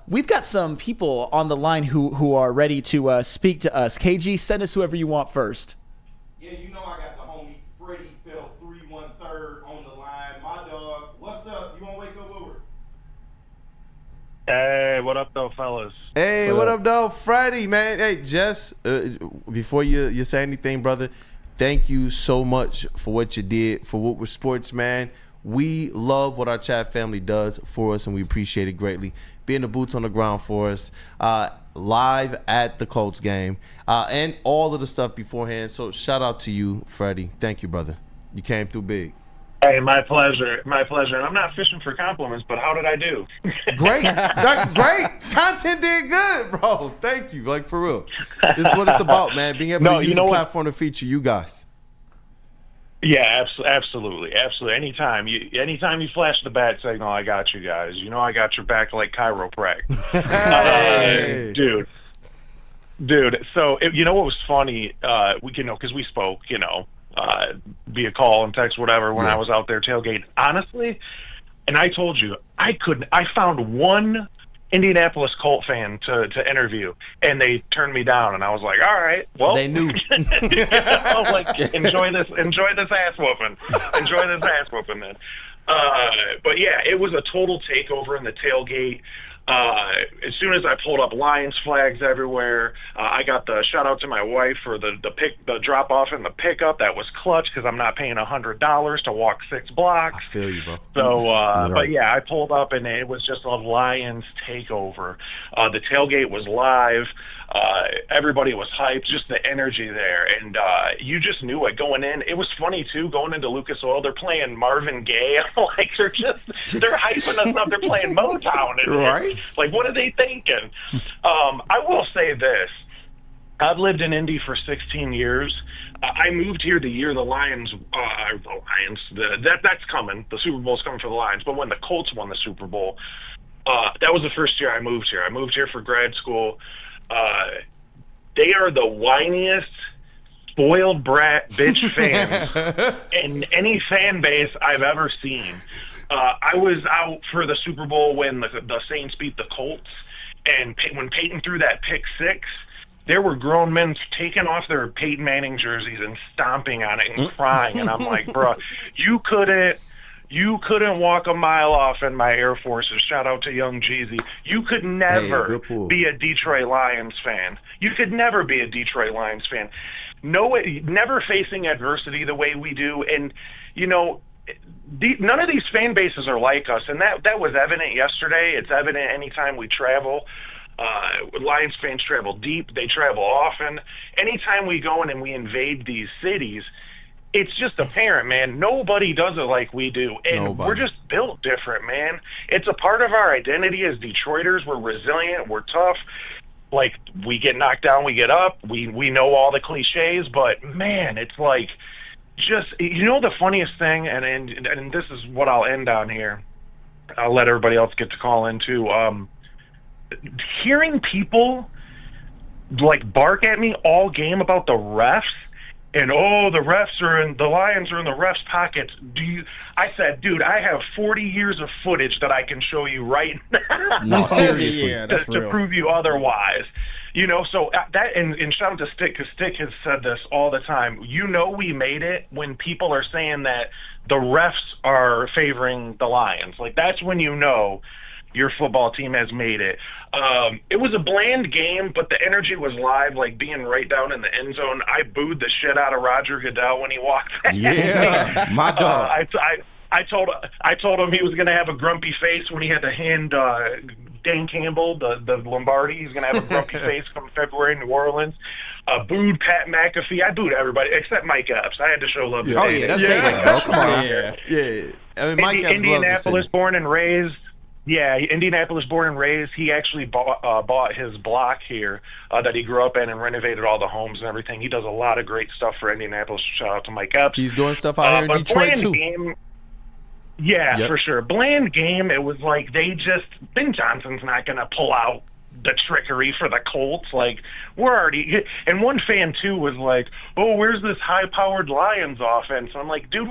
we've got some people on the line who are ready to speak to us. KG, send us whoever you want first. Yeah, you know I got the homie Freddie Felt 313 on the line. My dog, what's up? You want to wake up Woodward? Hey, what up, though, fellas? Hey, what up, though, Freddie, man? Hey, Jess, before you say anything, brother, thank you so much for what you did for Woodward Sports, man. We love what our chat family does for us, and we appreciate it greatly. Being the boots on the ground for us, live at the Colts game, and all of the stuff beforehand. So shout out to you, Freddie. Thank you, brother. You came through big. Hey, my pleasure. My pleasure. And I'm not fishing for compliments, but how did I do? Great. Great. Content did good, bro. Thank you. Like, for real. This is what it's about, man. Being able to use a platform to feature you guys. Yeah, absolutely. Anytime you flash the bat signal, I got you guys. You know I got your back like chiropractic. Dude. So you know what was funny? Because we spoke, via call and text, whatever, when I was out there tailgating. Honestly, and I told you, I found one Indianapolis Colt fan to interview, and they turned me down, and I was like, all right, well, they knew. I was like, enjoy this ass whooping then. But yeah, it was a total takeover in the tailgate. As soon as I pulled up, Lions flags everywhere. I got the shout out to my wife for the drop off and the pickup. That was clutch because I'm not paying $100 to walk 6 blocks. I feel you, bro. So, but yeah, I pulled up and it was just a Lions takeover. The tailgate was live. Everybody was hyped, just the energy there, and you just knew it going in. It was funny too, going into Lucas Oil, they're playing Marvin Gaye. Like they're hyping us up. They're playing Motown, right? Like, what are they thinking? I will say this: I've lived in Indy for 16 years. I moved here the year the Lions. That's coming. The Super Bowl's coming for the Lions. But when the Colts won the Super Bowl, that was the first year I moved here. I moved here for grad school. They are the whiniest, spoiled brat bitch fans in any fan base I've ever seen. I was out for the Super Bowl when the Saints beat the Colts, and when Peyton threw that pick 6, there were grown men taking off their Peyton Manning jerseys and stomping on it and crying, and I'm like, bro, you couldn't walk a mile off in my Air Forces. Shout out to Young Jeezy. You could never be a Detroit Lions fan. You could never be a Detroit Lions fan. Never facing adversity the way we do. And, none of these fan bases are like us. And that was evident yesterday. It's evident anytime we travel. Lions fans travel deep. They travel often. Anytime we go in and we invade these cities, it's just apparent, man. Nobody does it like we do. And we're just built different, man. It's a part of our identity as Detroiters. We're resilient. We're tough. Like, we get knocked down, we get up. We know all the cliches. But, man, it's like just, the funniest thing, and this is what I'll end on here. I'll let everybody else get to call in too. Hearing people like bark at me all game about the refs and the Lions are in the refs' pockets. I said, dude, I have 40 years of footage that I can show you right now. No, seriously. Yeah, to prove you otherwise. So that, and shout out to Stick, because Stick has said this all the time. We made it when people are saying that the refs are favoring the Lions. Like, that's when your football team has made it. It was a bland game, but the energy was live, like being right down in the end zone. I booed the shit out of Roger Goodell when he walked past me. My dog. I told him he was going to have a grumpy face when he had to hand Dan Campbell the Lombardi. He's going to have a grumpy face come February in New Orleans. Booed Pat McAfee. I booed everybody except Mike Epps. I had to show love to David. That's David, bro. Come on. Yeah. I mean, Mike Epps Indianapolis born and raised. Yeah, Indianapolis born and raised. He actually bought his block here that he grew up in and renovated all the homes and everything. He does a lot of great stuff for Indianapolis. Shout out to Mike Epps. He's doing stuff out here in Detroit too. Game, for sure. Bland game. It was like Ben Johnson's not going to pull out the trickery for the Colts. Like, we're already, and one fan too was like, oh, where's this high-powered Lions offense? I'm like, dude,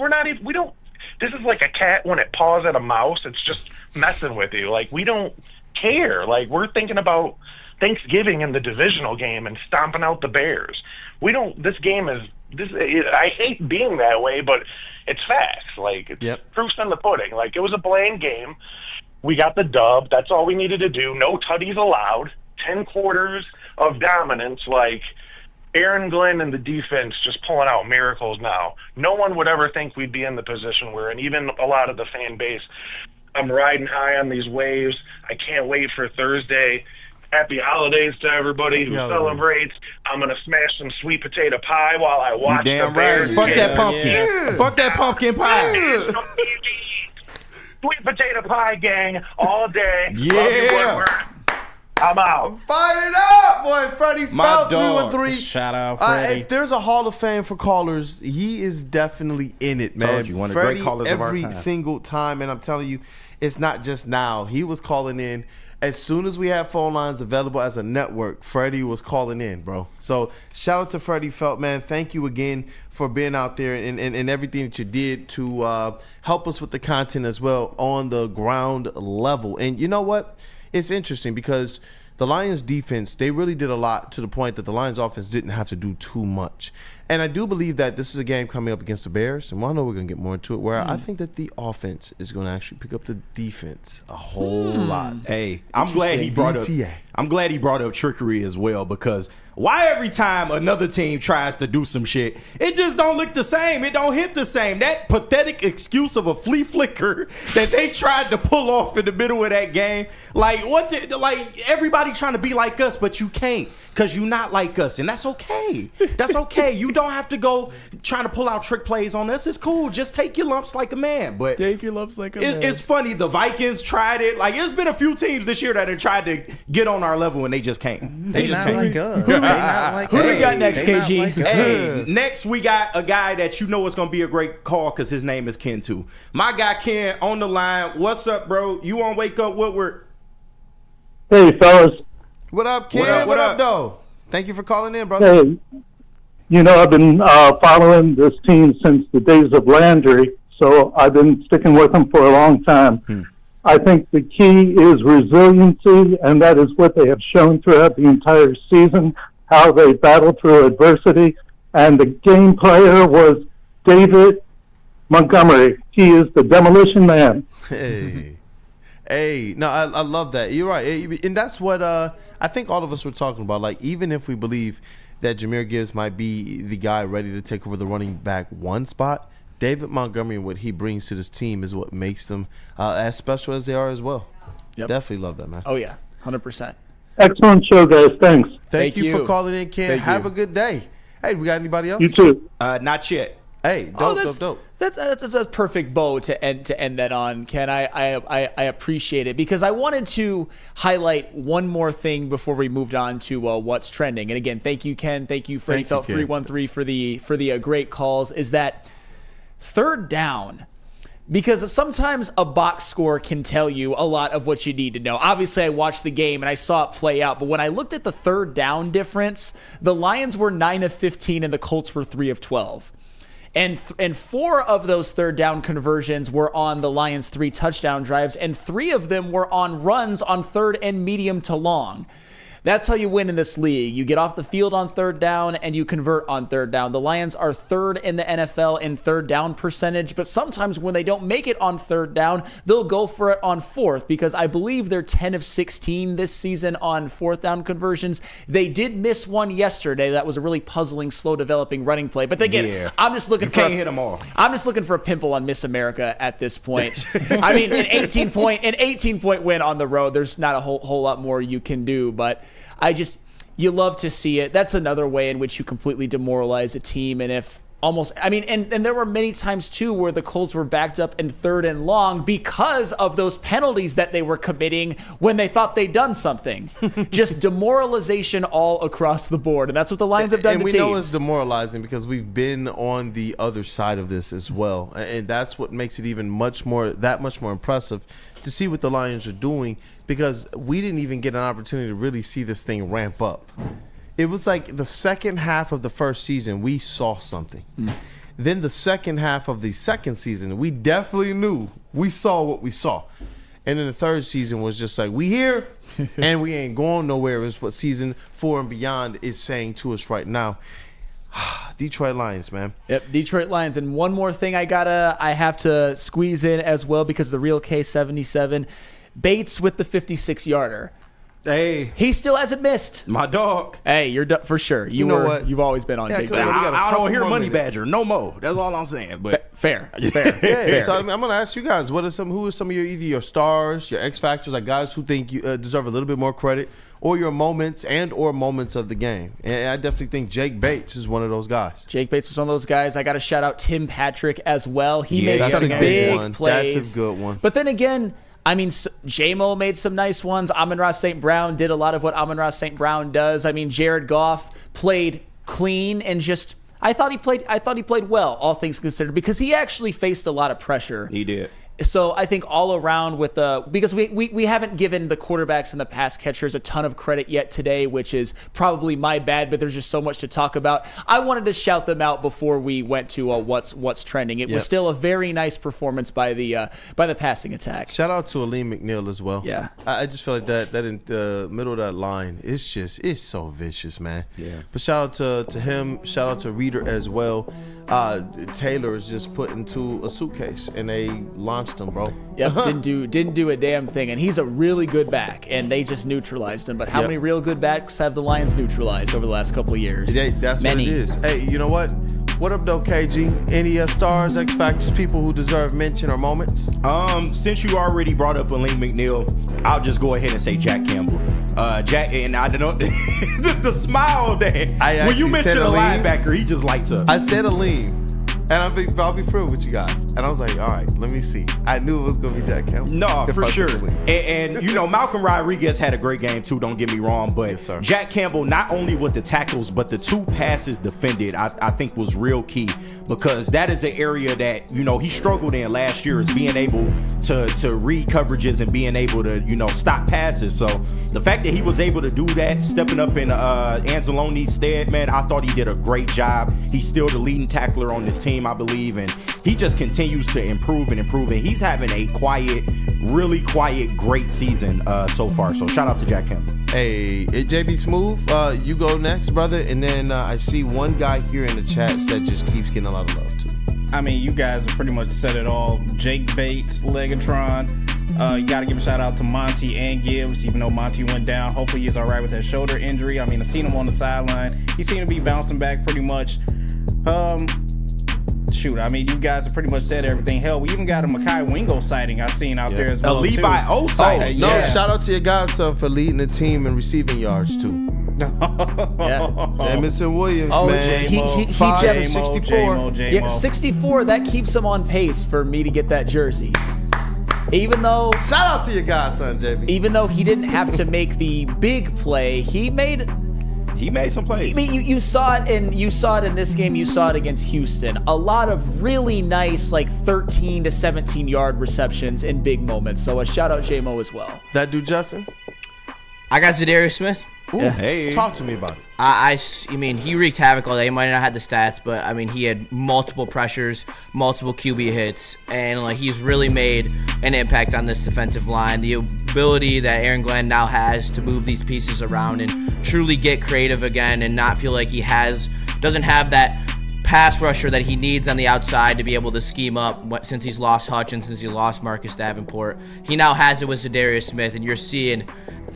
this is like a cat when it paws at a mouse. It's just messing with you. Like, we don't care. Like, we're thinking about Thanksgiving and the divisional game and stomping out the Bears. I hate being that way, but it's facts. Like, it's proof's in the pudding. Like, it was a bland game. We got the dub. That's all we needed to do. No tutties allowed. 10 quarters of dominance. Like, Aaron Glenn and the defense just pulling out miracles now. No one would ever think we'd be in the position we're in, even a lot of the fan base. I'm riding high on these waves. I can't wait for Thursday. Happy holidays to everybody who celebrates. I'm going to smash some sweet potato pie while I watch the Bears. Fuck that pumpkin. Yeah. Fuck that pumpkin pie. Sweet potato pie gang all day. Yeah. Love you, Woodward. I'm out. Fired up, boy. Freddie Felt 313. Shout out, Freddie. If there's a Hall of Fame for callers, he is definitely in it, man. One of the Freddie, great callers of our every time. single time, and I'm telling you, it's not just now. He was calling in as soon as we had phone lines available as a network. Freddie was calling in, bro. So shout out to Freddie Felt, man. Thank you again for being out there and everything that you did to help us with the content as well on the ground level. And you know what? It's interesting because the Lions defense, they really did a lot to the point that the Lions offense didn't have to do too much. And I do believe that this is a game coming up against the Bears, and I know we're going to get more into it, where I think that the offense is going to actually pick up the defense a whole lot. Hey, I'm glad he brought up trickery as well, because why every time another team tries to do some shit, it just don't look the same. It don't hit the same. That pathetic excuse of a flea flicker that they tried to pull off in the middle of that game, like everybody trying to be like us, but you can't because you're not like us, and that's okay. That's okay. You don't have to go trying to pull out trick plays on us. It's cool. Just take your lumps like a man. But take your lumps like a man. It's funny. The Vikings tried it. Like, it's been a few teams this year that have tried to get on our level, and they just can't. They just not can't. like us. Who do we got next, KG? Like Hey, next we got a guy that you know is going to be a great call because his name is Ken too. My guy Ken on the line. What's up, bro? You on Wake Up Woodward? Hey, fellas. What up, Ken? What up, though? Thank you for calling in, brother. Hey, I've been following this team since the days of Landry, so I've been sticking with them for a long time. I think the key is resiliency, and that is what they have shown throughout the entire season, how they battle through adversity. And the game player was David Montgomery. He is the demolition man. Hey, no, I love that. You're right. And that's what I think all of us were talking about. Like, even if we believe that Jahmyr Gibbs might be the guy ready to take over the running back one spot, David Montgomery and what he brings to this team is what makes them as special as they are as well. Yep. Definitely love that, man. Oh, yeah. 100%. Excellent show, guys. Thanks. Thank you for calling in, Ken. Have a good day. Hey, we got anybody else? You too. Not yet. Hey, dope. That's a perfect bow to end that on, Ken. I appreciate it because I wanted to highlight one more thing before we moved on to what's trending. And again, thank you, Ken. Thank you, Freddie Felt 313 for the great calls. Is that third down. Because sometimes a box score can tell you a lot of what you need to know. Obviously, I watched the game and I saw it play out. But when I looked at the third down difference, the Lions were 9 of 15 and the Colts were 3 of 12. And 4 of those third down conversions were on the Lions' 3 touchdown drives, and 3 of them were on runs on third and medium to long. That's how you win in this league. You get off the field on third down and you convert on third down. The Lions are 3rd in the NFL in third down percentage, but sometimes when they don't make it on third down, they'll go for it on 4th, because I believe they're 10 of 16 this season on 4th down conversions. They did miss one yesterday. That was a really puzzling, slow developing running play. But again, I'm just looking for hit them all. I'm just looking for a pimple on Miss America at this point. I mean, an 18-point win on the road. There's not a whole lot more you can do, but you love to see it. That's another way in which you completely demoralize a team. And and there were many times too where the Colts were backed up in 3rd and long because of those penalties that they were committing when they thought they'd done something. Just demoralization all across the board. And that's what the Lions have done to teams. And we know it's demoralizing because we've been on the other side of this as well. And that's what makes it even that much more impressive to see what the Lions are doing, because we didn't even get an opportunity to really see this thing ramp up. It was like the second half of the first season, we saw something. Then the second half of the second season, we definitely knew we saw what we saw. And then the third season was just like, we here and we ain't going nowhere, is what season 4 and beyond is saying to us right now. Detroit Lions, man. Yep, Detroit Lions. And one more thing I have to squeeze in as well, because the real K77, Bates with the 56-yarder. Hey, he still hasn't missed. My dog. Hey, you're for sure. You know what? You've always been on Big Bates. I don't hear Money Badger no more. That's all I'm saying. But fair. Yeah. So I'm going to ask you guys, who are some of your either your stars, your X factors, like guys who think you deserve a little bit more credit, or your moments of the game? And I definitely think Jake Bates is one of those guys. Jake Bates was one of those guys. I got to shout out Tim Patrick as well. He made some big plays. That's a good one. But then again, I mean, J-Mo made some nice ones. Amon-Ra St. Brown did a lot of what Amon-Ra St. Brown does. I mean, Jared Goff played clean and just I thought he played well, all things considered, because he actually faced a lot of pressure. He did. So I think all around because we haven't given the quarterbacks and the pass catchers a ton of credit yet today, which is probably my bad, but there's just so much to talk about. I wanted to shout them out before we went to what's trending. It was still a very nice performance by the passing attack. Shout out to Aleem McNeil as well. Yeah. I just feel like that in the middle of that line, it's so vicious, man. Yeah. But shout out to him, shout out to Reader as well. Taylor is just put into a suitcase and they launched him, bro. Yep, didn't do a damn thing, and he's a really good back, and they just neutralized him. But how many real good backs have the Lions neutralized over the last couple of years? That's many. What it is. Hey, you know what? What up, though, KG? Any stars, X Factors, people who deserve mention or moments? Since you already brought up Aleem McNeil, I'll just go ahead and say Jack Campbell. Jack, and I don't know the smile that when you mention a linebacker, he just lights up. I said Aleem. And I'll be through with you guys. And I was like, all right, let me see. I knew it was going to be Jack Campbell. No, for sure. And you know, Malcolm Rodriguez had a great game too, don't get me wrong. But Jack Campbell, not only with the tackles, but the 2 passes defended, I think was real key. Because that is an area that, you know, he struggled in last year, is being able to read coverages and being able to, you know, stop passes. So the fact that he was able to do that, stepping up in Anzalone's stead, man, I thought he did a great job. He's still the leading tackler on this team, I believe, and he just continues to improve and improve, and he's having a really quiet, great season so far. So shout out to Jack Campbell. Hey, JB Smooth, you go next, brother, and then I see one guy here in the chat that just keeps getting a lot of love too. I mean, you guys have pretty much said it all. Jake Bates, Legatron. You got to give a shout out to Monty and Gibbs, even though Monty went down. Hopefully he's all right with that shoulder injury. I mean, I seen him on the sideline. He seemed to be bouncing back pretty much. Shoot, I mean, you guys have pretty much said everything. Hell, we even got a Makai Wingo sighting I seen out there as well. A Levi O sighting. Shout out to your godson for leading the team in receiving yards too. Jamison Williams, man. He 64. Yeah, 64. That keeps him on pace for me to get that jersey. Even though, shout out to your godson, JB. Even though he didn't have to make the big play, he made He made some plays. I mean, you saw it in this game. You saw it against Houston. A lot of really nice, like 13 to 17 yard receptions in big moments. So a shout out J-Mo as well. That dude, Justin? I got Zadarius Smith. Ooh, hey. Talk to me about it. I mean, he wreaked havoc all day. He might not have the stats, but I mean, he had multiple pressures, multiple QB hits, and like he's really made an impact on this defensive line. The ability that Aaron Glenn now has to move these pieces around and truly get creative again, and not feel like he doesn't have that pass rusher that he needs on the outside to be able to scheme up. Since he's lost Hutch and since he lost Marcus Davenport, he now has it with Zadarius Smith, and you're seeing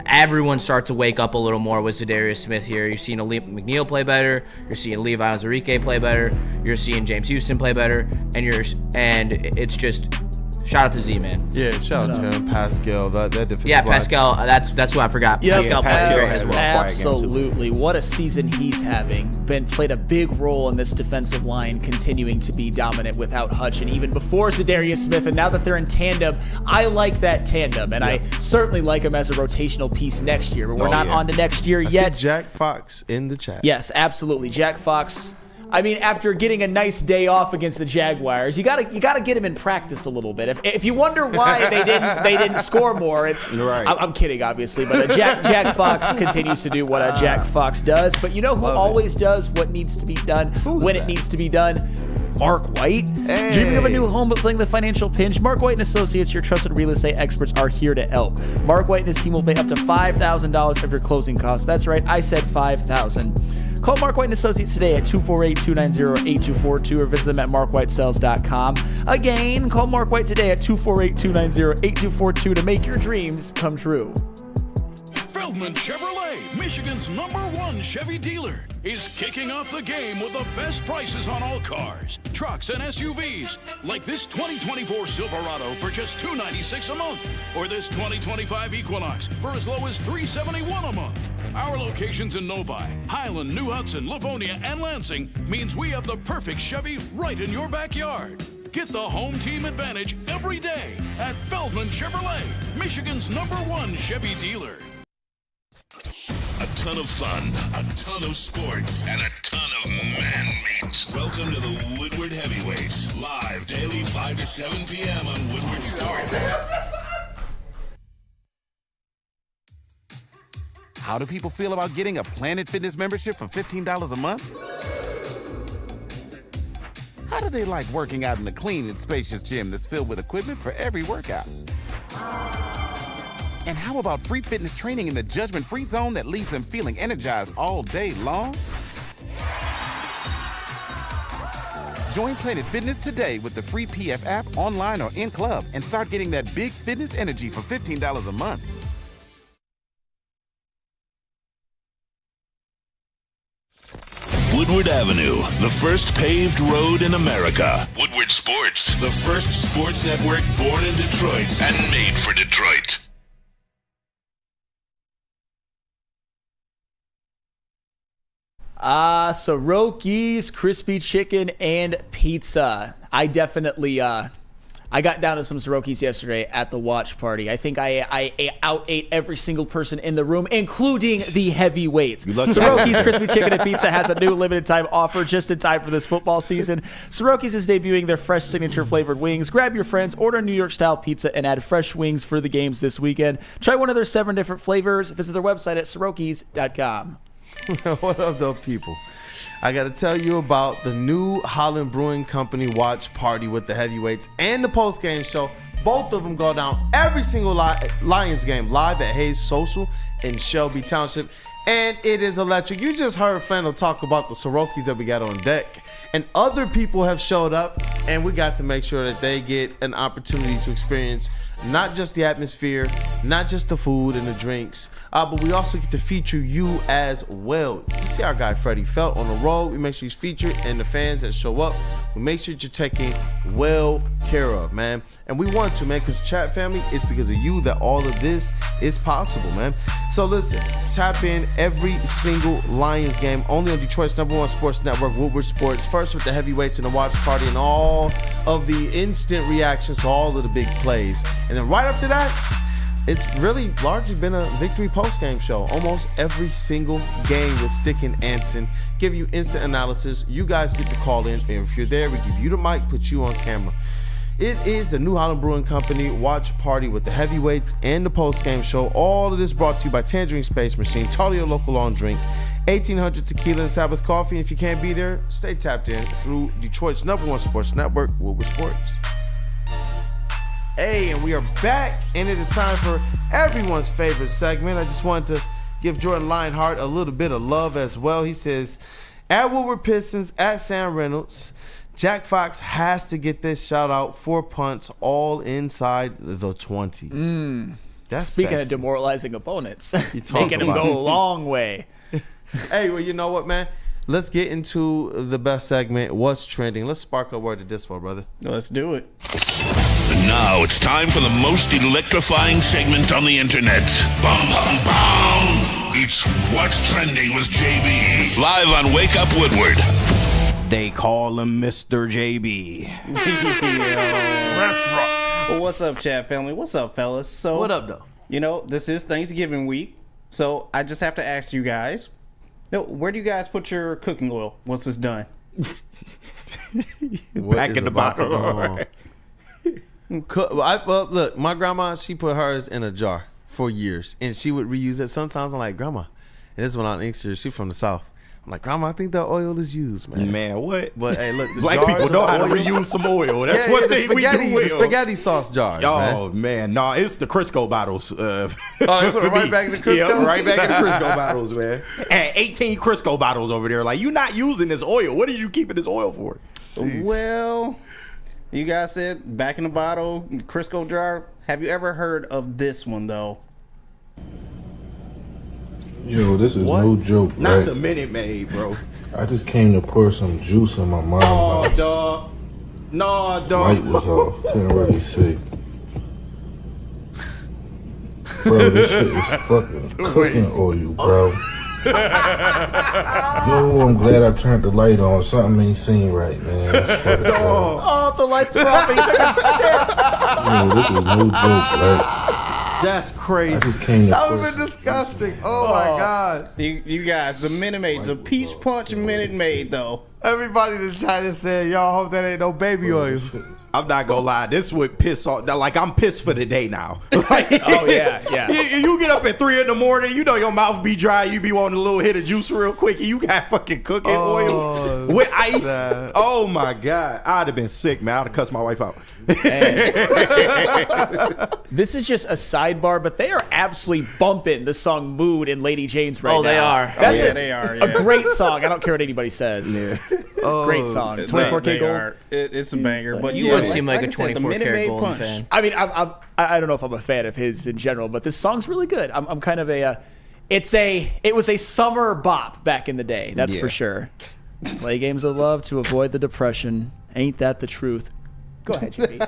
everyone start to wake up a little more with Zadarius Smith here. You're seeing Aleem McNeil play better. You're seeing Levi Onwuzurike play better. You're seeing James Houston play better, and it's just shout out to Z, man. Yeah, shout out to him, Pascal. That defensive line. Pascal. That's what I forgot. Yep. Pascal as well. Absolutely. What a season he's having. Played a big role in this defensive line continuing to be dominant without Hutch, and even before Zadarius Smith. And now that they're in tandem, I like that tandem, and I certainly like him as a rotational piece next year. But we're not on to next year yet. See Jack Fox in the chat. Yes, absolutely. Jack Fox. I mean, after getting a nice day off against the Jaguars, you gotta get him in practice a little bit. If you wonder why they didn't score more, right. I'm kidding, obviously, but Jack Fox continues to do what a Jack Fox does. But you know who always does what needs to be done when it needs to be done? Mark White. Hey. Dreaming of a new home but feeling the financial pinch? Mark White and Associates, your trusted real estate experts, are here to help. Mark White and his team will pay up to $5,000 of your closing costs. That's right, I said $5,000. Call Mark White & Associates today at 248-290-8242 or visit them at markwhitesales.com. Again, call Mark White today at 248-290-8242 to make your dreams come true. Feldman Chevrolet, Michigan's #1 Chevy dealer, is kicking off the game with the best prices on all cars, trucks, and SUVs, like this 2024 Silverado for just $296 a month, or this 2025 Equinox for as low as $371 a month. Our locations in Novi, Highland, New Hudson, Livonia, and Lansing means we have the perfect Chevy right in your backyard. Get the home team advantage every day at Feldman Chevrolet, Michigan's #1 Chevy dealer. A ton of fun, a ton of sports, and a ton of man-meat. Welcome to the Woodward Heavyweights, live daily 5 to 7 p.m. on Woodward Sports. How do people feel about getting a Planet Fitness membership for $15 a month? How do they like working out in the clean and spacious gym that's filled with equipment for every workout? And how about free fitness training in the judgment-free zone that leaves them feeling energized all day long? Join Planet Fitness today with the free PF app, online or in club, and start getting that big fitness energy for $15 a month. Woodward Avenue, the first paved road in America. Woodward Sports, the first sports network born in Detroit and made for Detroit. Soroki's crispy chicken and pizza. I definitely I got down to some Soroki's yesterday at the watch party. I think I out-ate every single person in the room, including the heavyweights. Soroki's crispy chicken and pizza has a new limited time offer just in time for this football season. Soroki's is debuting their fresh signature flavored wings. Grab your friends, order New York style pizza, and add fresh wings for the games this weekend. Try one of their 7 different flavors. Visit their website at sorokis.com. What up, though, people? I got to tell you about the new Holland Brewing Company watch party with the heavyweights and the post-game show. Both of them go down every single Lions game live at Hayes Social in Shelby Township, and it is electric. You just heard Flannel talk about the Sorokis that we got on deck, and other people have showed up, and we got to make sure that they get an opportunity to experience not just the atmosphere, not just the food and the drinks, but we also get to feature you as well. You see our guy Freddie Felt on the road. We make sure he's featured, and the fans that show up, we make sure you're taken well care of, man. And we want to, man, because Chat Family, it's because of you that all of this is possible, man. So listen, tap in every single Lions game only on Detroit's #1 sports network, Woodward Sports. First with the heavyweights and the watch party and all of the instant reactions to all of the big plays. And then right after that, it's really largely been a victory post-game show. Almost every single game with Stick and Anson give you instant analysis. You guys get to call in, and if you're there, we give you the mic, put you on camera. It is the New Holland Brewing Company watch party with the heavyweights and the post-game show. All of this brought to you by Tangerine Space Machine, Tully your local on drink, 1800 Tequila and Sabbath Coffee. And if you can't be there, stay tapped in through Detroit's #1 sports network, WUW Sports. Hey, and we are back, and it is time for everyone's favorite segment. I just wanted to give Jordan Lionheart a little bit of love as well. He says, at Woodward Pistons, at Sam Reynolds, Jack Fox has to get this shout out. 4 punts, all inside the 20. That's Speaking sexy. of demoralizing opponents, talk making them about go it. a long way. Hey, well, you know what, man? Let's get into the best segment, What's Trending. Let's spark a word to this one, brother. Let's do it. And now it's time for the most electrifying segment on the internet. Bum, bum, bum. It's What's Trending with JB. Live on Wake Up Woodward. They call him Mr. JB. Well, what's up, chat family? What's up, fellas? So, What up, though? You know, this is Thanksgiving week, so I just have to ask you guys, where do you guys put your cooking oil once it's done? Back in the bottle. Well, look, my grandma, she put hers in a jar for years, and she would reuse it. Sometimes I'm like, Grandma, and this one on Inkster, she's from the South. I'm like, Grandma, I think that oil is used, man. Man, what? But hey, look, the Black jars people of know how to oil- reuse some oil. That's Yeah, one the thing we spaghetti- do well. The spaghetti sauce jars, Oh, man. No, it's the Crisco bottles. They put it right back in the Crisco? Yeah, right back in the Crisco bottles, man. And 18 Crisco bottles over there. Like, you're not using this oil. What are you keeping this oil for? Well, you guys said back in the bottle, Crisco jar. Have you ever heard of this one, though? Yo, this is no joke, Not right? the Minute Maid, bro. I just came to pour some juice in my mom's Oh, mouth. dog. No, Light dog. was off. Couldn't really see. Bro, this shit is fucking cooking oil, bro. Yo, I'm glad I turned the light on. Something ain't seen right, man. I swear to God. Oh, the lights were off. He took a sip. Yo, this was no joke, right? That's crazy. I just came to That pour would have been disgusting. Oh, my God. You guys, the Minute Maid, the Peach Punch Minute Maid, though. Everybody in China said, y'all hope that ain't no baby oil. I'm not gonna lie, this would piss off. Like, I'm pissed for the day now. Like, Oh, yeah. You get up at 3 in the morning, you know your mouth be dry, you be wanting a little hit of juice real quick, and you got fucking cooking oil with ice. sad. Oh my God, I'd have been sick, man. I'd have cussed my wife out. This is just a sidebar, but they are absolutely bumping the song "Mood" in Lady Jane's right now. Oh, they are. That's they are. a great song. I don't care what anybody says. Great song. 24K Gold. It's a banger. But You yeah, would seem like a I said, the 24 Minute karat Maid golden punch. fan. I mean, I don't know if I'm a fan of his in general, but this song's really good. I'm kind of a. It was a summer bop back in the day. That's for sure. Play games of love to avoid the depression. Ain't that the truth? Go ahead, Jimmy.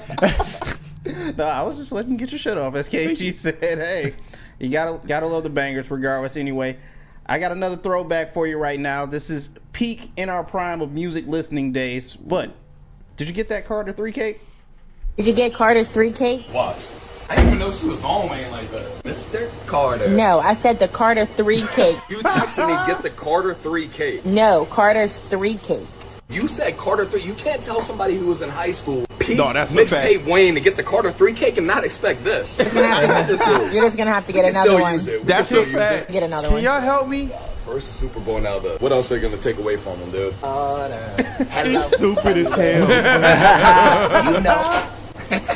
No, I was just letting you get your shit off. As KG said, hey, you gotta love the bangers regardless. Anyway, I got another throwback for you right now. This is peak in our prime of music listening days. But did you get that Carter 3 cake? Did you get Carter's 3 cake? What? I didn't even know she was on, man, like that. Mr. Carter. No, I said the Carter 3 cake. You texted me, get the Carter 3 cake. No, Carter's 3 cake. You said Carter 3. You can't tell somebody who was in high school, peak No, that's a mixtape Wayne, to get the Carter 3 cake and not expect this. You're just gonna have to get another one. That's a fact. Get another Can one. y'all help me? First the Super Bowl, now the. What else are they gonna take away from him, dude? He's stupid as hell. You know.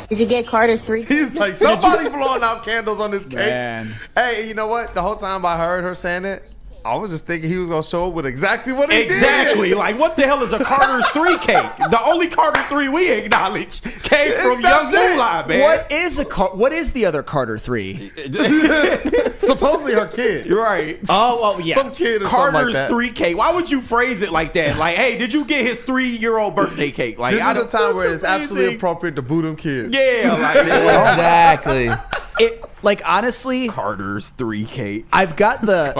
Did you get Carter's 3 cake? He's like, somebody blowing out candles on this cake. Man. Hey, you know what? The whole time I heard her saying it, I was just thinking he was going to show up with exactly what he Exactly. did. Like, what the hell is a Carter's 3 cake? The only Carter 3 we acknowledge came from Young That's it. Moolah, man. What is the other Carter 3? Supposedly her kid. You're right. Oh, well, yeah. Some kid or Carter's something like that. 3 cake. Why would you phrase it like that? Like, hey, did you get his 3-year-old birthday cake? Like, This I is the don't- time where it's that's absolutely amazing. appropriate to boo them kids. Yeah, like Exactly. Like honestly, Carter's 3 cake. I've got the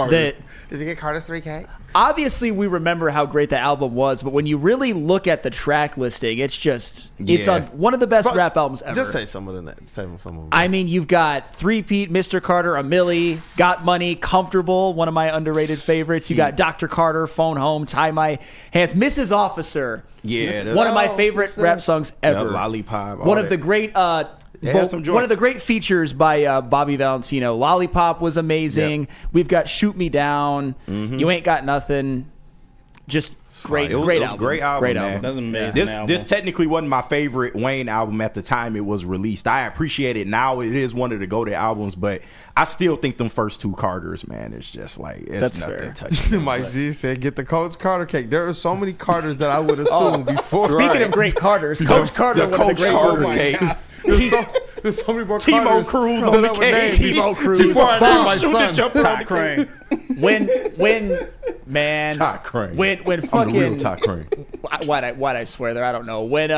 Did you get Carter's 3 cake? Obviously, we remember how great the album was, but when you really look at the track listing, it's just it's on one of the best rap albums ever. Just say some of them. Say some of them. I mean, you've got Three-Peat, Mr. Carter, A Milli, Got Money, Comfortable, one of my underrated favorites. You got Dr. Carter, Phone Home, Tie My Hands, Mrs. Officer. Yeah, one of my favorite rap songs ever. Lollipop. One of the great one of the great features by Bobby Valentino. Lollipop was amazing. We've got Shoot Me Down. You Ain't Got Nothing. Just great album. Great album, Great man. album. That's an amazing album. This technically wasn't my favorite Wayne album at the time it was released. I appreciate it now. It is one of the go-to albums, but I still think them first two Carters, man, it's just like it's nothing touching. Mike G said, "Get the Coach Carter cake." There are so many Carters that I would assume before. Speaking of great Carters, Coach Carter, the one of the great Carter cake. There's so many more Timo Carters. Cruz on the cake. Timo Cruz. Before I named my son. Todd Crane. When Todd Crane. When I'm the real fucking Todd Crane. why'd I swear there? I don't know. When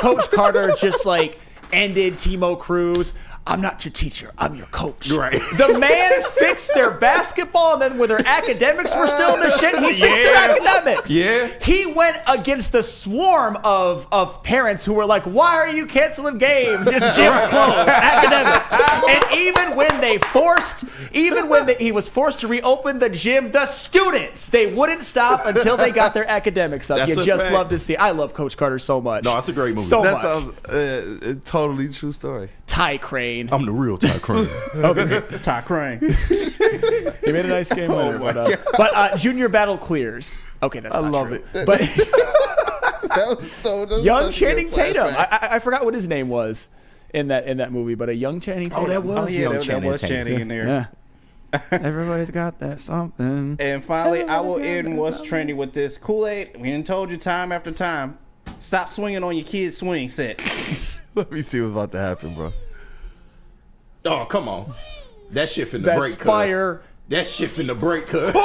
Coach Carter just like ended Timo Cruz. I'm not your teacher. I'm your coach. Right. The man fixed their basketball, and then when their academics were still in the shit, he fixed their academics. Yeah. He went against the swarm of parents who were like, "Why are you canceling games? Just gyms closed, academics." And even when he was forced to reopen the gym, the students, they wouldn't stop until they got their academics up. That's You a just fact. love to see. I love Coach Carter so much. No, that's a great movie. So That's much. a totally true story. Ty Crane. I'm the real Todd Crane. Todd Crane. He made a nice game winner. But Junior Battle clears. Okay, that's not love true. it. But That was young such a good Channing Tatum. flashback. I forgot what his name was in that movie, but a young Channing Tatum. that was that was Channing in there. Yeah. Everybody's got that something. And finally, I will end what's trending with this. Kool-Aid, we done told you time after time, stop swinging on your kids' swing set. Let me see what's about to happen, bro. Oh, come on. That shit finna That's break. Cuz. fire. That shit finna break, cuz. On the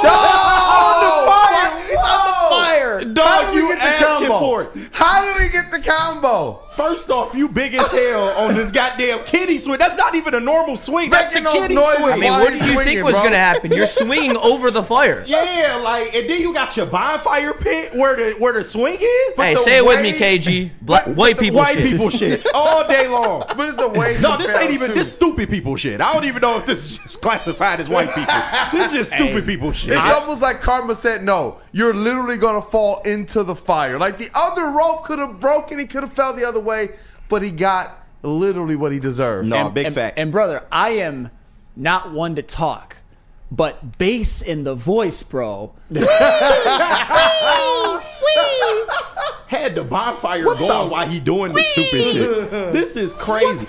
fire! It's on the fire. How Dog, do we you get the asking combo? for it. How do we get the combo? First off, you big as hell on this goddamn kiddie swing. That's not even a normal swing. That's the Making those kiddie noises swing. I mean, Why what are do you you swinging, think was bro? going to happen? You're swinging over the fire. Yeah, like, and then you got your bonfire pit where the swing is. Hey, the say it with me, way- KG. White people White shit. people shit all day long. But it's a way. No, he this fell, ain't even too. this stupid people shit. I don't even know if this is just classified as white people. This is just stupid people shit. It's almost like Karma said, no, you're literally going to fall into the fire. Like the other rope could have broken. He could have fell the other way, but he got literally what he deserved. No, big facts. And brother, I am not one to talk, but bass in the voice, bro. Had the bonfire going while he doing this stupid shit. This is crazy.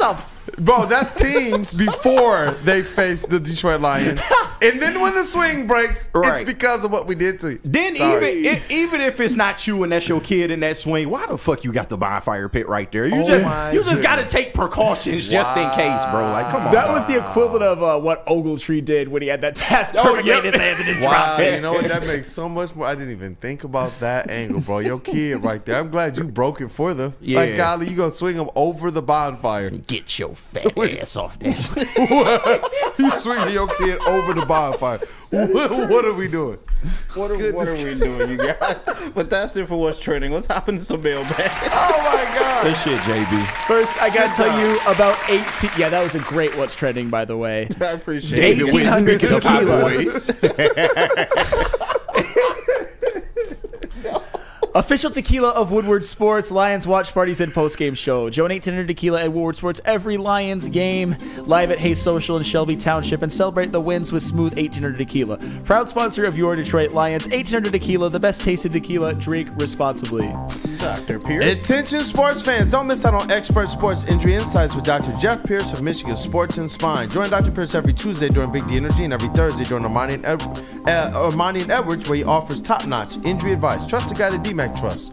Bro, that's teams before they face the Detroit Lions. And then when the swing breaks, Right. it's because of what we did to you. Then Sorry. even if it's not you and that's your kid in that swing, why the fuck you got the bonfire pit right there? You my just got to take precautions just in case, bro. Like, come on. That was the equivalent of what Ogletree did when he had that pass perfectly in his hands and just dropped Wow, it. you know what? That makes so much more. I didn't even think about that angle, bro. Your kid right there. I'm glad you broke it for them. Yeah. Like, golly, you gonna swing him over the bonfire. Get your fat ass off this. You swinging your kid over the bonfire. What are we doing? What are we doing, you guys? But that's it for what's trending. Let's hop into some mailbag. Oh my God. This shit, JB. First, I gotta tell you about 18. Yeah, that was a great What's Trending, by the way. I appreciate it. David Witt, speaking of hot tequila. boys. Official tequila of Woodward Sports, Lions watch parties and post-game show. Donate $10 tequila at Woodward Sports every Lions game. Live at Hayes Social in Shelby Township and celebrate the wins with smooth 1800 tequila. Proud sponsor of your Detroit Lions. 1800 tequila, the best tasted tequila. Drink responsibly. Dr. Pierce. Attention sports fans, don't miss out on expert sports injury insights with Dr. Jeff Pierce of Michigan Sports and Spine. Join Dr. Pierce every Tuesday during Big D Energy and every Thursday during Ermanni and Edwards, where he offers top-notch injury advice. Trust the guy to DMAC Trust.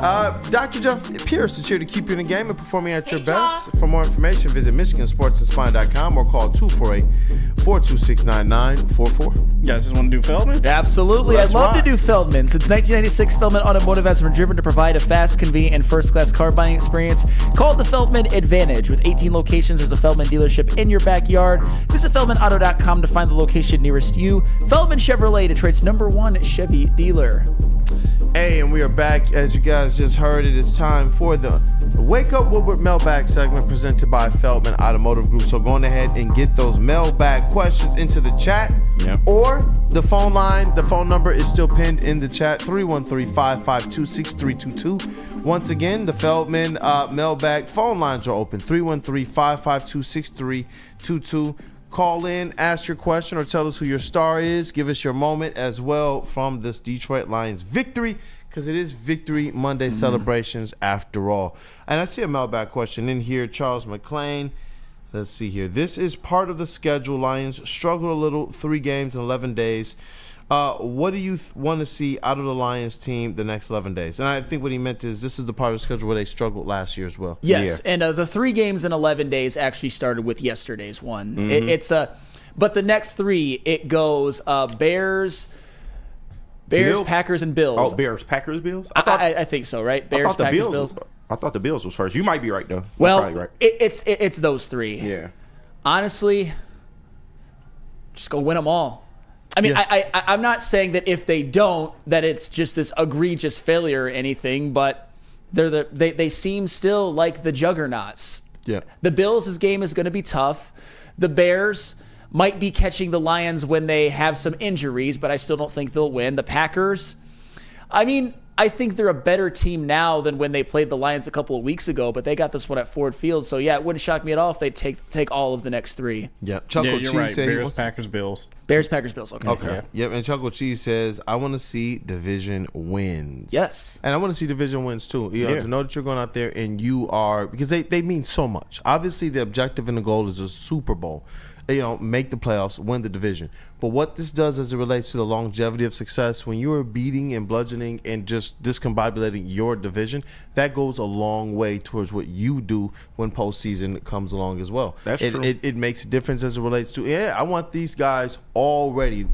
Dr. Jeff Pierce is here to keep you in the game and performing at your best. For more information, visit MichiganSportsandSpine.com or call 248-426-9944. You guys just want to do Feldman? Absolutely. I'd love to do Feldman. Since 1996, Feldman Automotive has been driven to provide a fast, convenient, and first-class car buying experience. Call the Feldman Advantage. With 18 locations, there's a Feldman dealership in your backyard. Visit FeldmanAuto.com to find the location nearest you. Feldman Chevrolet, Detroit's #1 Chevy dealer. Hey, and we are back. As you guys just heard, it is time for the Wake Up Woodward Mailbag segment presented by Feldman Automotive Group. So go on ahead and get those mailbag questions into the chat or the phone line. The phone number is still pinned in the chat, 313-552-6322. Once again, the Feldman mailbag phone lines are open, 313-552-6322. Call in, ask your question, or tell us who your star is. Give us your moment as well from this Detroit Lions victory, because it is Victory Monday celebrations after all. And I see a mailbag question in here. Charles McClain. Let's see here. This is part of the schedule. Lions struggled a little, 3 games in 11 days. What do you want to see out of the Lions team the next 11 days? And I think what he meant is this is the part of the schedule where they struggled last year as well. Yes, and the 3 games in 11 days actually started with yesterday's one. But the next 3, it goes Bears, Bills? Packers, and Bills. Oh, Bears, Packers, Bills? I think so, right? Bears, Packers, Bills. I thought the Bills was first. You might be right, though. Well, right. it's those 3. Yeah. Honestly, just go win them all. I mean, I'm not saying that if they don't, that it's just this egregious failure or anything, but they seem still like the juggernauts. Yeah. The Bills' game is going to be tough. The Bears might be catching the Lions when they have some injuries, but I still don't think they'll win. The Packers, I mean, I think they're a better team now than when they played the Lions a couple of weeks ago, but they got this one at Ford Field. So, yeah, it wouldn't shock me at all if they take all of the next 3. Yeah, Chuckle Cheese right. said Bears, Packers, Bills. Bears, Packers, Bills. Okay. Okay. Yep. And Chuckle Cheese says, I want to see division wins. Yes. And I want to see division wins too. You know, to know that you're going out there and you are, because they mean so much. Obviously, the objective and the goal is a Super Bowl. You know, make the playoffs, win the division. But what this does as it relates to the longevity of success, when you are beating and bludgeoning and just discombobulating your division, that goes a long way towards what you do when postseason comes along as well. That's true. It makes a difference as it relates to, I want these guys already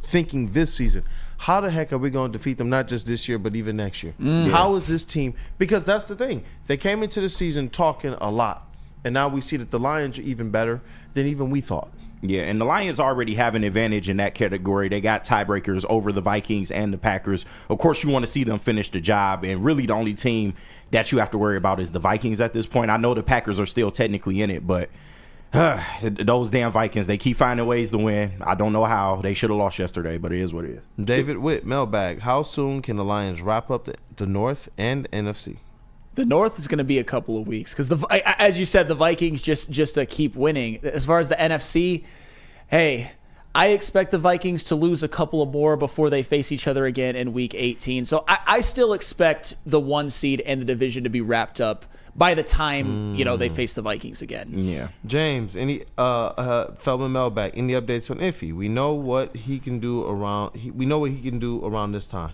thinking this season, how the heck are we going to defeat them, not just this year, but even next year? How is this team? Because that's the thing. They came into the season talking a lot. And now we see that the Lions are even better than even we thought. Yeah, and the Lions already have an advantage in that category. They got tiebreakers over the Vikings and the Packers. Of course, you want to see them finish the job, and really the only team that you have to worry about is the Vikings at this point. I know the Packers are still technically in it, but those damn Vikings, they keep finding ways to win. I don't know how. They should have lost yesterday, but it is what it is. David Witt, mailbag. How soon can the Lions wrap up the North and NFC? The North is going to be a couple of weeks because, as you said, the Vikings just keep winning. As far as the NFC, hey, I expect the Vikings to lose a couple of more before they face each other again in Week 18. So I still expect the 1 seed and the division to be wrapped up by the time they face the Vikings again. Yeah. James, any Feldman Mailbag? Any updates on Iffy? We know what he can do around. We know what he can do around this time.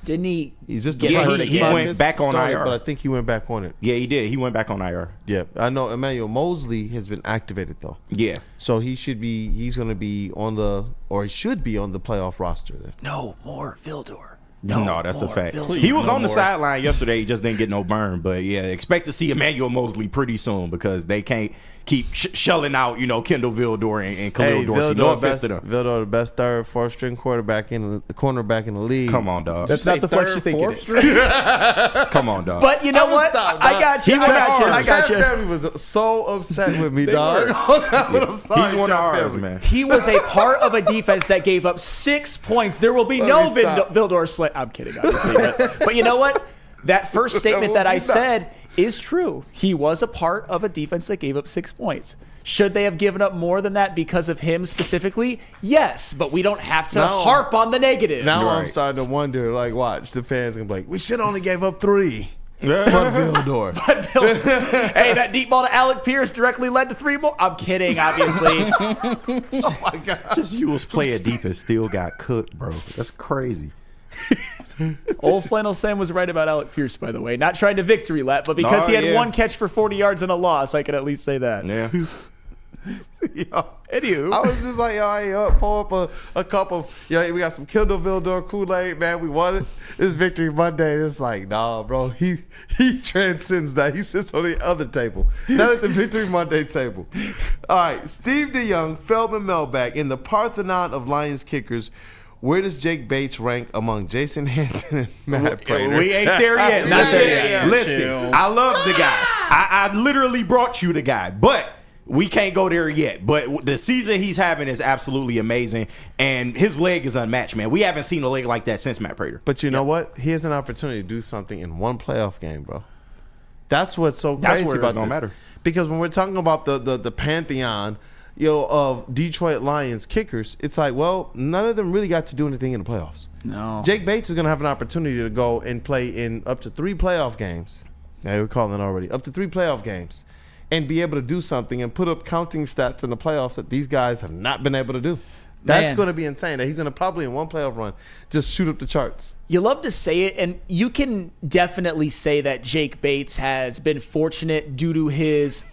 Didn't he? He's just he went back on IR, but I think he went back on it. Yeah, he did. He went back on IR. Yeah, I know. Emmanuel Mosley has been activated though. Yeah, so he should be. He's going to be on the, or he should be on the playoff roster. Then. No more Vildor. No, that's a fact. He was on the sideline yesterday. He just didn't get no burn. But yeah, expect to see Emmanuel Mosley pretty soon because they can't keep shelling out, Kendall Vildor and Khalil Dorsey. No offense to them. Vildor, the best 3rd, 4th string cornerback in the league. Come on, dog. That's not the flex you think it is. Come on, dog. But you know what? I got you. I got you. Family was so upset with me, dog. I'm sorry. He's one of ours, man. He was a part of a defense that gave up 6 points. There will be no Vildor slant. I'm kidding, obviously. But you know what? That first statement that I said is true. He was a part of a defense that gave up 6 points. Should they have given up more than that because of him specifically? Yes, but we don't have to harp on the negative. Now I'm starting to wonder, watch, the fans going to be like, we should only gave up 3. But Vildor. Hey, that deep ball to Alec Pierce directly led to 3 more. I'm kidding, obviously. Oh, my God. Just you was player deep and still got cooked, bro. That's crazy. Old Flannel Sam was right about Alec Pierce, by the way. Not trying to victory lap, but because he had one catch for 40 yards and a loss, I can at least say that. Yeah. Anywho. I was just like, pour up a cup of, we got some Kindle Vildor Kool-Aid, man. We won it. It's Victory Monday. It's like, nah, bro. He transcends that. He sits on the other table, not at the Victory Monday table. All right, Steve DeYoung, Feldman Mailbag, in the Parthenon of Lions kickers. Where does Jake Bates rank among Jason Hanson and Matt Prater? We ain't there yet. Listen, I love the guy. I literally brought you the guy, but we can't go there yet. But the season he's having is absolutely amazing, and his leg is unmatched, man. We haven't seen a leg like that since Matt Prater. But you know what? He has an opportunity to do something in one playoff game, bro. That's what's so crazy about this. Matter. Because when we're talking about the pantheon, of Detroit Lions kickers, it's like, well, none of them really got to do anything in the playoffs. No. Jake Bates is going to have an opportunity to go and play in up to 3 playoff games. Yeah, we're calling it already. Up to 3 playoff games. And be able to do something and put up counting stats in the playoffs that these guys have not been able to do. That's going to be insane. That he's going to probably in one playoff run just shoot up the charts. You love to say it, and you can definitely say that Jake Bates has been fortunate due to his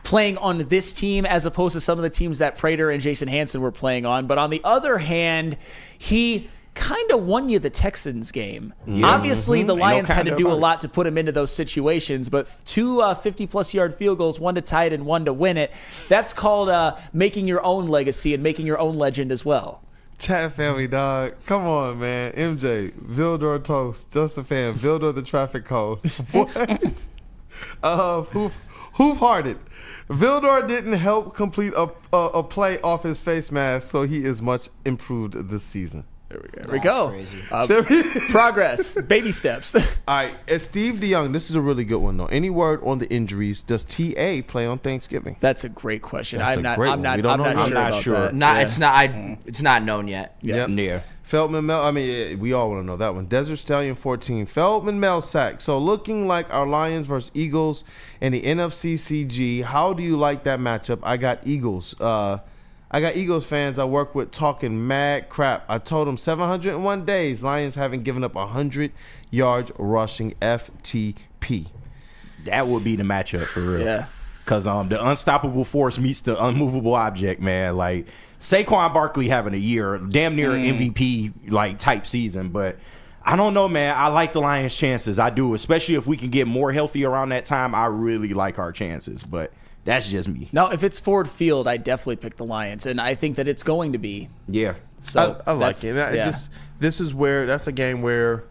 playing on this team as opposed to some of the teams that Prater and Jason Hanson were playing on. But on the other hand, he kind of won you the Texans game. Yeah. Obviously, the Lions had to do a lot to put him into those situations, but 2 50-plus yard field goals, 1 to tie it and 1 to win it. That's called making your own legacy and making your own legend as well. Chat family, dog. Come on, man. MJ, Vildor Toast, just a fan. Vildor the traffic code. What? Hoof-hearted. Vildor didn't help complete a play off his face mask, so he is much improved this season. There we go. Progress. Baby steps. All right. Steve DeYoung, this is a really good one, though. Any word on the injuries? Does TA play on Thanksgiving? That's a great question. I'm not sure. It's not known yet. Yep. Yeah. Feldman Mel. We all want to know that one. Desert Stallion 14. Feldman Mel sack. So looking like our Lions versus Eagles in the NFC CG. How do you like that matchup? I got Eagles. I got Eagles fans I work with talking mad crap. I told them 701 days. Lions haven't given up 100 yards rushing FTP. That would be the matchup for real. Yeah. Because the unstoppable force meets the unmovable object, man. Like Saquon Barkley having a year, damn near MVP like type season, but I don't know, man. I like the Lions' chances. I do, especially if we can get more healthy around that time. I really like our chances, but that's just me. No, if it's Ford Field, I definitely pick the Lions, and I think that it's going to be. Yeah. So I like it. This is where that's a game where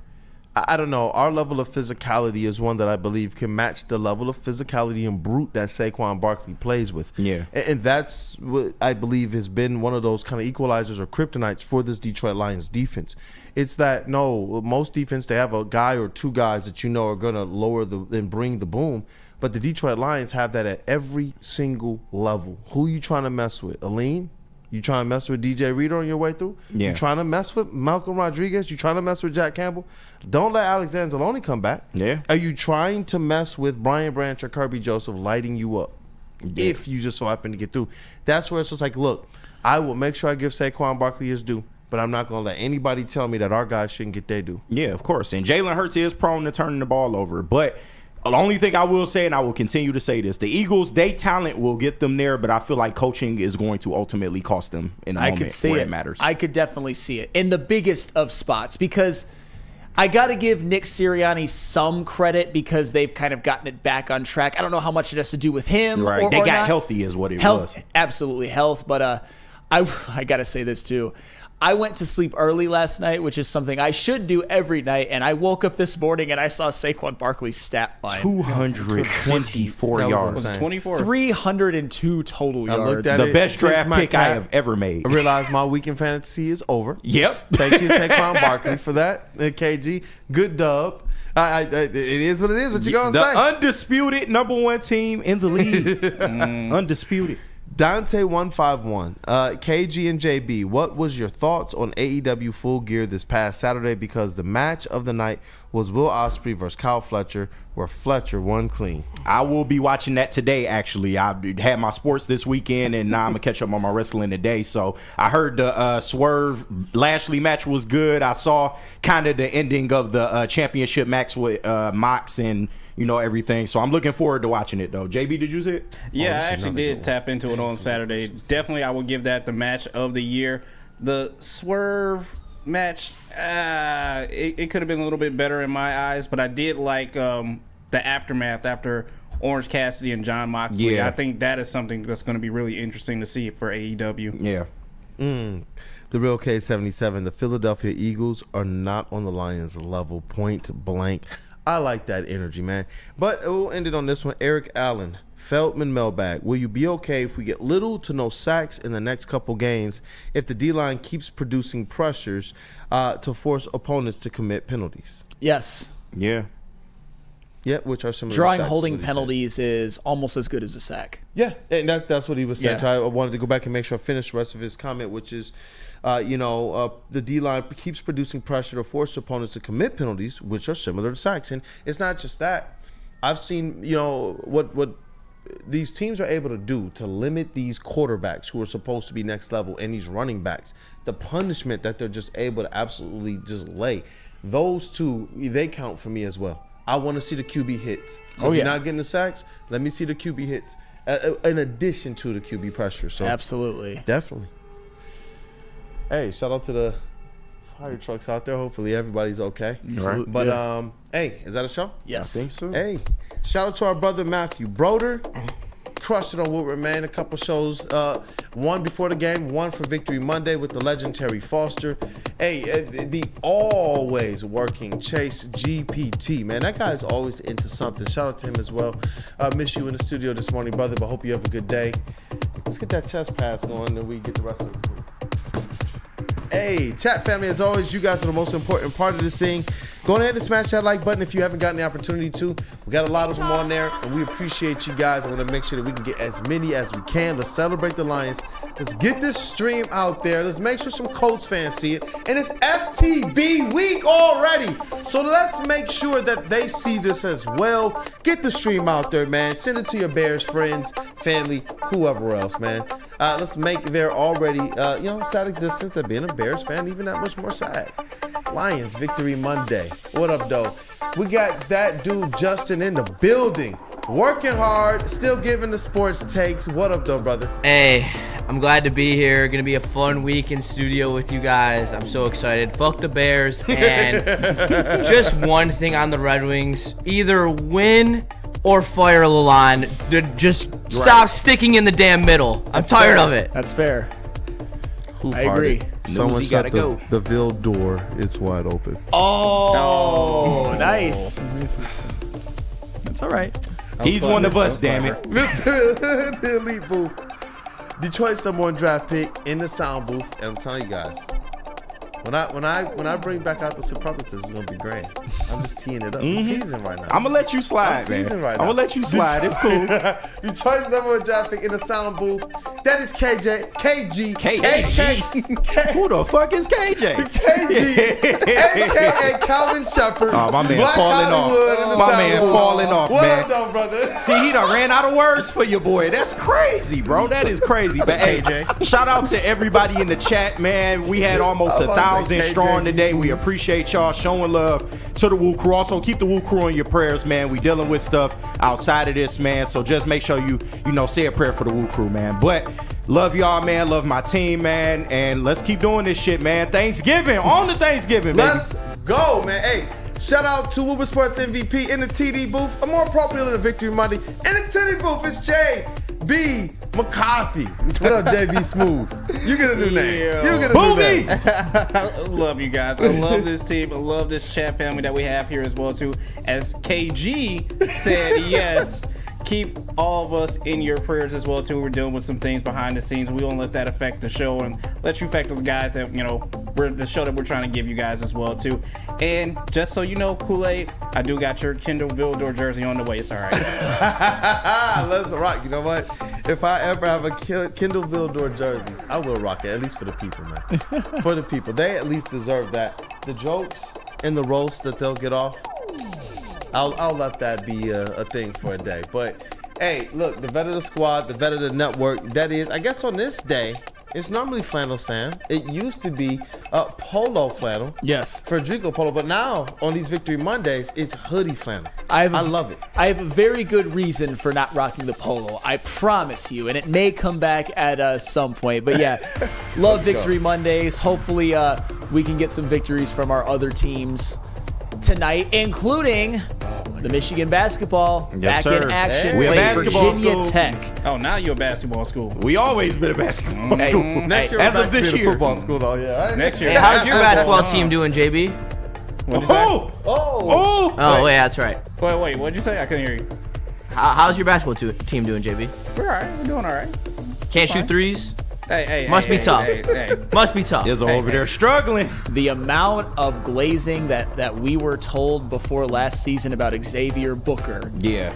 I don't know. Our level of physicality is one that I believe can match the level of physicality and brute that Saquon Barkley plays with. Yeah. And that's what I believe has been one of those kind of equalizers or kryptonites for this Detroit Lions defense. It's that, most defense, they have a guy or 2 guys that are going to lower and bring the boom. But the Detroit Lions have that at every single level. Who you trying to mess with? Aline? You trying to mess with DJ Reader on your way through? Yeah. You trying to mess with Malcolm Rodriguez? You trying to mess with Jack Campbell? Don't let Alexander Zaloni come back. Yeah. Are you trying to mess with Brian Branch or Kirby Joseph lighting you up? Yeah. If you just so happen to get through. That's where it's just like, look, I will make sure I give Saquon Barkley his due, but I'm not going to let anybody tell me that our guys shouldn't get their due. Yeah, of course. And Jalen Hurts is prone to turning the ball over, but the only thing I will say, and I will continue to say this, the Eagles, they talent will get them there, but I feel like coaching is going to ultimately cost them in the moment where it matters. I could definitely see it in the biggest of spots because I got to give Nick Sirianni some credit because they've kind of gotten it back on track. I don't know how much it has to do with him. Right. They got healthy is what it was. Absolutely health, but I got to say this too. I went to sleep early last night, which is something I should do every night, and I woke up this morning and I saw Saquon Barkley's stat line. 224 yards. 24. 302 total yards. The best draft pick I have ever made. I realized my weekend fantasy is over. Yep. Thank you, Saquon Barkley, for that. KG, good dub. It is what it is. What you gonna say? The undisputed number 1 team in the league. Undisputed. Dante151, KG and JB, what was your thoughts on AEW Full Gear this past Saturday? Because the match of the night was Will Ospreay versus Kyle Fletcher, where Fletcher won clean. I will be watching that today, actually. I had my sports this weekend, and now I'm going to catch up on my wrestling today. So I heard the Swerve Lashley match was good. I saw kind of the ending of the championship match with Mox and everything. So I'm looking forward to watching it, though. JB, did you see it? Yeah, I actually did tap into it on Saturday. Definitely, I will give that the match of the year. The Swerve match, it could have been a little bit better in my eyes, but I did like the aftermath after Orange Cassidy and John Moxley. Yeah. I think that is something that's going to be really interesting to see for AEW. Yeah. The real K77, the Philadelphia Eagles are not on the Lions level, point blank. I like that energy, man. But we'll end it on this one. Eric Allen, Feldman Mailbag. Will you be okay if we get little to no sacks in the next couple games if the D-line keeps producing pressures to force opponents to commit penalties? Yes. Yeah. Yeah, which are similar. Drawing holding penalties is almost as good as a sack. Yeah, and that's what he was saying. Yeah. So I wanted to go back and make sure I finished the rest of his comment, which is, the D-line keeps producing pressure to force opponents to commit penalties, which are similar to sacks. And it's not just that. I've seen, what these teams are able to do to limit these quarterbacks who are supposed to be next level and these running backs. The punishment that they're just able to absolutely just lay. Those two, they count for me as well. I want to see the QB hits. So if you're not getting the sacks, let me see the QB hits in addition to the QB pressure. So absolutely. Definitely. Hey, shout out to the fire trucks out there. Hopefully everybody's okay. Right. But, hey, is that a show? Yes. I think so. Hey, shout out to our brother Matthew Broder. Crushed it on Woodward, man. A couple shows. One before the game, one for Victory Monday with the legendary Foster. Hey, the always working Chase GPT, man. That guy's always into something. Shout out to him as well. Miss you in the studio this morning, brother, but hope you have a good day. Let's get that chest pass going and we get the rest of it. Hey, chat family, as always, you guys are the most important part of this thing. Go ahead and smash that like button if you haven't gotten the opportunity to. We got a lot of them on there, and we appreciate you guys. I want to make sure that we can get as many as we can. Let's celebrate the Lions. Let's get this stream out there. Let's make sure some Colts fans see it. And it's FTB week already. So let's make sure that they see this as well. Get the stream out there, man. Send it to your Bears friends, family, whoever else, man. Let's make their already, sad existence of being a Bears fan even that much more sad. Lions Victory Monday. What up, though? We got that dude Justin in the building, working hard, still giving the sports takes. What up, though, brother? Hey, I'm glad to be here. Gonna be a fun week in studio with you guys. I'm so excited. Fuck the Bears. And just one thing on the Red Wings: either win or fire Lalonde. Just stop sticking in the damn middle. I'm tired of it. That's fair. I Hardy. agree. Someone shut the Ville door. It's wide open. Oh, nice. That's all right. He's one of us, damn it. Mr. Elite Booth. Detroit's number one draft pick in the sound booth. And I'm telling you guys, when I bring back out the superlatives, it's gonna be grand. I'm just teeing it up. I'm teasing right now. I'm gonna let you slide, man. I'm gonna let you slide. It's cool. Detroit's number one draft pick in the sound booth. That is KG. Who the fuck is KJ? KG, aka Calvin Shepard. Oh, my man Black falling Hollywood in the off. My sound man booth. falling off, What man. up, though, brother? See, he done ran out of words for you, boy. That's crazy, bro. That is crazy. But hey, shout out to everybody in the chat, man. We had almost 1,000 strong today. We appreciate y'all showing love to the WUW Crew. Also, keep the WUW Crew in your prayers, man. We dealing with stuff outside of this, man. So just make sure you say a prayer for the WUW Crew, man. But love y'all, man. Love my team, man. And let's keep doing this shit, man. Thanksgiving. On to Thanksgiving, baby. Let's go, man. Hey, shout out to WUW Sports MVP in the TD booth. A more appropriate than the Victory Monday. In the TD booth, it's JB McCarthy. What up, JB Smooth? You get a new name. You get a new name. I love you guys. I love this team. I love this chat family that we have here as well, too. As KG said, yes. Keep all of us in your prayers as well, too. We're dealing with some things behind the scenes. We won't let that affect the show and let you affect those guys that, we're the show that we're trying to give you guys as well, too. And just so you know, Kool-Aid, I do got your Kendall Vildor jersey on the way. It's all right. Let's rock. You know what? If I ever have a Kendall Vildor jersey, I will rock it, at least for the people, man. For the people. They at least deserve that. The jokes and the roasts that they'll get off, I'll let that be a thing for a day. But, hey, look, the vet of the squad, the vet of the network, that is, I guess on this day, it's normally flannel, Sam. It used to be polo flannel. Yes. Federico polo. But now, on these Victory Mondays, it's hoodie flannel. I love it. I have a very good reason for not rocking the polo. I promise you. And it may come back at some point. But yeah, love Victory Mondays. Hopefully we can get some victories from our other teams tonight, including the Michigan basketball back in action. We a basketball Virginia school. Tech. Oh, now you're a basketball school. We always been a basketball school. Next year, as we're of back this to be a year. football school, though. Yeah. Right? Next year. Hey, how's your basketball team doing, JB? What'd you say? Oh, wait, that's right. Wait, what'd you say? I couldn't hear you. How's your basketball team doing, JB? We're all right. We're doing all right. Can't shoot threes? Hey, Must be tough. Hey. Must be tough. Is over there struggling. The amount of glazing that we were told before last season about Xavier Booker. Yeah.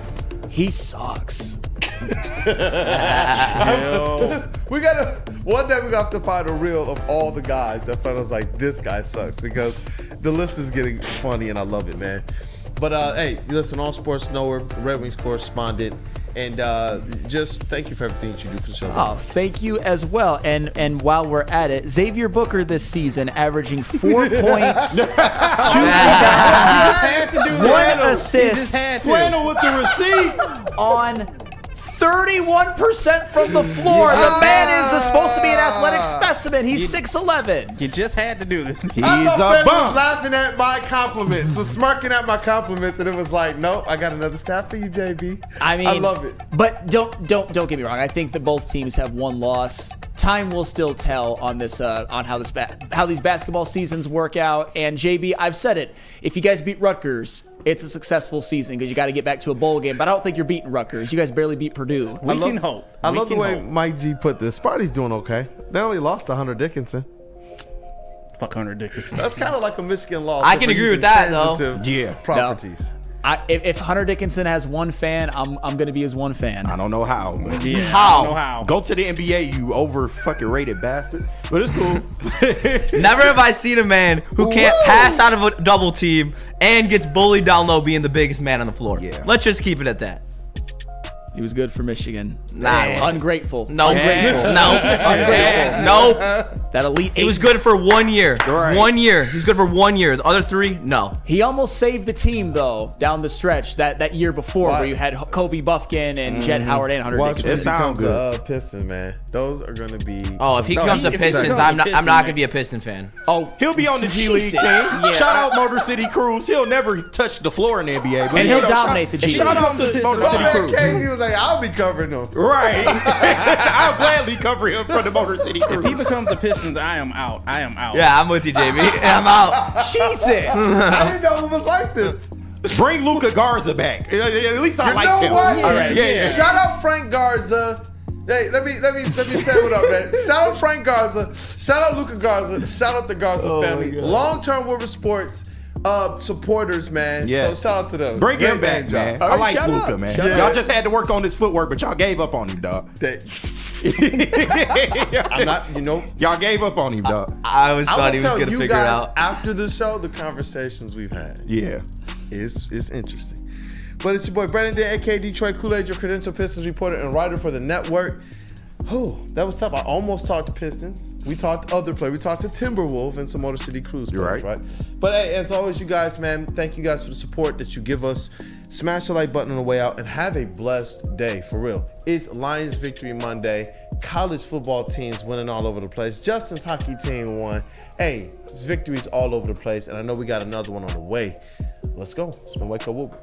He sucks. We gotta one day we got to find a reel of all the guys that felt like this guy sucks, because the list is getting funny and I love it, man. But hey, listen, all sports knower, Red Wings correspondent, and just thank you for everything that you do for the show. Oh, thank you as well. And while we're at it, Xavier Booker this season averaging 4 points, 2 rebounds, 1 assist, Flannel with the receipts on 31% from the floor. The man is supposed to be an athletic specimen. He's 6'11". You just had to do this. I thought Fred was laughing at my compliments, was smirking at my compliments, and it was like, nope, I got another stat for you, JB. I mean, I love it. But don't get me wrong. I think that both teams have one loss. Time will still tell on this, on how these basketball seasons work out. And JB, I've said it. If you guys beat Rutgers, it's a successful season because you got to get back to a bowl game. But I don't think you're beating Rutgers. You guys barely beat Purdue. We can hope. I love the way Mike G put this. Sparty's doing okay. They only lost to Hunter Dickinson. Fuck Hunter Dickinson. That's kind of like a Michigan loss. I can agree with that, though. Yeah, properties. No. If Hunter Dickinson has one fan, I'm going to be his one fan. I don't know how. But Yeah, How? I don't know how. Go to the NBA, you over fucking rated bastard. But it's cool. Never have I seen a man who can't pass out of a double team and gets bullied down low being the biggest man on the floor. Yeah. Let's just keep it at that. He was good for Michigan. Nah. Ungrateful. No. Ungrateful. No. Ungrateful. Nope. That elite eight. He was good for 1 year. Right. 1 year. He was good for 1 year. The other 3, no. He almost saved the team, though, down the stretch that year before where you had Kobe Buffkin and Jed Howard and Hunter Watch Dickinson. when he becomes a Piston, man. Those are going to be... Oh, if he becomes a Pistons, I'm not going to be a Piston fan. Oh, He'll be on the G League team. Yeah. Shout out Motor City Cruise. He'll never touch the floor in the NBA. But And he'll dominate the G League. Shout out to Motor City Cruise. KD was like, I'll be covering them. Right. I'll gladly cover him from the Motor City If Cruise. he becomes the Pistons, I am out. I am out. Yeah, I'm with you, JB. I'm out. Jesus. I didn't know it was like this. Bring Luka Garza back. At least I You liked know him. what? All right. Yeah. Shout out Frank Garza. Hey, let me say what up, man. Shout out Frank Garza. Shout out Luka Garza. Shout out the Garza family. Long-term Woodward Sports supporters, man. Yes. So shout out to them. Bring him Great back, man. job. I like Shout Luka, out. man. Shout out. Y'all just had to work on his footwork, but y'all gave up on him, dog. I'm not, Y'all gave up on him, dog. I always I thought will he was tell going to you figure guys it out. after the show, the conversations we've had. Yeah. It's interesting. But it's your boy Brandon Day, aka Detroit Kool-Aid, your credential Pistons reporter and writer for the network. Oh, that was tough. I almost talked to Pistons. We talked to other players. We talked to Timberwolf and some Motor City Cruise players, right? But hey, as always, you guys, man, thank you guys for the support that you give us. Smash the like button on the way out and have a blessed day, for real. It's Lions Victory Monday. College football teams winning all over the place. Justin's hockey team won. Hey, it's victories all over the place, and I know we got another one on the way. Let's go. It's been Wake Up Woodward.